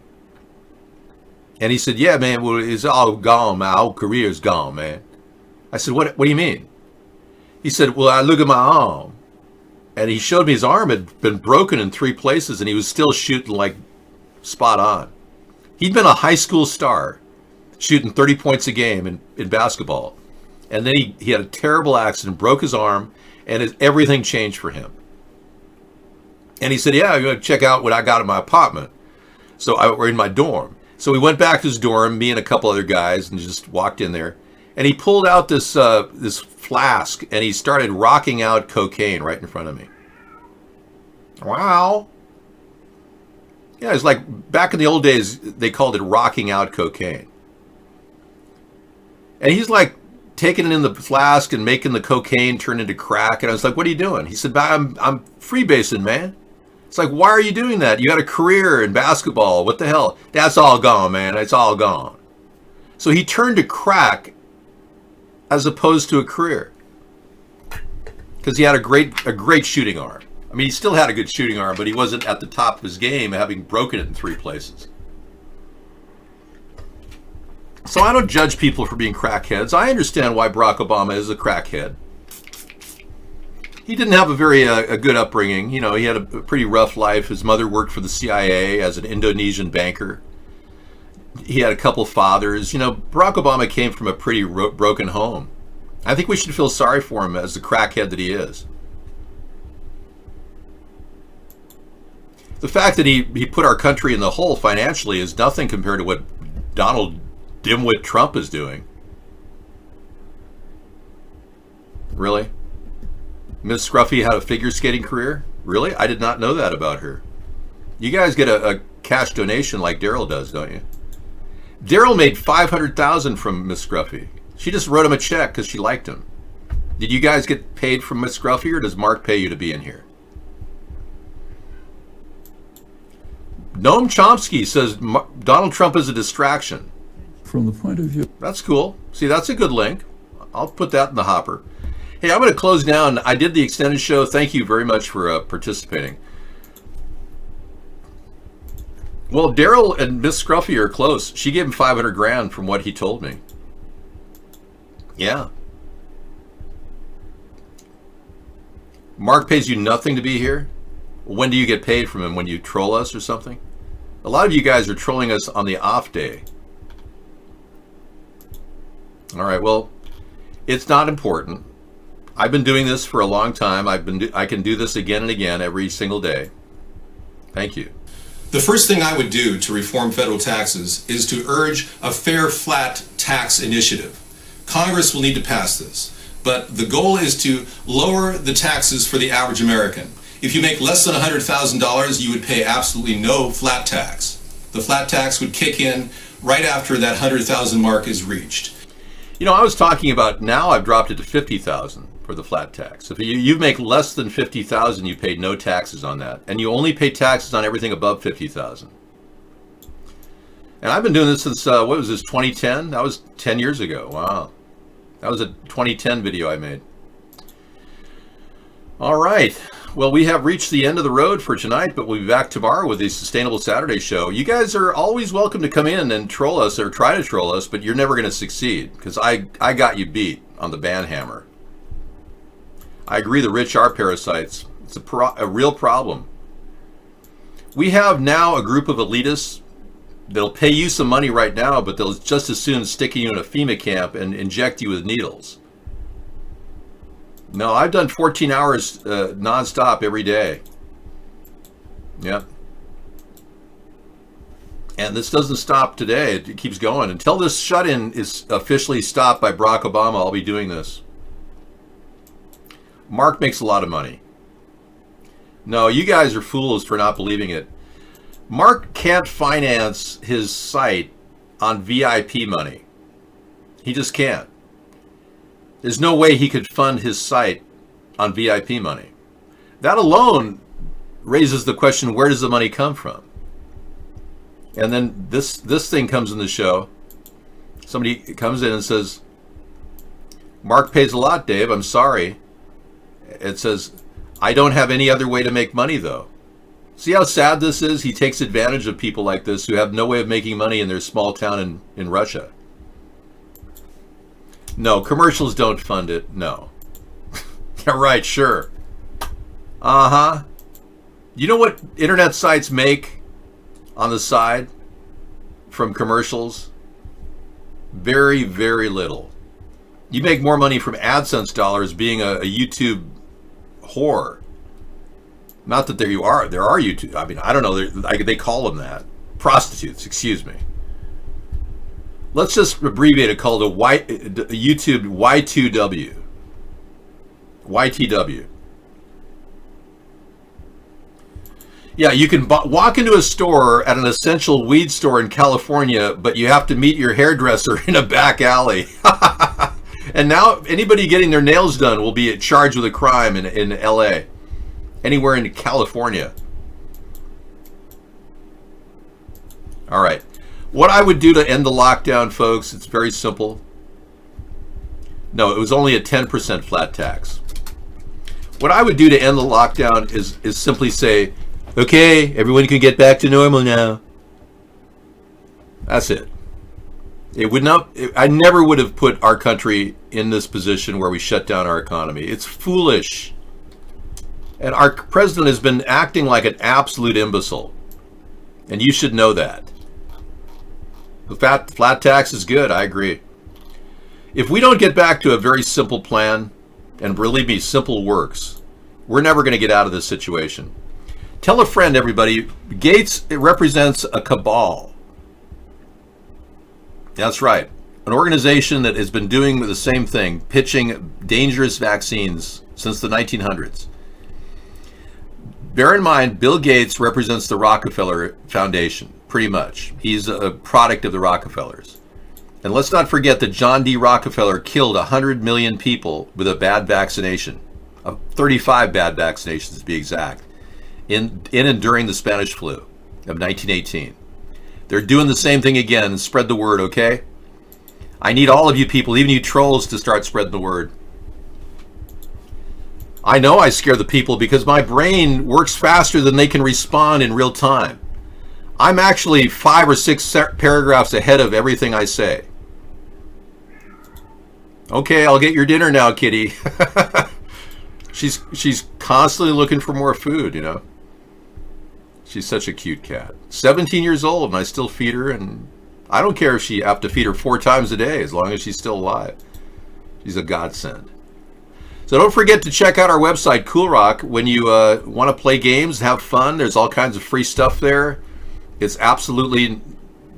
B: And he said, yeah, man, well, it's all gone, my whole career's gone, man. I said, what do you mean? He said, well, I look at my arm. And he showed me his arm had been broken in 3 places, and he was still shooting like spot on. He'd been a high school star, shooting 30 points a game in basketball. And then he had a terrible accident, broke his arm, and everything changed for him. And he said, yeah, I'm going to check out what I got in my apartment. So we're in my dorm. So we went back to his dorm, me and a couple other guys, and just walked in there. And he pulled out this flask, and he started rocking out cocaine right in front of me. Wow. Yeah, it's like back in the old days, they called it rocking out cocaine. And he's like taking it in the flask and making the cocaine turn into crack. And I was like, what are you doing? He said, I'm freebasing, man. It's like, why are you doing that? You got a career in basketball. What the hell? That's all gone, man. It's all gone. So he turned to crack as opposed to a career. Because he had a great shooting arm. I mean, he still had a good shooting arm, but he wasn't at the top of his game, having broken it in 3 places. So I don't judge people for being crackheads. I understand why Barack Obama is a crackhead. He didn't have a very good upbringing. You know, he had a pretty rough life. His mother worked for the CIA as an Indonesian banker. He had a couple fathers. You know, Barack Obama came from a pretty broken home. I think we should feel sorry for him as the crackhead that he is. The fact that he put our country in the hole financially is nothing compared to what Donald Dimwit Trump is doing. Really? Miss Scruffy had a figure skating career? Really? I did not know that about her. You guys get a cash donation like Daryl does, don't you? Daryl made $500,000 from Miss Scruffy. She just wrote him a check because she liked him. Did you guys get paid from Miss Scruffy, or does Mark pay you to be in here? Noam Chomsky says Donald Trump is a distraction.
A: From the point of view...
B: That's cool. See, that's a good link. I'll put that in the hopper. Hey, I'm going to close down. I did the extended show. Thank you very much for participating. Well, Daryl and Miss Scruffy are close. She gave him $500,000 from what he told me. Yeah. Mark pays you nothing to be here? When do you get paid from him? When you troll us or something? A lot of you guys are trolling us on the off day. All right, well, it's not important. I've been doing this for a long time. I can do this again and again every single day. Thank you.
A: The first thing I would do to reform federal taxes is to urge a fair, flat tax initiative. Congress will need to pass this, but the goal is to lower the taxes for the average American. If you make less than $100,000, you would pay absolutely no flat tax. The flat tax would kick in right after that 100,000 mark is reached.
B: You know, I was talking about, now I've dropped it to 50,000 for the flat tax. If you make less than 50,000, you pay no taxes on that, and you only pay taxes on everything above 50,000. And I've been doing this since what was this, 2010? That was 10 years ago. Wow, that was a 2010 video I made. All right. Well, we have reached the end of the road for tonight, but we'll be back tomorrow with the Sustainable Saturday Show. You guys are always welcome to come in and troll us or try to troll us, but you're never going to succeed because I got you beat on the banhammer. I agree, the rich are parasites. It's a real problem. We have now a group of elitists that'll pay you some money right now, but they'll just as soon stick you in a FEMA camp and inject you with needles. No, I've done 14 hours nonstop every day. Yep. And this doesn't stop today. It keeps going. Until this shut-in is officially stopped by Barack Obama, I'll be doing this. Mark makes a lot of money. No, you guys are fools for not believing it. Mark can't finance his site on VIP money. He just can't. There's no way he could fund his site on VIP money. That alone raises the question, where does the money come from? And then this thing comes in the show. Somebody comes in and says, Mark pays a lot, Dave, I'm sorry. It says, I don't have any other way to make money, though. See how sad this is? He takes advantage of people like this who have no way of making money in their small town in Russia. No, commercials don't fund it. No. Yeah, right, sure. Uh-huh. You know what internet sites make on the side from commercials? Very, very little. You make more money from AdSense dollars being a YouTube whore. Not that there are YouTube. I mean, I don't know. They call them that. Prostitutes, excuse me. Let's just abbreviate it, called YouTube Y2W. YTW. Yeah, you can walk into a store at an essential weed store in California, but you have to meet your hairdresser in a back alley. And now anybody getting their nails done will be charged with a crime in LA. Anywhere in California. All right. What I would do to end the lockdown, folks, it's very simple. No, it was only a 10% flat tax. What I would do to end the lockdown is simply say, okay, everyone can get back to normal now. That's it. It would not. I never would have put our country in this position where we shut down our economy. It's foolish. And our president has been acting like an absolute imbecile. And you should know that. The flat tax is good, I agree. If we don't get back to a very simple plan, and believe me, simple works, we're never going to get out of this situation. Tell a friend, everybody, Gates, it represents a cabal. That's right. An organization that has been doing the same thing, pitching dangerous vaccines since the 1900s. Bear in mind, Bill Gates represents the Rockefeller Foundation, pretty much. He's a product of the Rockefellers. And let's not forget that John D. Rockefeller killed 100 million people with a bad vaccination, 35 bad vaccinations to be exact, in and during the Spanish flu of 1918. They're doing the same thing again. Spread the word, okay? I need all of you people, even you trolls, to start spreading the word. I know I scare the people because my brain works faster than they can respond in real time. I'm actually 5 or 6 paragraphs ahead of everything I say. Okay, I'll get your dinner now, kitty. She's constantly looking for more food, you know. She's such a cute cat. 17 years old, and I still feed her, and I don't care if I have to feed her 4 times a day, as long as she's still alive. She's a godsend. So don't forget to check out our website, Cool Rock. When you want to play games, have fun, there's all kinds of free stuff there. It's absolutely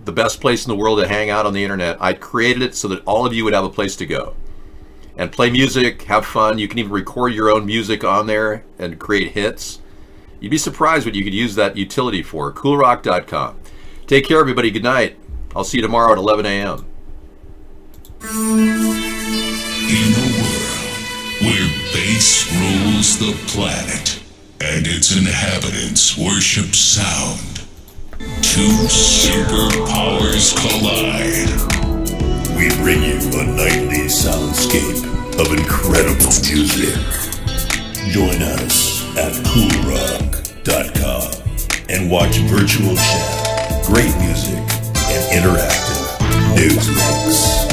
B: the best place in the world to hang out on the internet. I created it so that all of you would have a place to go and play music, have fun. You can even record your own music on there and create hits. You'd be surprised what you could use that utility for. CoolRock.com. Take care, everybody. Good night. I'll see you tomorrow at 11 a.m.
R: In a world where bass rules the planet and its inhabitants worship sound, 2 superpowers collide. We bring you a nightly soundscape of incredible music. Join us at CoolRock.com and watch virtual chat, great music, and interactive news mix.